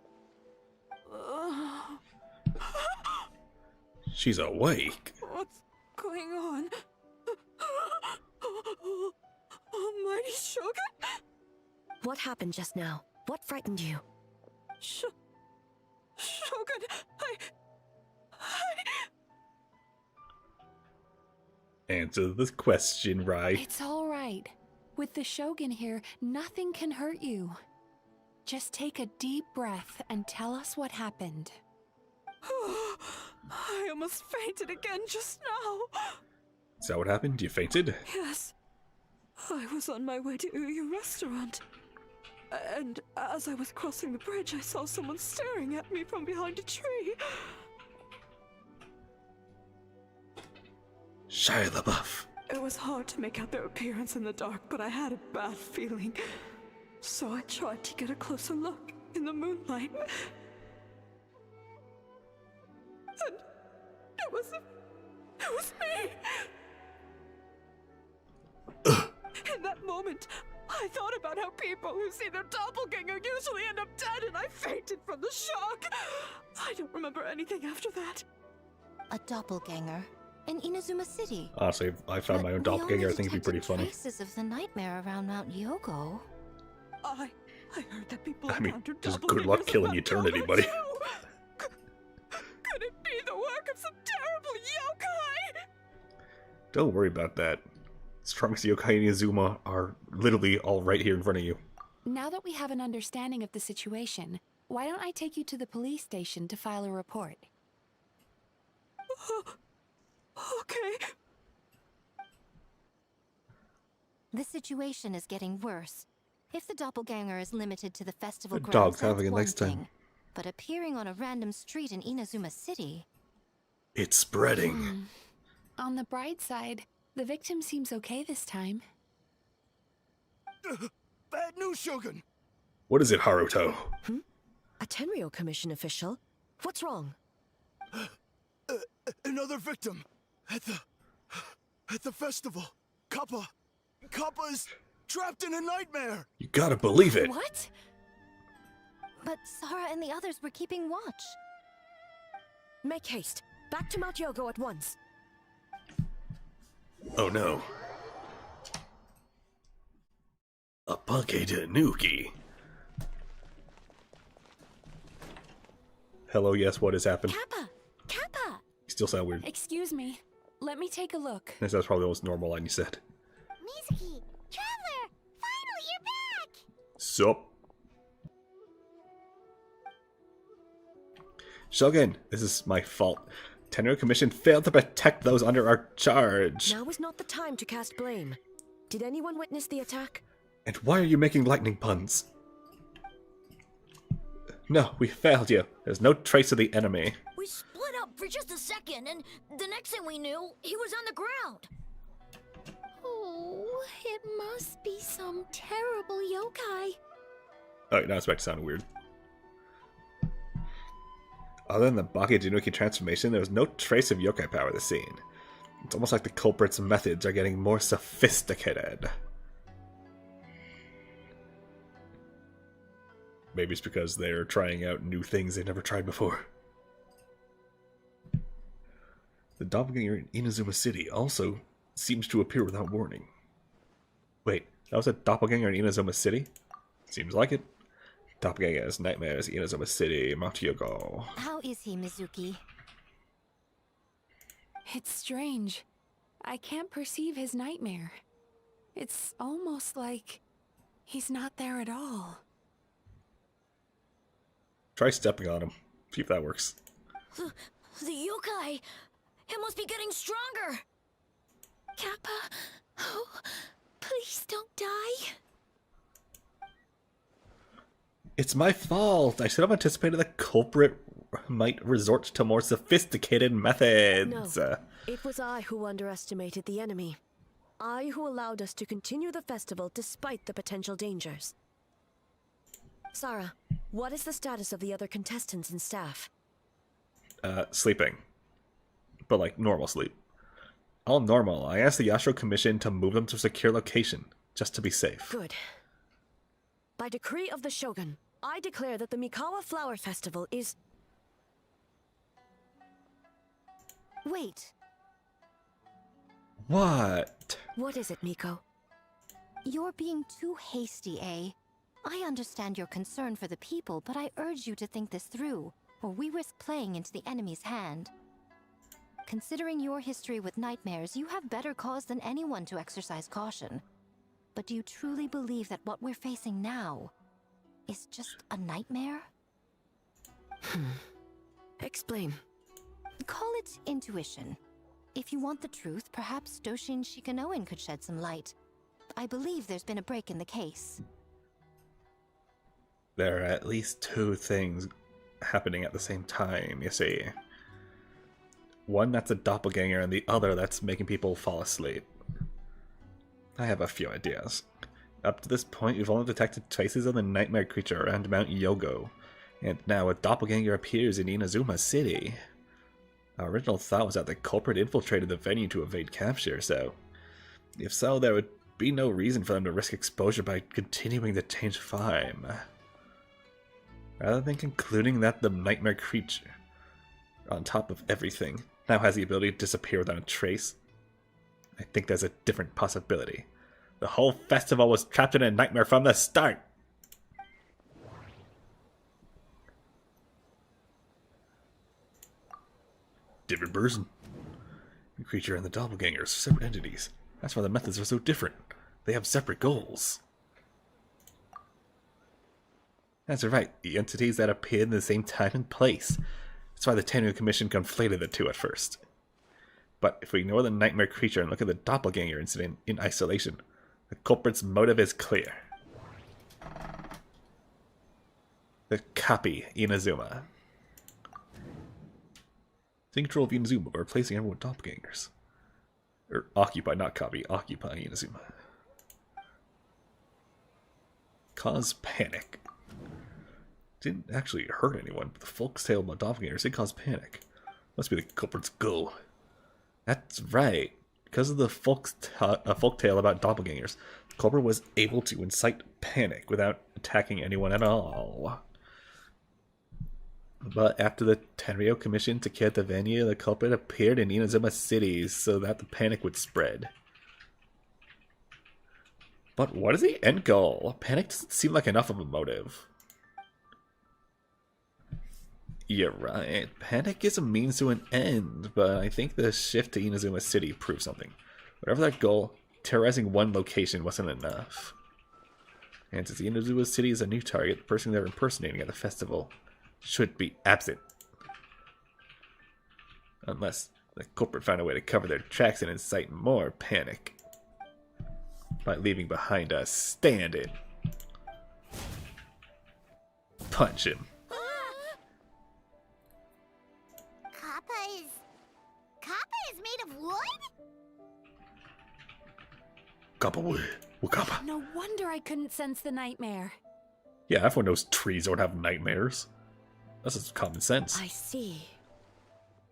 She's awake. What's going on? Almighty Shogun? What happened just now? What frightened you? Shogun, Answer the question, right? It's all right. With the Shogun here, nothing can hurt you. Just take a deep breath and tell us what happened. I almost fainted again just now. Is that what happened? You fainted? Yes. I was on my way to your restaurant. And as I was crossing the bridge, I saw someone staring at me from behind a tree. Shia LaBeouf. It was hard to make out their appearance in the dark, but I had a bad feeling. So I tried to get a closer look in the moonlight. And it was me! In that moment, I thought about how people who see their doppelganger usually end up dead, and I fainted from the shock. I don't remember anything after that. A doppelganger in Inazuma City. Honestly, if I found my own doppelganger, I think it'd be pretty funny. Traces of the nightmare around Mount Yogo. I heard that people I mean, encountered just good luck killing eternity, buddy. Could it be the work of some terrible yokai? Don't worry about that. Strongest yokai in Inazuma are literally all right here in front of you. Now that we have an understanding of the situation, why don't I take you to the police station to file a report? Okay. The situation is getting worse. If the doppelganger is limited to the festival The grounds, dog's that's having a one nice time. thing. But appearing on a random street in Inazuma City... It's spreading. On the bright side, the victim seems okay this time. Bad news, Shogun! What is it, Haruto? A Tenryo Commission official? What's wrong? Another victim at the festival. Kappa is trapped in a nightmare. You gotta believe it. What? But Sara and the others were keeping watch. Make haste. Back to Mount Yogo at once. Oh no. A Pake Tanuki. Hello, yes, what has happened? Kappa! Kappa! You still sound weird. Excuse me. Let me take a look. That's probably the most normal line you said. Mizuki, Traveler! Finally, you're back! Sup? Shogun, this is my fault. Tenryo Commission failed to protect those under our charge. Now is not the time to cast blame. Did anyone witness the attack? And why are you making lightning puns? No, we failed you. There's no trace of the enemy. We split up for just a second, and the next thing we knew, he was on the ground. Oh, it must be some terrible yokai. Oh, now it's back to sound weird. Other than the Bake Tanuki transformation, there was no trace of yokai power in the scene. It's almost like the culprit's methods are getting more sophisticated. Maybe it's because they're trying out new things they never tried before. The doppelganger in Inazuma City also seems to appear without warning. Wait, that was a doppelganger in Inazuma City? Seems like it. Doppelgangers, nightmares, Inazuma City, Mount Yogo. How is he, Mizuki? It's strange. I can't perceive his nightmare. It's almost like he's not there at all. Try stepping on him. See if that works. The yokai! It must be getting stronger! Kappa, oh, please don't die. It's my fault. I should have anticipated the culprit might resort to more sophisticated methods. No, it was I who underestimated the enemy. I who allowed us to continue the festival despite the potential dangers. Sara, what is the status of the other contestants and staff? Sleeping. But like normal sleep. All normal. I asked the Yashiro Commission to move them to a secure location, just to be safe. Good. By decree of the Shogun, I declare that the Mikawa Flower Festival is... Wait. What? What is it, Miko? You're being too hasty, eh? I understand your concern for the people, but I urge you to think this through, or we risk playing into the enemy's hand. Considering your history with nightmares, you have better cause than anyone to exercise caution. But do you truly believe that what we're facing now is just a nightmare? Explain. Call it intuition. If you want the truth, perhaps Doshin Shikanoen could shed some light. I believe there's been a break in the case. There are at least two things happening at the same time, you see. One that's a doppelganger and the other that's making people fall asleep. I have a few ideas. Up to this point, we've only detected traces of the nightmare creature around Mount Yogo, and now a doppelganger appears in Inazuma City. Our original thought was that the culprit infiltrated the venue to evade capture, so if so, there would be no reason for them to risk exposure by continuing to change form. Rather than concluding that the nightmare creature, on top of everything, now has the ability to disappear without a trace, I think there's a different possibility. The whole festival was trapped in a nightmare from the start! Different person. The creature and the doppelganger are separate entities. That's why the methods are so different. They have separate goals. That's right, the entities that appeared in the same time and place. That's why the Tenryou Commission conflated the two at first. But if we ignore the nightmare creature and look at the doppelganger incident in isolation, the culprit's motive is clear. The copy Inazuma. Take control of Inazuma by replacing everyone with doppelgangers. Or occupy, not copy, occupy Inazuma. Cause panic. Didn't actually hurt anyone, but the folk's tale about doppelgangers did cause panic. Must be the culprit's goal. That's right. Because of the folktale about doppelgangers, the culprit was able to incite panic without attacking anyone at all. But after the Tenryou Commission took care of the venue, the culprit appeared in Inazuma City so that the panic would spread. But what is the end goal? Panic doesn't seem like enough of a motive. You're right. Panic is a means to an end, but I think the shift to Inazuma City proves something. Whatever that goal, terrorizing one location wasn't enough. And since Inazuma City is a new target, the person they're impersonating at the festival should be absent. Unless the culprit found a way to cover their tracks and incite more panic by leaving behind a stand-in. Punch him. Kappa is made of wood? Kappa wood. Well, Kappa. No wonder I couldn't sense the nightmare. Yeah, everyone knows trees don't have nightmares. That's just common sense. I see.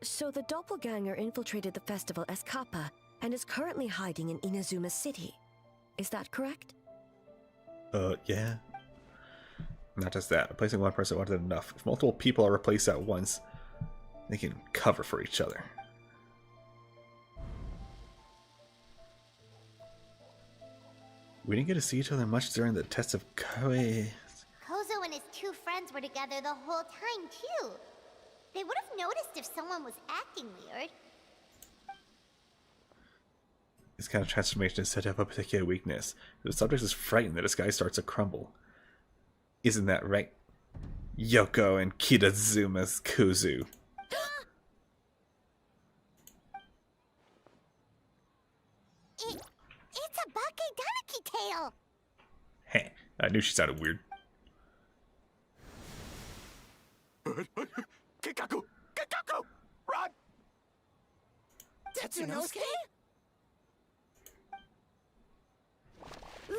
So the doppelganger infiltrated the festival as Kappa and is currently hiding in Inazuma City. Is that correct? Yeah. Not just that. Replacing one person wasn't enough. If multiple people are replaced at once, they can cover for each other. We didn't get to see each other much during the test of Koei. Kozo and his two friends were together the whole time, too. They would have noticed if someone was acting weird. This kind of transformation is said to have a particular weakness. If the subject is frightened, the disguise starts to crumble. Isn't that right? Yoko and Kitazuma's Kuzu. It's a Bakedanaki tail! Heh, I knew she sounded weird. Kikaku! Kikaku! Run! Tatsunosuke? They're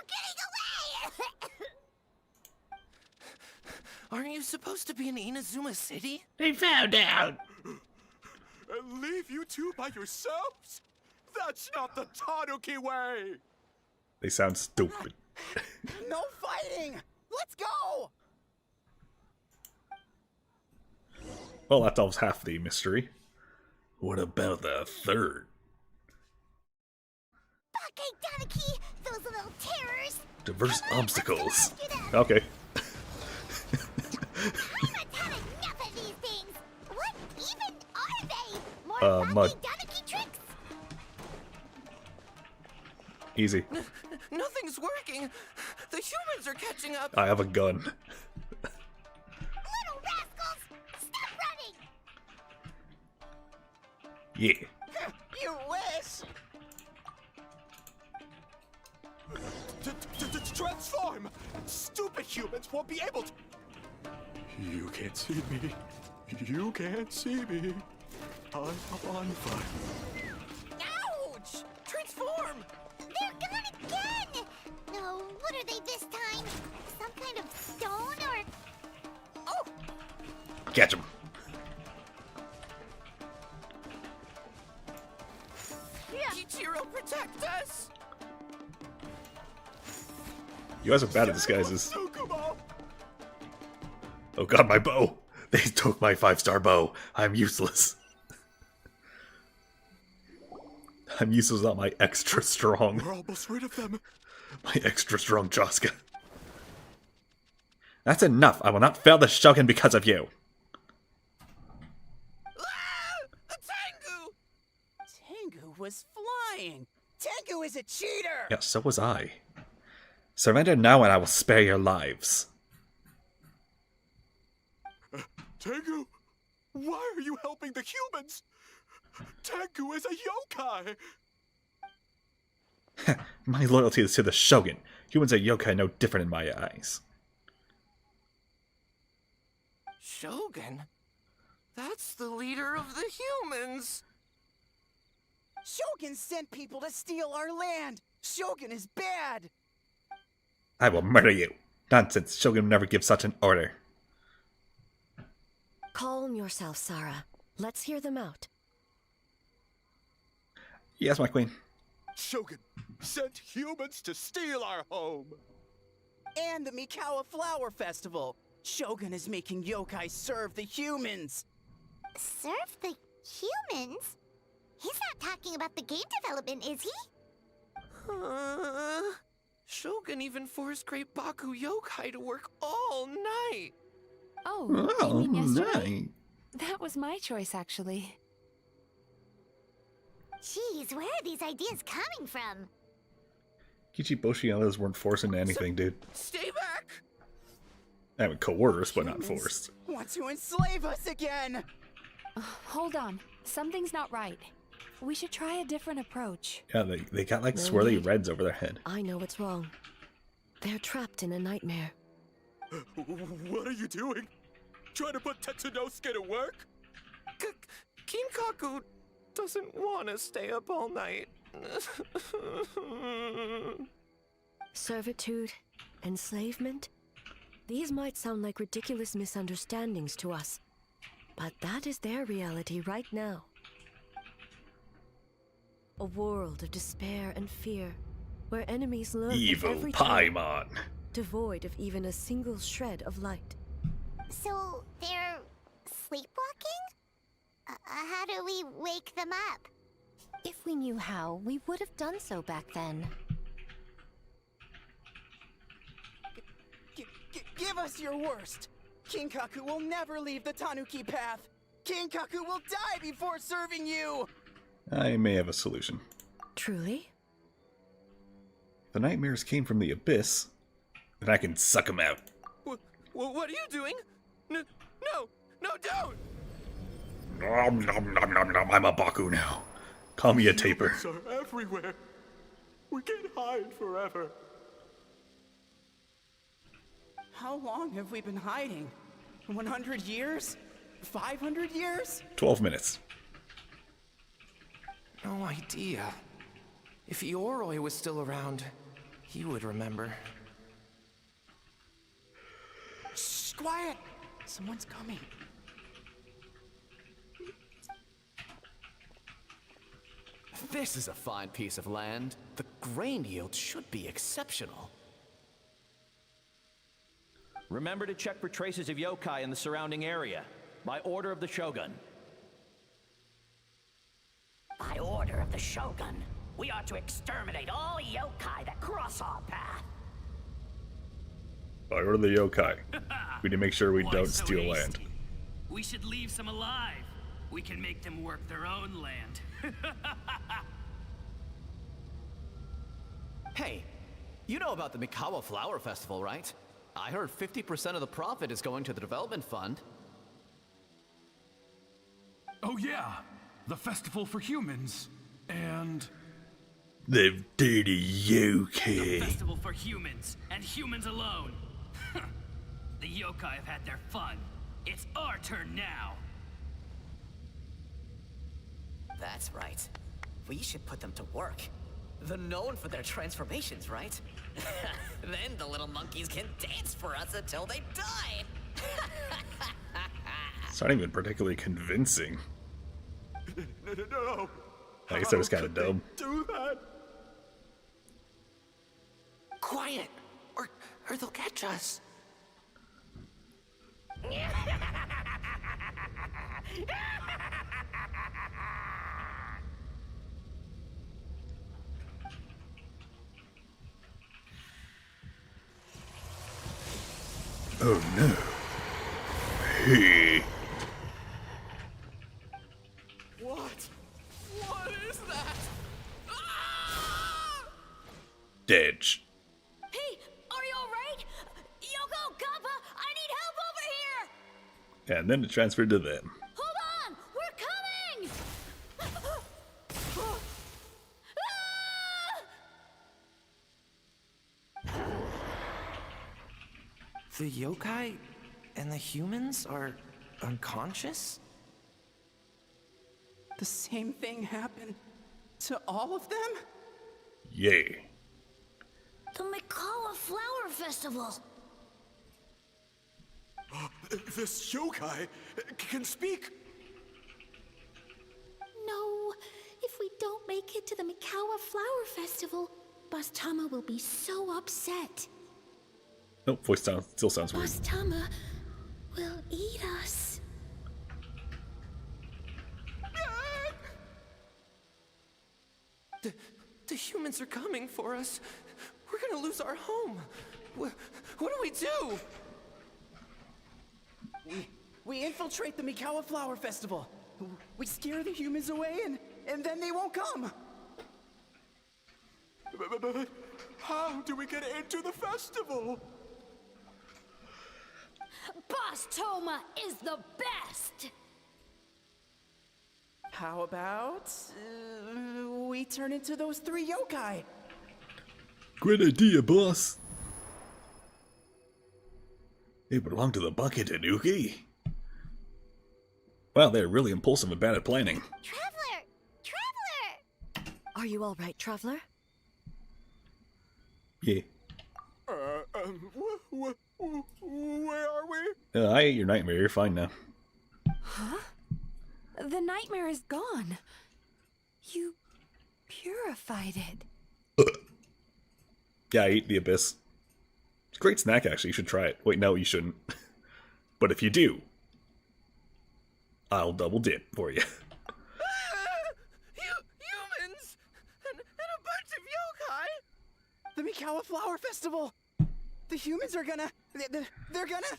getting away! Aren't you supposed to be in Inazuma City? They found out! Leave you two by yourselves? That's not the Tanuki way! They sound stupid. No fighting! Let's go! Well, that solves half the mystery. What about the third? Bakedanaki! Those little terrors! Diverse obstacles. Okay. I've had enough of these things! What even are they? More Mud. Bakedanaki tricks? Easy. Nothing's working. The humans are catching up. I have a gun. Yeah. You wish! Transform! Stupid humans won't be able to. You can't see me. You can't see me. I'm on fire. Ouch! Transform! They're gone again! No, what are they this time? Some kind of stone or... Oh! Catch him. Kichiro, protect us! You guys are bad at disguises. Oh god, my bow! They took my 5-star bow. I'm useless. I'm useless, not my extra strong. We're almost rid of them. My extra strong Joska. That's enough. I will not fail the Shogun because of you. Tengu was flying! Tengu is a cheater! Yeah, so was I. Surrender now and I will spare your lives. Tengu, why are you helping the humans? Tengu is a yokai! My loyalty is to the Shogun. Humans are yokai no different in my eyes. Shogun? That's the leader of the humans! Shogun sent people to steal our land! Shogun is bad! I will murder you. Nonsense. Shogun never gives such an order. Calm yourself, Sarah. Let's hear them out. Yes, my queen. Shogun sent humans to steal our home! And the Mikawa Flower Festival! Shogun is making yokai serve the humans! Serve the humans? He's not talking about the game development, is he? Shogun even forced Great Baku Yokai to work all night! Oh, you mean yesterday? That was my choice, actually. Jeez, where are these ideas coming from? Kichiboshi and others weren't forcing anything, dude. Stay back! I mean, coerced, but not forced. Want to enslave us again! Hold on. Something's not right. We should try a different approach. Yeah, they got like No swirly need. reds over their head. I know what's wrong. They're trapped in a nightmare. What are you doing? Trying to put Tetsunosuke to work? Kinkaku doesn't want to stay up all night. Servitude, enslavement? These might sound like ridiculous misunderstandings to us, but that is their reality right now. A world of despair and fear, where enemies lurk Evil at every turn, Paimon. devoid of even a single shred of light. So, they're sleepwalking? How do we wake them up? If we knew how, we would have done so back then. Give us your worst! Kinkaku will never leave the Tanuki path! Kinkaku will die before serving you! I may have a solution. Truly? If the nightmares came from the abyss, then I can suck them out. What are you doing? No, don't! Nom, nom, nom, nom, nom. I'm a Baku now. Call me a Tapir. Humans are everywhere. We can't hide forever. How long have we been hiding? 100 years? 500 years? 12 minutes. No idea. If Ioroi was still around, he would remember. Shh, quiet! Someone's coming. This is a fine piece of land. The grain yield should be exceptional. Remember to check for traces of yokai in the surrounding area. By order of the Shogun. By order of the Shogun, we are to exterminate all yokai that cross our path. By order of the yokai. We need to make sure we Why don't so steal hasty? land. We should leave some alive. We can make them work their own land. Hey, you know about the Mikawa Flower Festival, right? I heard 50% of the profit is going to the development fund. Oh yeah, the festival for humans, and... The dirty The yokai. festival for humans, and humans alone. The yokai have had their fun. It's our turn now. That's right. We should put them to work. They're known for their transformations, right? Then the little monkeys can dance for us until they die. It's not even particularly convincing. No. I guess that was kind of dumb. Do that. Quiet, or they'll catch us. Oh no. Hey. What? What is that? Dedge. Hey, are you alright? Yoko, Kappa, I need help over here! And then it transferred to them. Hold on! We're coming! The yokai and the humans are unconscious? The same thing happened to all of them? Yay. The Mikawa Flower Festival! This yokai can speak. No, if we don't make it to the Mikawa Flower Festival, Boss Tama will be so upset. Nope, voice still sounds weird. Boss Tama will eat us. The humans are coming for us. We're gonna lose our home. What do we do? We infiltrate the Mikawa Flower Festival. We scare the humans away and then they won't come. But how do we get into the festival? Boss Toma is the best! How about we turn into those 3 yokai? Great idea, boss. They belong to the bucket, Tanuki. Wow, they're really impulsive and bad at planning. Traveler! Traveler! Are you all right, Traveler? Yeah. Where are we? I ate your nightmare. You're fine now. Huh? The nightmare is gone. You purified it. Yeah, I ate the abyss. It's a great snack, actually. You should try it. Wait, no, you shouldn't. But if you do, I'll double dip for you. Humans! And a bunch of yokai! The Mikawa Flower Festival! The humans are gonna... They're gonna...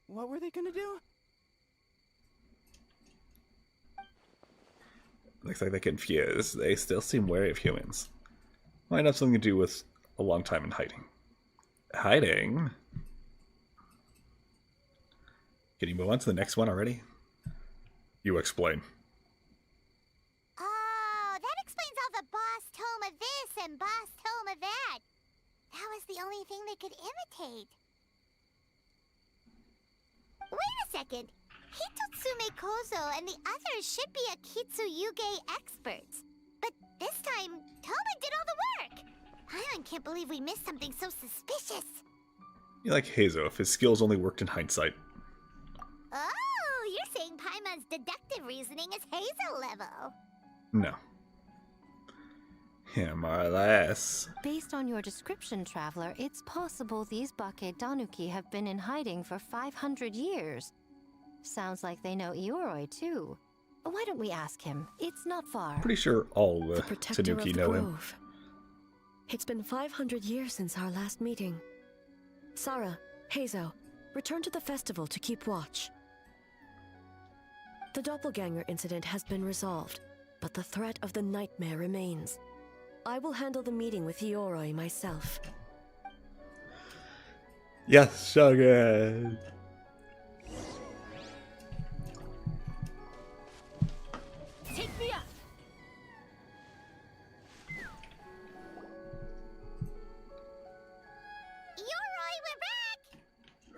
What were they gonna do? Looks like they're confused. They still seem wary of humans. Might have something to do with a long time in hiding. Hiding? Can you move on to the next one already? You explain. Oh, that explains all the Boss Toma this and Boss Toma that. That was the only thing they could imitate. Wait a second. Hitotsume Kozo and the others should be Akitsuyuge experts. But this time, Toma did all the work. Paimon can't believe we missed something so suspicious. You like Hazo if his skills only worked in hindsight. Oh, you're saying Paimon's deductive reasoning is Hazel level. No. Yeah, more or less. Based on your description, Traveler, it's possible these Bake Danuki have been in hiding for 500 years. Sounds like they know Ioroi, too. Why don't we ask him? It's not far. Pretty sure all the Protector Tanuki of the know him. Grove. It's been 500 years since our last meeting. Sarah, Hazo, return to the festival to keep watch. The doppelganger incident has been resolved, but the threat of the nightmare remains. I will handle the meeting with Ioroi myself. Yes, Shogun!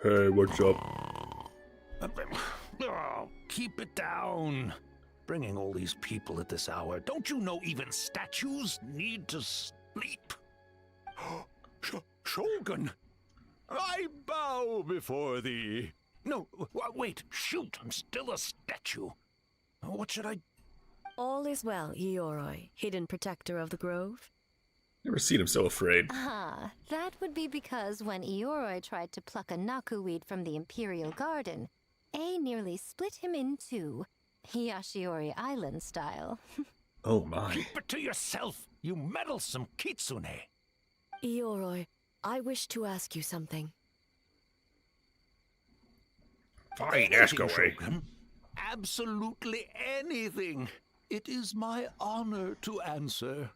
Hey, what's up? Oh, keep it down. Bringing all these people at this hour. Don't you know even statues need to sleep? Shogun, I bow before thee. No, wait, shoot, I'm still a statue. What should I... All is well, Ioroi, hidden protector of the grove. Never seen him so afraid. Ah, that would be because when Ioroi tried to pluck a Naku weed from the Imperial Garden, A nearly split him in two, Yashiori Island style. Oh my. Keep it to yourself, you meddlesome kitsune. Ioroi, I wish to ask you something. Fine, ask away. Shogun. Absolutely anything. It is my honor to answer.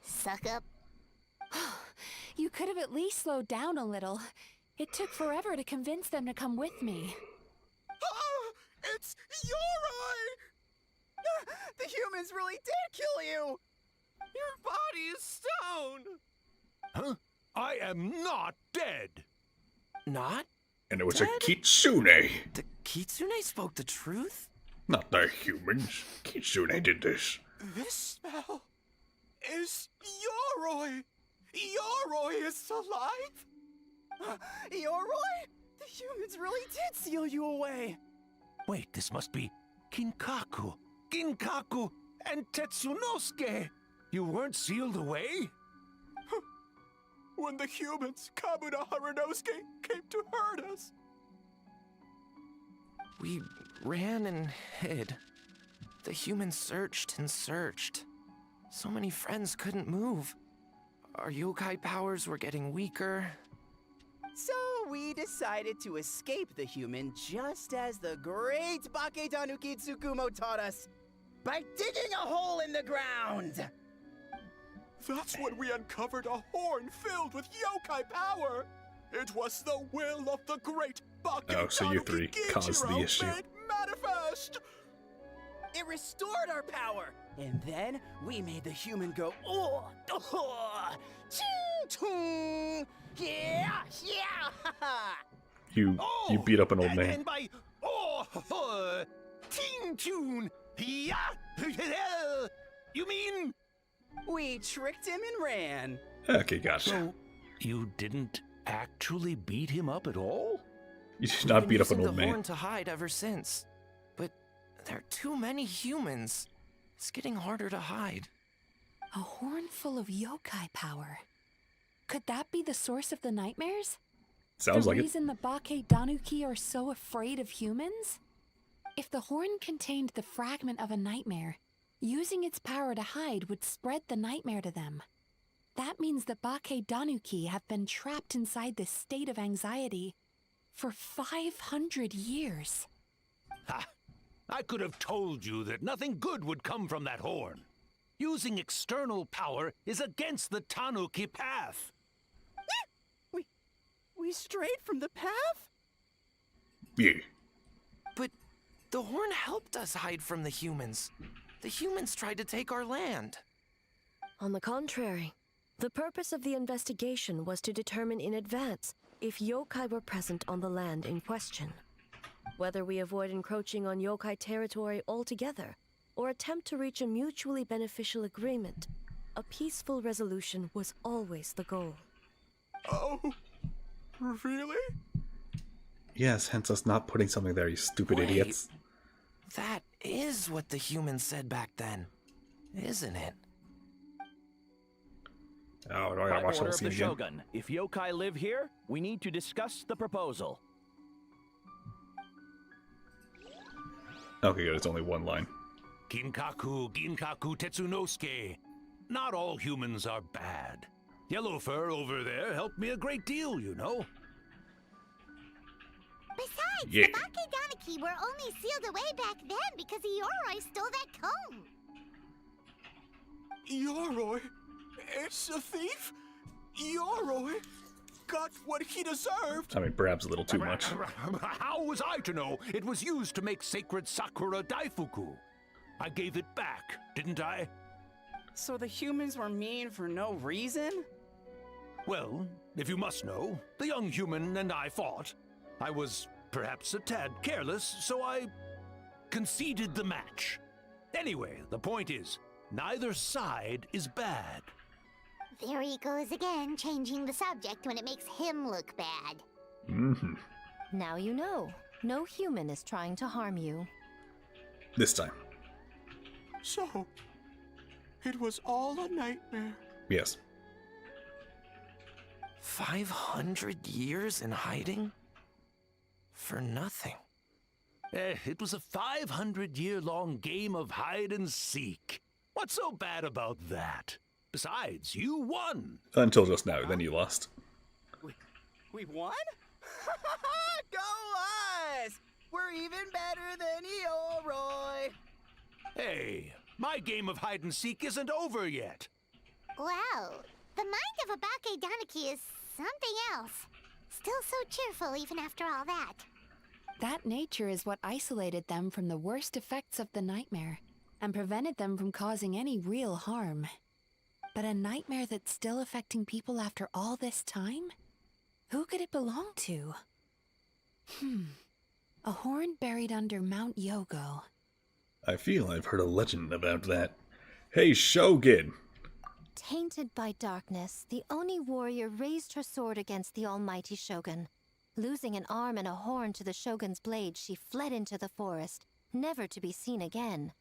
Suck up. You could have at least slowed down a little. It took forever to convince them to come with me. Oh, it's Ioroi! The humans really did kill you! Your body is stone! Huh? I am not dead. Not? And it was dead? a kitsune. The kitsune spoke the truth? Not the humans. Kitsune did this. This smell is Ioroi! Ioroi is alive! Ioroi? The humans really did seal you away! Wait, this must be Kinkaku, Ginkaku, and Tetsunosuke. You weren't sealed away? When the humans, Kabuda Harunosuke, came to hurt us. We ran and hid. The humans searched and searched. So many friends couldn't move. Our yokai powers were getting weaker. So we decided to escape the human just as the great Baketanuki Tsukumo taught us, by digging a hole in the ground! That's when we uncovered a horn filled with yokai power. It was the will of the great Baketanuki Oh, so you three caused the issue. made manifest. It restored our power, and then we made the human go, oh, ching, chung, yeah, You beat up an old man. And by Ting Tune, yeah, you mean? We tricked him and ran. Okay, gotcha. So, you didn't actually beat him up at all? You did not beat up an We've been old using the horn man. to hide ever since. But there are too many humans. It's getting harder to hide. A horn full of yokai power. Could that be the source of the nightmares? Sounds like the it. reason the Baketanuki are so afraid of humans? If the horn contained the fragment of a nightmare, using its power to hide would spread the nightmare to them. That means the Baketanuki have been trapped inside this state of anxiety for 500 years. Ha! I could have told you that nothing good would come from that horn. Using external power is against the Tanuki path. We strayed from the path? Yeah. But the horn helped us hide from the humans. The humans tried to take our land. On the contrary, the purpose of the investigation was to determine in advance if yokai were present on the land in question. Whether we avoid encroaching on yokai territory altogether, or attempt to reach a mutually beneficial agreement, a peaceful resolution was always the goal. Oh, really? Yes, hence us not putting something there, you stupid Wait. idiots. That is what the humans said back then, isn't it? Oh, do I By gotta watch the order whole of scene the again? Shogun, if yokai live here, we need to discuss the proposal. Okay, good, it's only one line. Ginkaku, Ginkaku Tetsunosuke. Not all humans are bad. Yellow Fur over there helped me a great deal, you know. Besides, Yeah. the Baketanuki were only sealed away back then because Ioroi stole that comb. Ioroi is a thief? Ioroi got what he deserved. I mean, perhaps a little too much. How was I to know it was used to make sacred Sakura Daifuku? I gave it back, didn't I? So the humans were mean for no reason? Well, if you must know, the young human and I fought. I was perhaps a tad careless, so I conceded the match. Anyway, the point is, neither side is bad. There he goes again, changing the subject when it makes him look bad. Mm-hmm. Now you know. No human is trying to harm you. This time. So, it was all a nightmare. Yes. 500 years in hiding? For nothing. It was a 500-year-long game of hide and seek. What's so bad about that? Besides, you won. Until just now, then you lost. We won? Go us! We're even better than Eoroy! Hey, my game of hide and seek isn't over yet. Wow, the mind of Abake Danuki is something else. Still so cheerful even after all that. That nature is what isolated them from the worst effects of the nightmare, and prevented them from causing any real harm. But a nightmare that's still affecting people after all this time? Who could it belong to? A horn buried under Mount Yogo. I feel I've heard a legend about that. Hey, Shogun! Tainted by darkness, the Oni warrior raised her sword against the almighty Shogun. Losing an arm and a horn to the Shogun's blade, she fled into the forest, never to be seen again.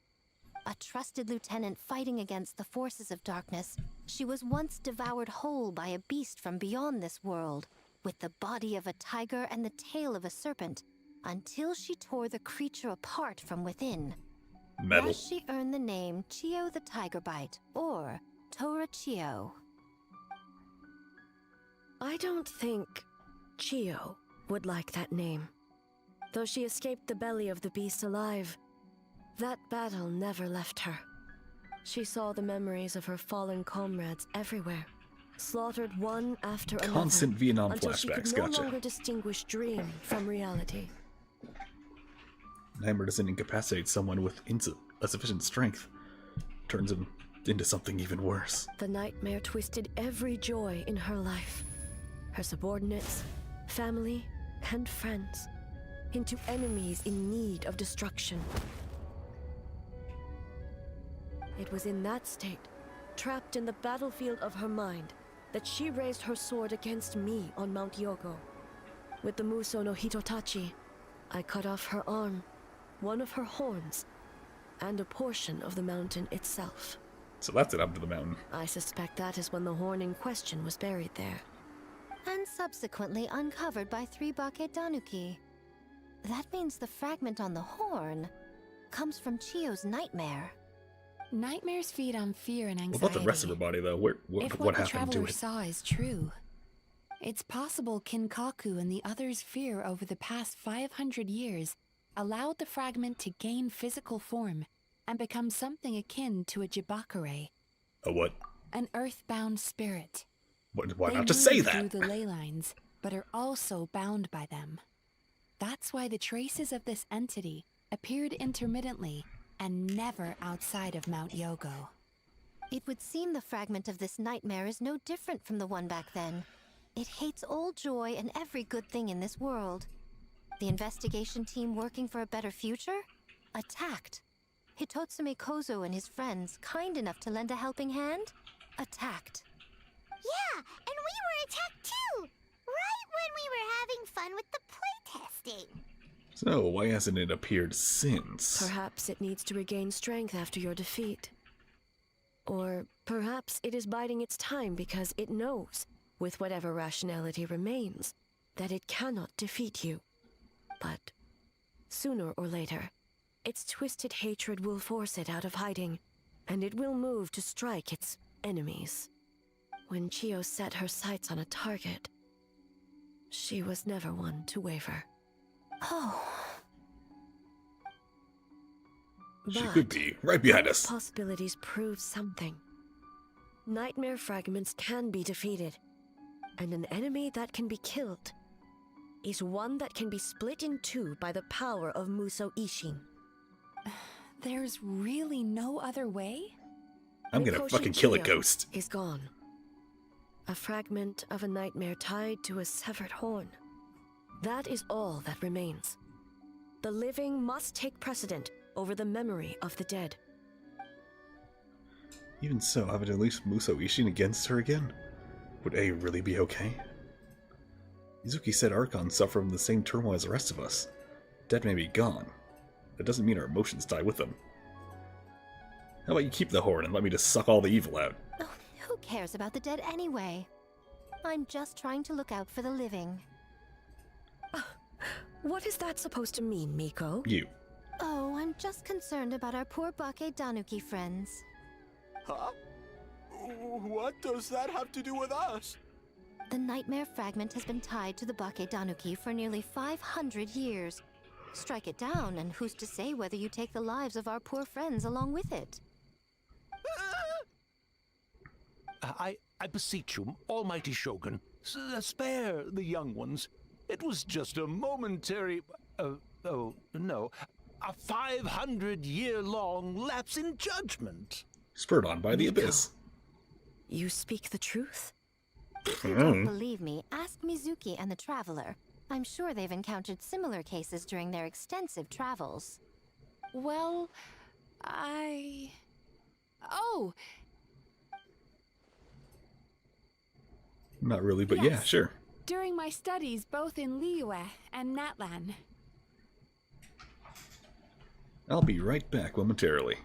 A trusted lieutenant fighting against the forces of darkness, she was once devoured whole by a beast from beyond this world, with the body of a tiger and the tail of a serpent, until she tore the creature apart from within. Metal. Thus she earned the name Chio the Tiger Bite, or Tora Chio. I don't think Chio would like that name. Though she escaped the belly of the beast alive, that battle never left her. She saw the memories of her fallen comrades everywhere, slaughtered one after another. Constant Vietnam until she flashbacks, could no gotcha. longer distinguish dream from reality. Nightmare doesn't incapacitate someone with a sufficient strength. Turns him into something even worse. The nightmare twisted every joy in her life, her subordinates, family, and friends, into enemies in need of destruction. It was in that state, trapped in the battlefield of her mind, that she raised her sword against me on Mount Yogo. With the Muso no Hitotachi, I cut off her arm, one of her horns, and a portion of the mountain itself. So that's it up to the mountain. I suspect that is when the horn in question was buried there. And subsequently uncovered by 3 Bake Danuki. That means the fragment on the horn comes from Chio's nightmare. Nightmares feed on fear and anxiety. What about the rest of her body, though? If What the happened to traveler it? saw is true, it's possible Kinkaku and the others' fear over the past 500 years allowed the fragment to gain physical form and become something akin to a Jibakure, A what? an earthbound spirit. Why They not just say move that? through the ley lines, but are also bound by them. That's why the traces of this entity appeared intermittently and never outside of Mount Yogo. It would seem the fragment of this nightmare is no different from the one back then. It hates all joy and every good thing in this world. The investigation team working for a better future? Attacked. Hitotsume Kozo and his friends, kind enough to lend a helping hand? Attacked. Yeah, and we were attacked too! Right when we were having fun with the playtesting. So, why hasn't it appeared since? Perhaps it needs to regain strength after your defeat. Or perhaps it is biding its time because it knows, with whatever rationality remains, that it cannot defeat you. But sooner or later, its twisted hatred will force it out of hiding, and it will move to strike its enemies. When Chio set her sights on a target, she was never one to waver. Oh. She But could be right behind both us. possibilities prove something. Nightmare fragments can be defeated, and an enemy that can be killed is one that can be split in two by the power of Muso Ishin. There's really no other way? I'm gonna Mikoshi fucking kill a Chio ghost. is gone. A fragment of a nightmare tied to a severed horn. That is all that remains. The living must take precedent over the memory of the dead. Even so, having at least Muso Ishin against her again? Would A really be okay? Izuki said Archons suffer from the same turmoil as the rest of us. Dead may be gone. That doesn't mean our emotions die with them. How about you keep the horn and let me just suck all the evil out? Oh, who cares about the dead anyway? I'm just trying to look out for the living. What is that supposed to mean, Miko? You. Oh, I'm just concerned about our poor Bake Danuki friends. Huh? What does that have to do with us? The nightmare fragment has been tied to the Bake Danuki for nearly 500 years. Strike it down, and who's to say whether you take the lives of our poor friends along with it? I beseech you, almighty Shogun, spare the young ones. It was just a momentary... oh, no. A 500-year-long lapse in judgment. Spurred on by the Miko, abyss. You speak the truth? If you don't believe me, ask Mizuki and the Traveler. I'm sure they've encountered similar cases during their extensive travels. Well, Oh! Not really, but Yes. yeah, sure. During my studies both in Liyue and Natlan. I'll be right back momentarily.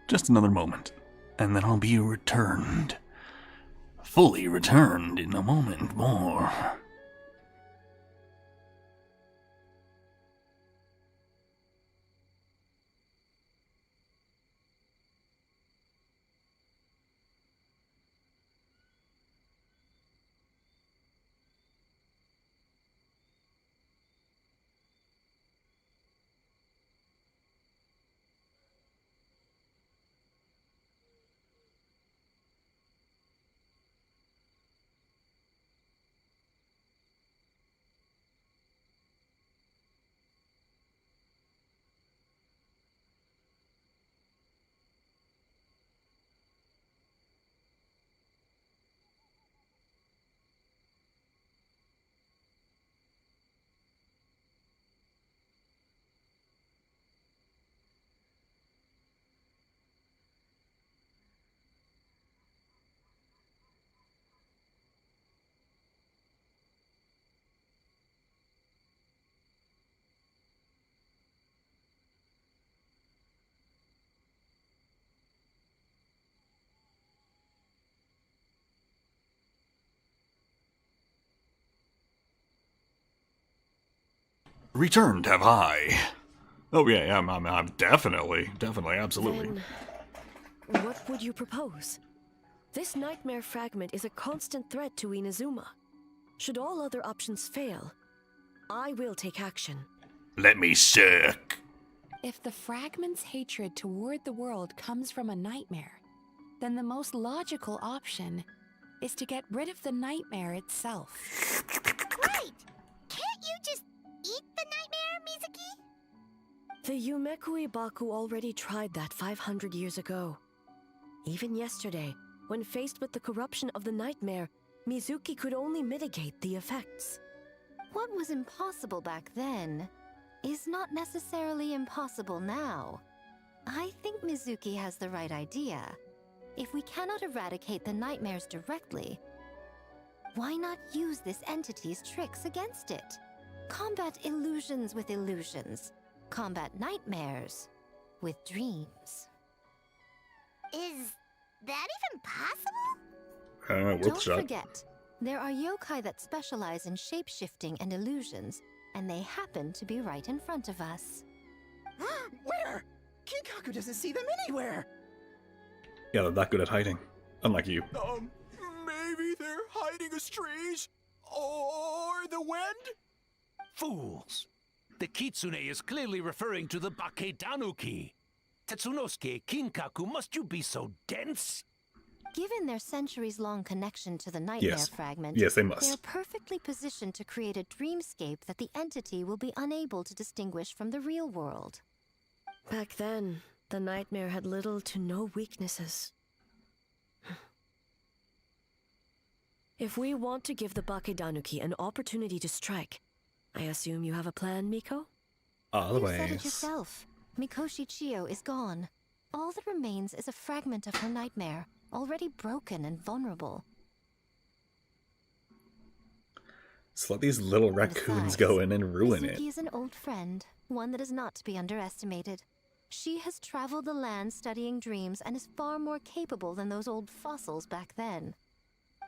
Just another moment, and then I'll be returned. Fully returned in a moment more. Returned, have I? Oh yeah, I'm definitely, absolutely. Then, what would you propose? This nightmare fragment is a constant threat to Inazuma. Should all other options fail, I will take action. Let me suck. If the fragment's hatred toward the world comes from a nightmare, then the most logical option is to get rid of the nightmare itself. Right! Can't you just eat the nightmare, Mizuki? The Yumeku Ibaku already tried that 500 years ago. Even yesterday, when faced with the corruption of the nightmare, Mizuki could only mitigate the effects. What was impossible back then is not necessarily impossible now. I think Mizuki has the right idea. If we cannot eradicate the nightmares directly, why not use this entity's tricks against it? Combat illusions with illusions. Combat nightmares with dreams. Is that even possible? Worth a Don't shot. forget, there are yokai that specialize in shape-shifting and illusions, and they happen to be right in front of us. Where? Kinkaku doesn't see them anywhere. Yeah, they're that good at hiding. Unlike you. Maybe they're hiding us trees? Or the wind? Fools! The Kitsune is clearly referring to the Baketanuki. Tetsunosuke, Kinkaku, must you be so dense? Given their centuries-long connection to the nightmare Yes. fragment, Yes, they must. they're perfectly positioned to create a dreamscape that the entity will be unable to distinguish from the real world. Back then, the nightmare had little to no weaknesses. If we want to give the Bakedanuki an opportunity to strike, I assume you have a plan, Miko? You said it yourself. Mikoshi Chiyo is gone. All that remains is a fragment of her nightmare, already broken and vulnerable. Just let these little raccoons go in and ruin it. Mizuki is an old friend, one that is not to be underestimated. She has traveled the land studying dreams and is far more capable than those old fossils back then.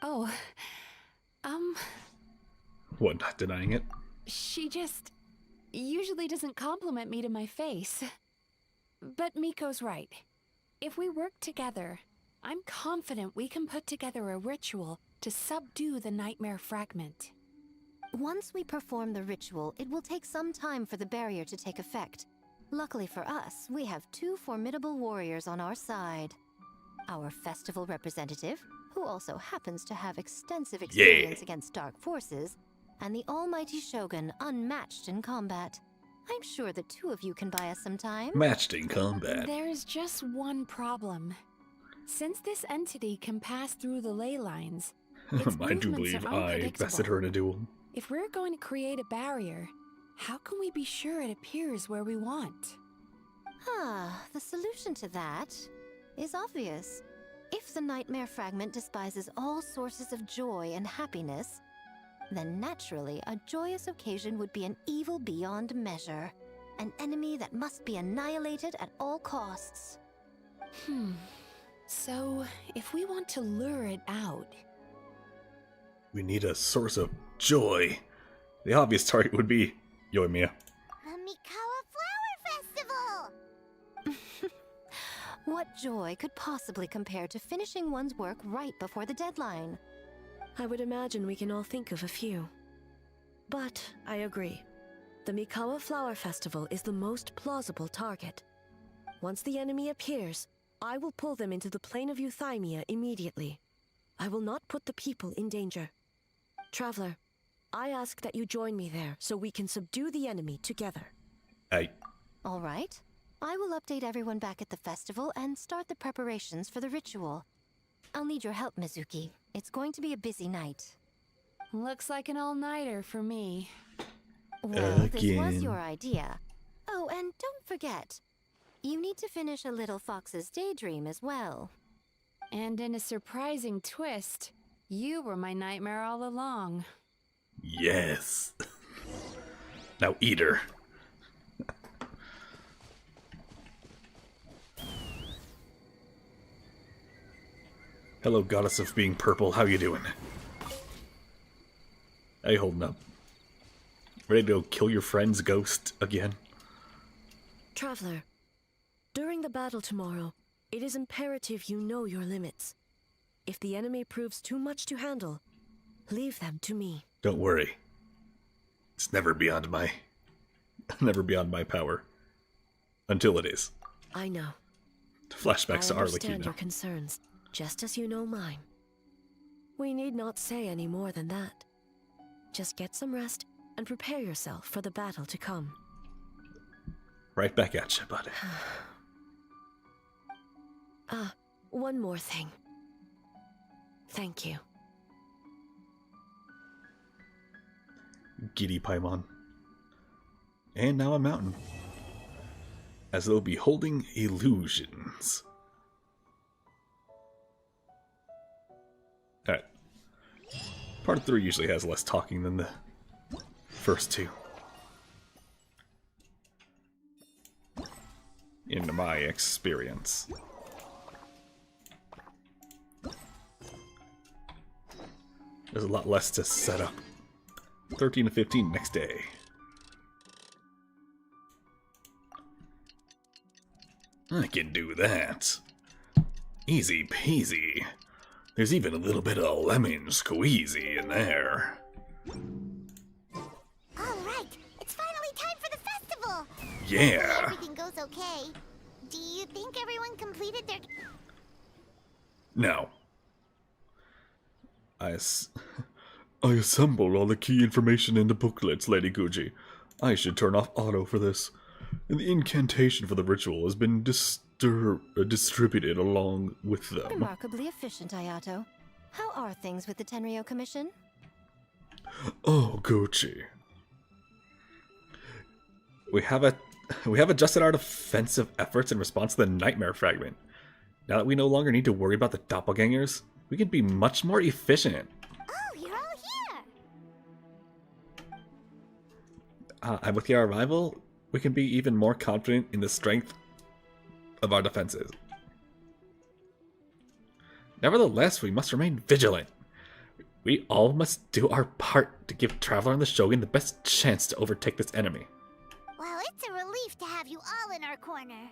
Oh, What, not denying it? she just usually doesn't compliment me to my face. But Miko's right. If we work together, I'm confident we can put together a ritual to subdue the nightmare fragment. Once we perform the ritual, it will take some time for the barrier to take effect. Luckily for us, we have two formidable warriors on our side. Our festival representative, who also happens to have extensive experience against dark forces, and the almighty Shogun, unmatched in combat. I'm sure the two of you can buy us some time. Matched in combat. There's just one problem. Since this entity can pass through the ley lines, its I do movements believe are I unpredictable. bested her in a duel. If we're going to create a barrier, how can we be sure it appears where we want? The solution to that is obvious. If the nightmare fragment despises all sources of joy and happiness, then naturally a joyous occasion would be an evil beyond measure. An enemy that must be annihilated at all costs. So, if we want to lure it out... We need a source of joy. The obvious target would be Yoimiya. A Mikawa Flower Festival! What joy could possibly compare to finishing one's work right before the deadline? I would imagine we can all think of a few. But I agree. The Mikawa Flower Festival is the most plausible target. Once the enemy appears, I will pull them into the plane of Euthymia immediately. I will not put the people in danger. Traveler, I ask that you join me there so we can subdue the enemy together. All right. I will update everyone back at the festival and start the preparations for the ritual. I'll need your help, Mizuki. It's going to be a busy night. Looks like an all-nighter for me. Well, this was Again. your idea. Oh, and don't forget, you need to finish a little fox's daydream as well. And in a surprising twist, you were my nightmare all along. Yes. Now eat her. Hello, goddess of being purple. How you doing? How you holding up? Ready to go kill your friend's ghost again? Traveler, during the battle tomorrow, it is imperative you know your limits. If the enemy proves too much to handle, leave them to me. Don't worry. It's never beyond my power. Until it is. I know. Flashbacks to I Arlecchino. understand your concerns, just as you know mine. We need not say any more than that. Just get some rest and prepare yourself for the battle to come. Right back at you, buddy. One more thing. Thank you. Giddy Paimon. And now a mountain. As though beholding illusions. Alright. Part 3 usually has less talking than the first two. In my experience. There's a lot less to set up. 13 to 15 next day. I can do that. Easy peasy. There's even a little bit of lemon squeezy in there. Alright, it's finally time for the festival! Yeah. Hopefully everything goes okay. Do you think everyone completed their... No. I assembled all the key information in the booklets, Lady Guji. I should turn off auto for this. And the incantation for the ritual has been distributed along with them. Remarkably efficient, Ayato. How are things with the Tenryo Commission? Oh, Gucci. We have adjusted our defensive efforts in response to the Nightmare Fragment. Now that we no longer need to worry about the doppelgangers, we can be much more efficient. Oh, you're all here! And with your arrival, we can be even more confident in the strength of our defenses. Nevertheless, we must remain vigilant. We all must do our part to give Traveler and the Shogun the best chance to overtake this enemy. Well, it's a relief to have you all in our corner.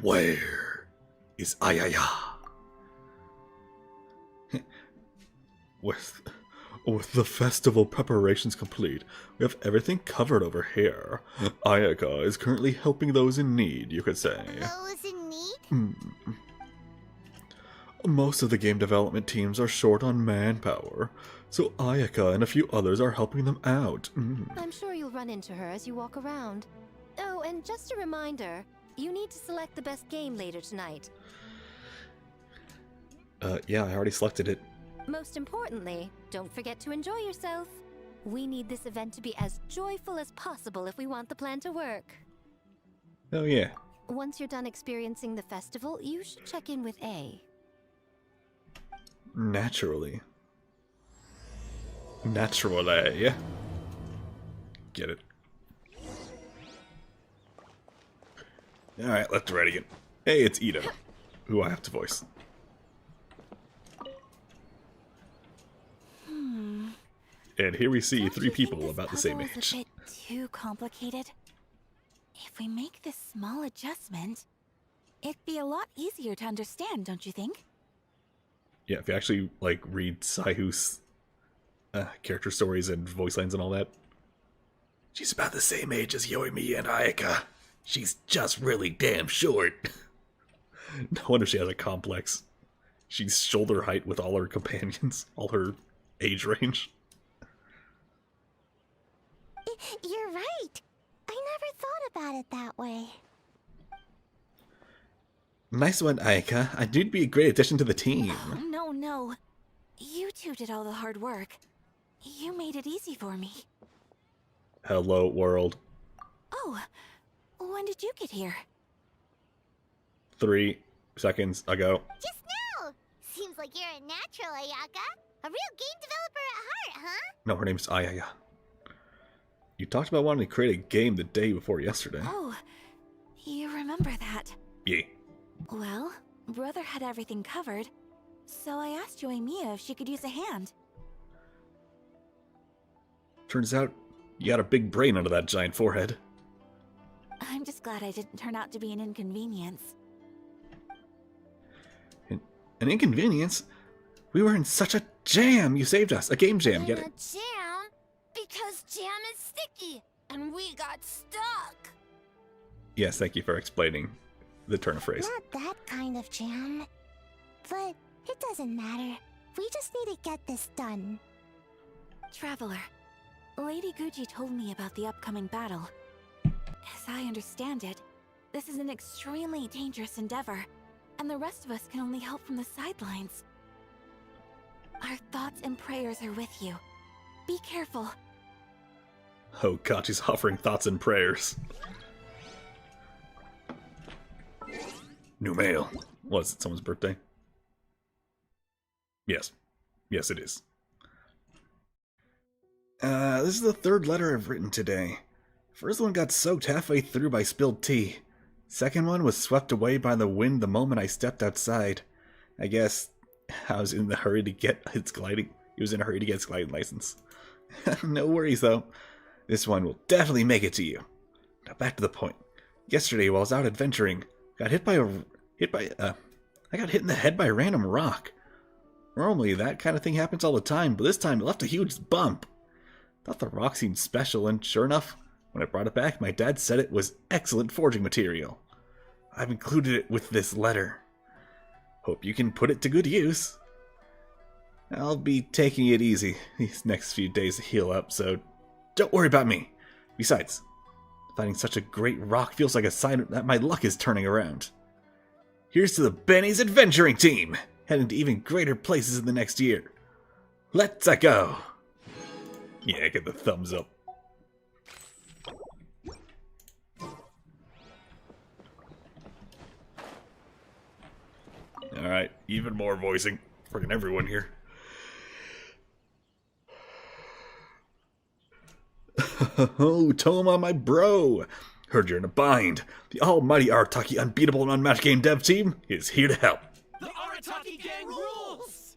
Where is Ayaya? With the festival preparations complete, we have everything covered over here. Ayaka is currently helping those in need, you could say. Those in need? Most of the game development teams are short on manpower, so Ayaka and a few others are helping them out. I'm sure you'll run into her as you walk around. Oh, and just a reminder, you need to select the best game later tonight. Yeah, I already selected it. Most importantly, don't forget to enjoy yourself. We need this event to be as joyful as possible if we want the plan to work. Oh yeah. Once you're done experiencing the festival, you should check in with A. Naturally. Naturally. Get it. Alright, let's ready it. Hey, it's Ida, who I have to voice. And here we see three people about the same age. A bit too complicated. If we make this small adjustment, it'd be a lot easier to understand, don't you think? Yeah, if you actually like read Saihu's character stories and voice lines and all that. She's about the same age as Yoimi and Ayaka. She's just really damn short. No wonder she has a complex. She's shoulder height with all her companions, all her age range. You're right. I never thought about it that way. Nice one, Ayaka. I knew you'd be a great addition to the team. Oh, no. You two did all the hard work. You made it easy for me. Hello, world. Oh, when did you get here? 3 seconds ago. Just now! Seems like you're a natural, Ayaka. A real game developer at heart, huh? No, her name's Ayaya. You talked about wanting to create a game the day before yesterday. Oh, you remember that? Yeah. Well, Brother had everything covered, so I asked Yoimiya if she could use a hand. Turns out you got a big brain under that giant forehead. I'm just glad I didn't turn out to be an inconvenience. An inconvenience? We were in such a jam! You saved us! A game jam, get In it? a jam? and we got stuck. Yes, thank you for explaining the turn of phrase. Not that kind of jam. But it doesn't matter. We just need to get this done. Traveler, Lady Guji told me about the upcoming battle. As I understand it, this is an extremely dangerous endeavor, and the rest of us can only help from the sidelines. Our thoughts and prayers are with you. Be careful. Oh god, she's offering thoughts and prayers. New mail. Was it someone's birthday? Yes. Yes, it is. This is the third letter I've written today. First one got soaked halfway through by spilled tea. Second one was swept away by the wind the moment I stepped outside. I guess I was in the hurry to get its gliding. He was in a hurry to get his gliding license. No worries though. This one will definitely make it to you. Now back to the point. Yesterday while I was out adventuring, I got hit in the head by a random rock. Normally that kind of thing happens all the time, but this time it left a huge bump. Thought the rock seemed special, and sure enough, when I brought it back, my dad said it was excellent forging material. I've included it with this letter. Hope you can put it to good use. I'll be taking it easy these next few days to heal up, so don't worry about me. Besides, finding such a great rock feels like a sign that my luck is turning around. Here's to the Benny's adventuring team, heading to even greater places in the next year. Let's go! Yeah, get the thumbs up. Alright, even more voicing. Freaking everyone here. Oh, Toma, my bro! Heard you're in a bind. The almighty Arataki unbeatable and unmatched game dev team is here to help. The Arataki gang rules!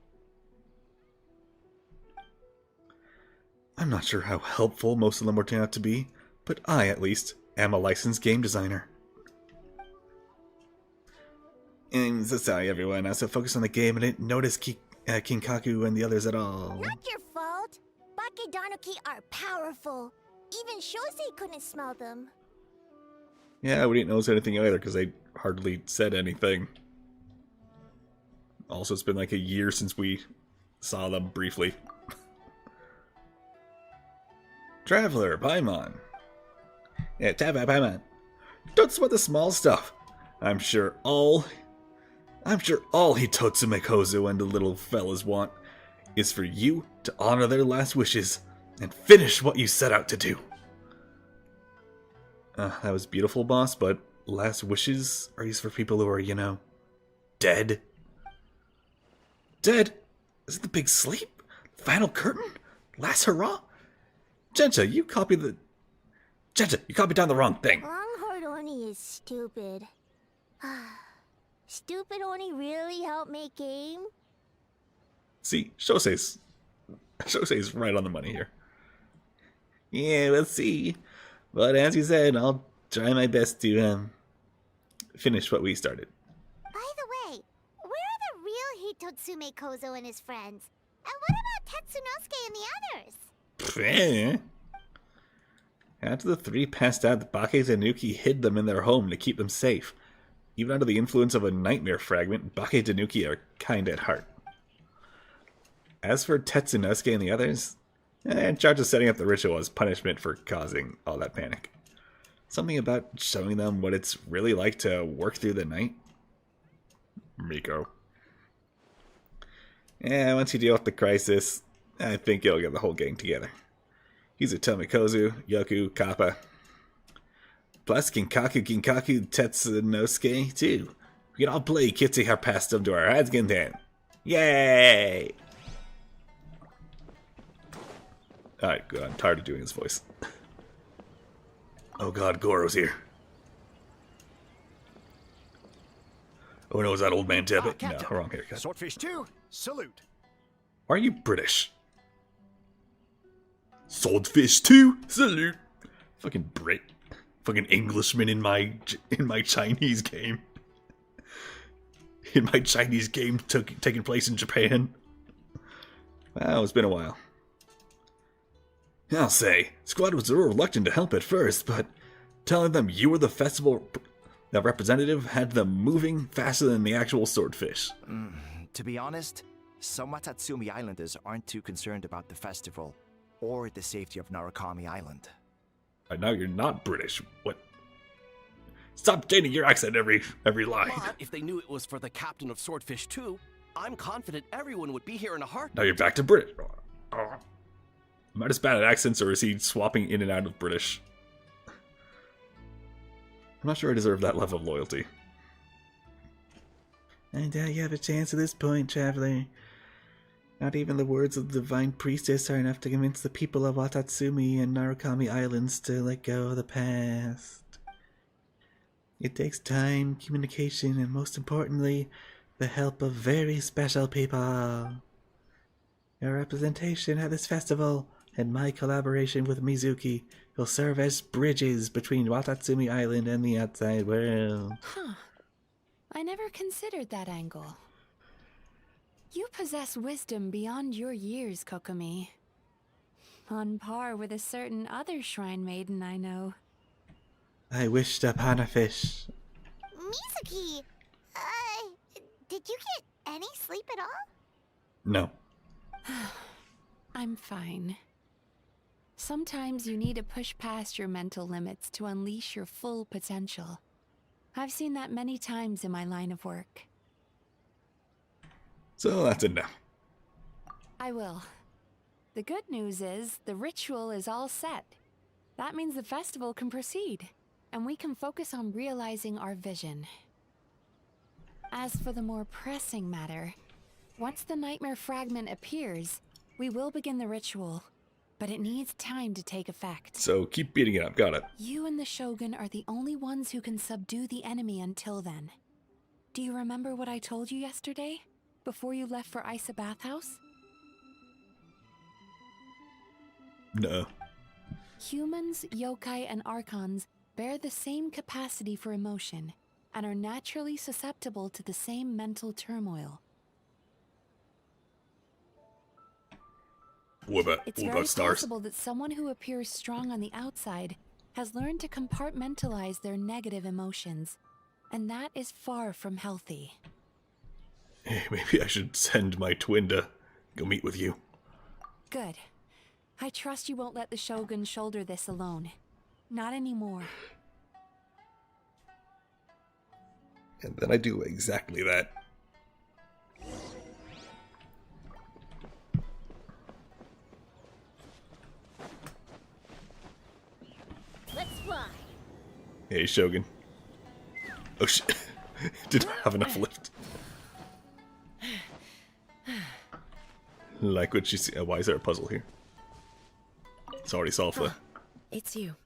I'm not sure how helpful most of them will turn out to be, but I, at least, am a licensed game designer. I'm so sorry, everyone. I was so focused on the game and didn't notice Kinkaku and the others at all. Not your fault. Bakedanuki are powerful. Even Shosei couldn't smell them. Yeah, we didn't notice anything either because they hardly said anything. Also, it's been like a year since we saw them briefly. Traveler, Paimon. Yeah, Paimon. Don't sweat the small stuff. I'm sure all Hitotsume Kozu and the little fellas want is for you to honor their last wishes and finish what you set out to do. That was beautiful, boss, but last wishes are used for people who are, you know, dead. Dead? Is it the big sleep? Final curtain? Last hurrah? Gensha, you copied down the wrong thing. Longhorn Oni is stupid. Stupid Oni really helped make game? See, Shosei's right on the money here. Yeah, we'll see. But as you said, I'll try my best to finish what we started. By the way, where are the real Hitotsume Kozo and his friends? And what about Tetsunosuke and the others? After the three passed out, the Bake Tanuki hid them in their home to keep them safe. Even under the influence of a nightmare fragment, Bake Tanuki are kind at heart. As for Tetsunosuke and the others, in charge of setting up the ritual as punishment for causing all that panic. Something about showing them what it's really like to work through the night. Miko. Yeah, once you deal with the crisis, I think you'll get the whole gang together. Izutome Kozu, Yoku, Kappa. Plus Kinkaku, Tetsunosuke, too. We can all play Kitsu Harpastum to our heart's content. Yay! Alright, good. I'm tired of doing his voice. Oh god, Goro's here. Oh no, is that old man Debbit? No, wrong haircut. Swordfish 2, salute. Are you British? Swordfish 2, salute. Fucking Brit. Fucking Englishman in my Chinese game. In my Chinese game taking place in Japan. Wow, it's been a while. I'll say, Squad was reluctant to help at first, but telling them you were the festival representative had them moving faster than the actual swordfish. To be honest, some Watatsumi Islanders aren't too concerned about the festival or the safety of Narukami Island. Now you're not British. What? Stop changing your accent every line. But if they knew it was for the captain of Swordfish too, I'm confident everyone would be here in a heartbeat. Now you're back to British. Am I just bad at accents, or is he swapping in and out of British? I'm not sure I deserve that level of loyalty. I doubt you have a chance at this point, Traveler. Not even the words of the Divine Priestess are enough to convince the people of Watatsumi and Narukami Islands to let go of the past. It takes time, communication, and most importantly, the help of very special people. Your representation at this festival and my collaboration with Mizuki will serve as bridges between Watatsumi Island and the outside world. Huh. I never considered that angle. You possess wisdom beyond your years, Kokomi. On par with a certain other shrine maiden I know. I wished upon a fish. Mizuki, did you get any sleep at all? No. I'm fine. Sometimes you need to push past your mental limits to unleash your full potential. I've seen that many times in my line of work. So that's it now. I will. The good news is the ritual is all set. That means the festival can proceed, and we can focus on realizing our vision. As for the more pressing matter, once the nightmare fragment appears, we will begin the ritual, but it needs time to take effect. So keep beating it up, got it. You and the Shogun are the only ones who can subdue the enemy until then. Do you remember what I told you yesterday, before you left for Isa Bathhouse? No. Humans, yokai, and archons bear the same capacity for emotion, and are naturally susceptible to the same mental turmoil. It's very possible that someone who appears strong on the outside has learned to compartmentalize their negative emotions, and that is far from healthy. Hey, maybe I should send my twin to go meet with you. Good. I trust you won't let the Shogun shoulder this alone. Not anymore. And then I do exactly that. Let's fly. Hey, Shogun. Oh shit. Didn't have enough lift. Like what you see. Why is there a puzzle here? It's already solved though. It's you.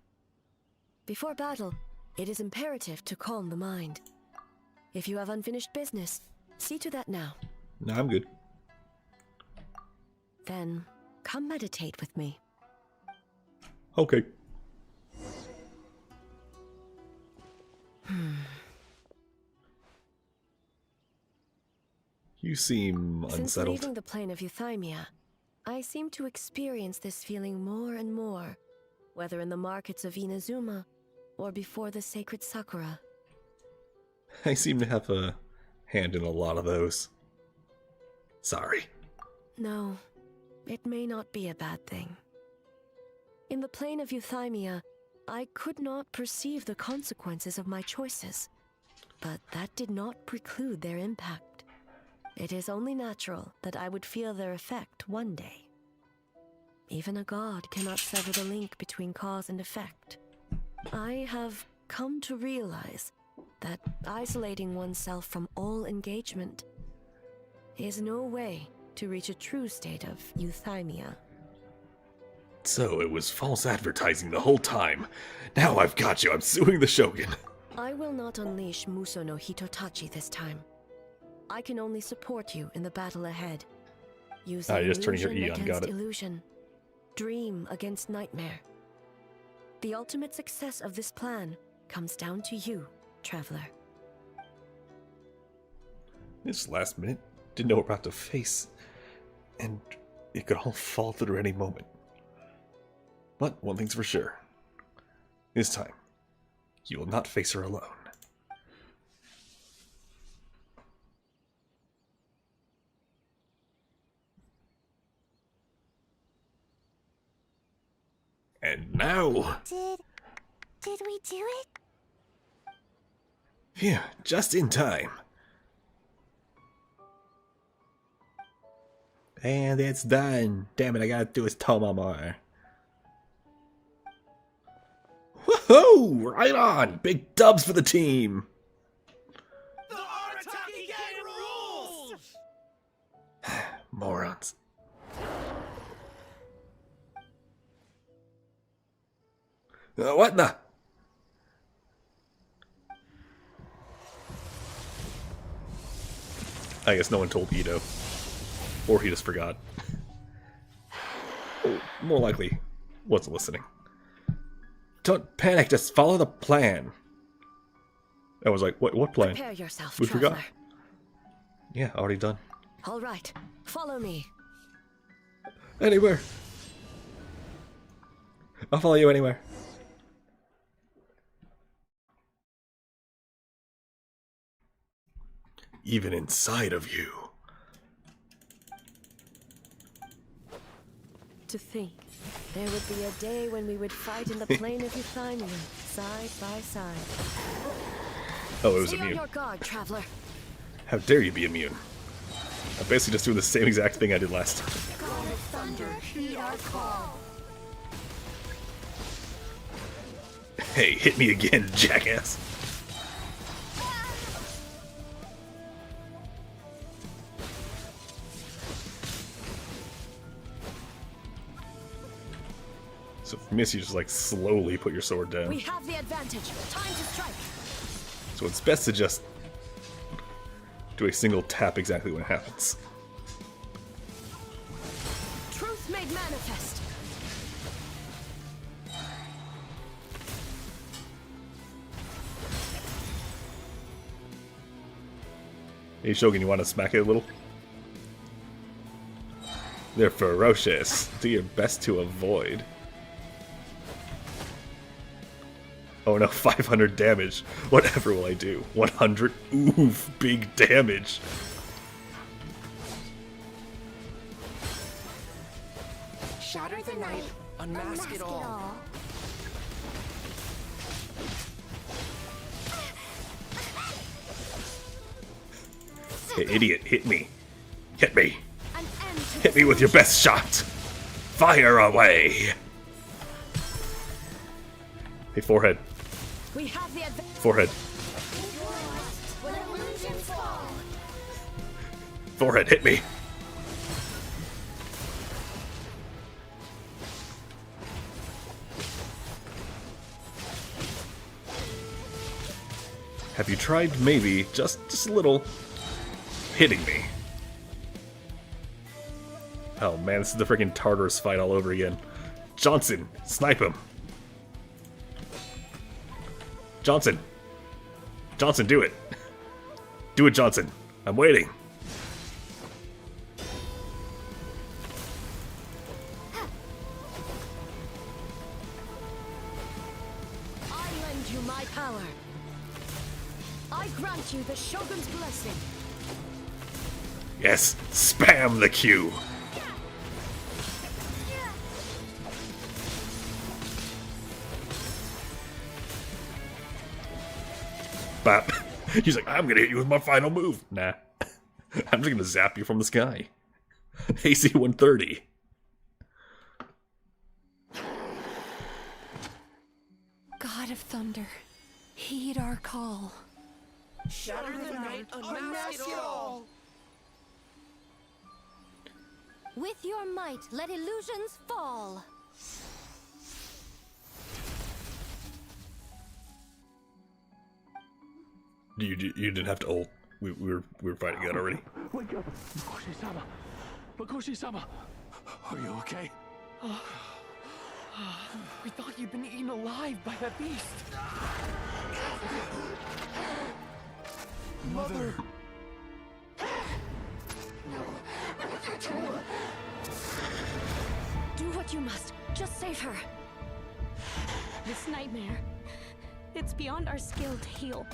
Before battle, it is imperative to calm the mind. If you have unfinished business, see to that now. No, I'm good. Then, come meditate with me. Okay. You seem unsettled. Since leaving the plane of Euthymia, I seem to experience this feeling more and more, whether in the markets of Inazuma or before the sacred Sakura. I seem to have a hand in a lot of those. Sorry. No, it may not be a bad thing. In the plane of Euthymia, I could not perceive the consequences of my choices, but that did not preclude their impact. It is only natural that I would feel their effect one day. Even a god cannot sever the link between cause and effect. I have come to realize that isolating oneself from all engagement is no way to reach a true state of euthymia. So it was false advertising the whole time. Now I've got you. I'm suing the Shogun. I will not unleash Muso no Hitotachi this time. I can only support you in the battle ahead. Using just turning your illusion E on, against got it. illusion, dream against nightmare. The ultimate success of this plan comes down to you, Traveler. This last minute, didn't know what we're about to face, and it could all fall through any moment. But one thing's for sure. This time, you will not face her alone. And now... Did we do it? Phew, just in time. And it's done. Damn it, I gotta do his Toma more. Woohoo! Right on! Big dubs for the team! The Arataki gang rules! Morons. What the? I guess no one told Ito. Or he just forgot. Or more likely, wasn't listening. Don't panic, just follow the plan. I was like, what plan? Prepare yourself, We traveler. forgot. Yeah, already done. All right, follow me. Anywhere. I'll follow you anywhere. Even inside of you. To think, there would be a day when we would fight in the plain of Euthymia, side by side. Oh, it was Stay on immune. your guard, traveler. How dare you be immune? I'm basically just doing the same exact thing I did last time. God of thunder, heed our call. Hey, hit me again, jackass. So if you miss, you just like slowly put your sword down. We have the advantage. Time to strike. So it's best to just do a single tap exactly when it happens. Truth made manifest. Hey Shogun, you want to smack it a little? They're ferocious. Do your best to avoid. Oh no, 500 damage. Whatever will I do? 100? Oof, big damage. Shatter the night, unmask it all. Hey, idiot, hit me. Hit me. Hit me with your best shot. Fire away. Hey, forehead. We have the advantage. Forehead. When illusions fall. Forehead, hit me. Have you tried maybe, just a little, hitting me? Oh man, this is the freaking Tartarus fight all over again. Johnson, snipe him. Johnson. Johnson, do it. Do it, Johnson. I'm waiting. I lend you my power. I grant you the Shogun's blessing. Yes, spam the Q. Bap. He's like, I'm gonna hit you with my final move. Nah. I'm just gonna zap you from the sky. AC 130. God of thunder, heed our call. Shatter the night, unmask it all! With your might, let illusions fall. You didn't have to ult. We were fighting that already. Wake up! Makoshi-sama! Makoshi-sama! Are you okay? We thought you'd been eaten alive by that beast! Mother! Do what you must. Just save her. This nightmare, it's beyond our skill to heal.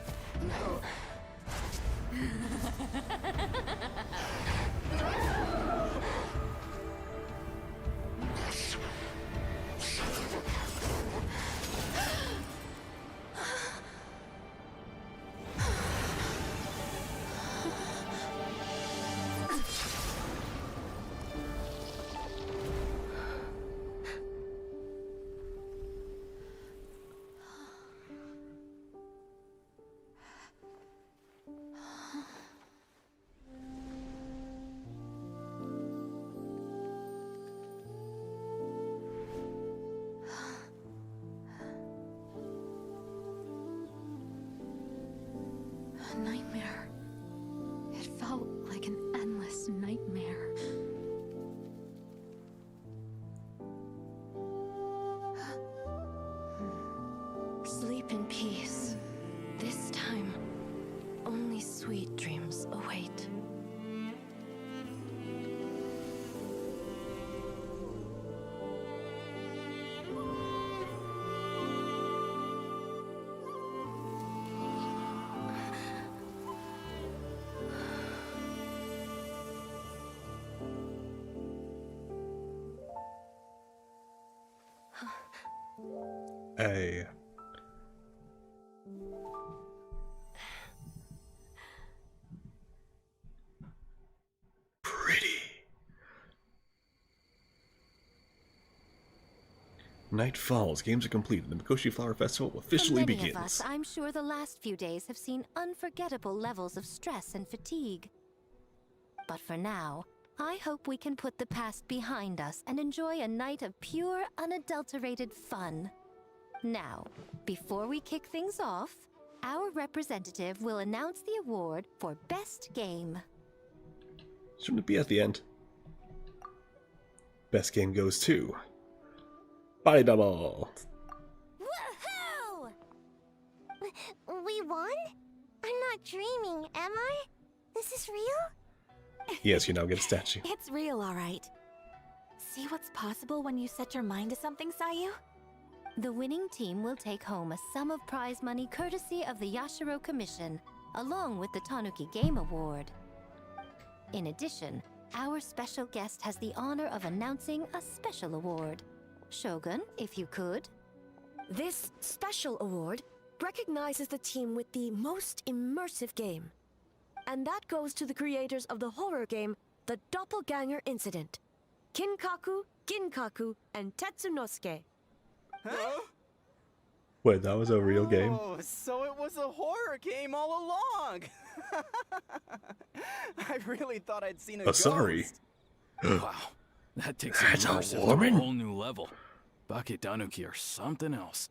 A nightmare. It felt like an endless nightmare. Sleep in peace. This time, only sweet dreams await. Hey. Pretty. Night falls. Games are complete. The Mikoshi Flower Festival officially For many begins. of us, I'm sure the last few days have seen unforgettable levels of stress and fatigue. But for now, I hope we can put the past behind us and enjoy a night of pure, unadulterated fun. Now, before we kick things off, our representative will announce the award for Best Game. Shouldn't it be at the end? Best game goes to Body Double. Woohoo! We won? I'm not dreaming, am I? This is real? Yes, you now get a statue. It's real, all right. See what's possible when you set your mind to something, Sayu? The winning team will take home a sum of prize money courtesy of the Yashiro Commission, along with the Tanuki Game Award. In addition, our special guest has the honor of announcing a special award. Shogun, if you could. This special award recognizes the team with the most immersive game. And that goes to the creators of the horror game, The Doppelganger Incident. Kinkaku, Ginkaku, and Tetsunosuke. Huh? Wait, that was a real game? Oh, so it was a horror game all along! I really thought I'd seen a ghost. Sorry. Wow, that takes That's a immersive to a woman? whole new level. Baketanuki are something else.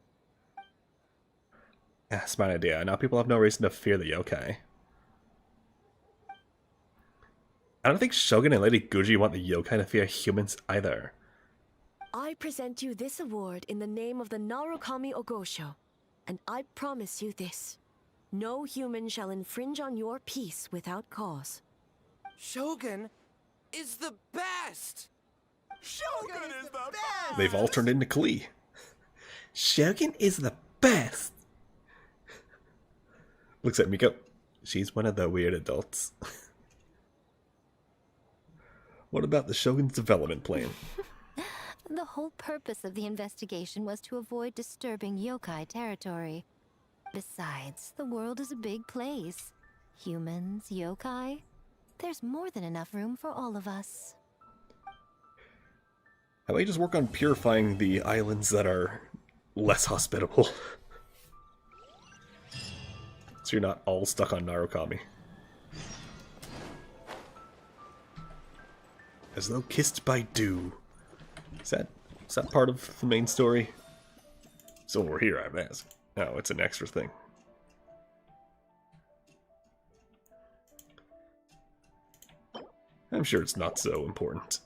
Yeah, smart idea. Now people have no reason to fear the yokai. I don't think Shogun and Lady Guji want the yokai to fear humans either. I present you this award in the name of the Narukami Ogosho, and I promise you this. No human shall infringe on your peace without cause. Shogun is the best! Shogun is the best! They've all turned into Klee. Shogun is the best! Looks at Miko. She's one of the weird adults. What about the Shogun's development plan? The whole purpose of the investigation was to avoid disturbing yokai territory. Besides, the world is a big place. Humans, yokai, there's more than enough room for all of us. How about you just work on purifying the islands that are less hospitable? So you're not all stuck on Narukami. As though kissed by dew. Is that part of the main story? So we're here, I would ask. No, it's an extra thing. I'm sure it's not so important.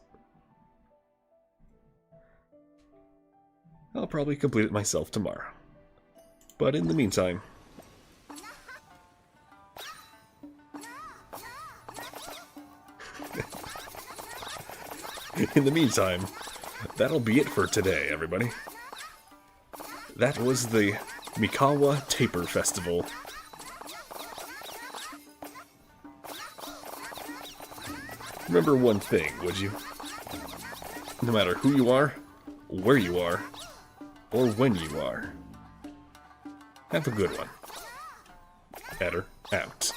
I'll probably complete it myself tomorrow. But in the meantime... that'll be it for today, everybody. That was the Mikawa Tapir Festival. Remember one thing, would you? No matter who you are, where you are, or when you are. Have a good one. Eder out.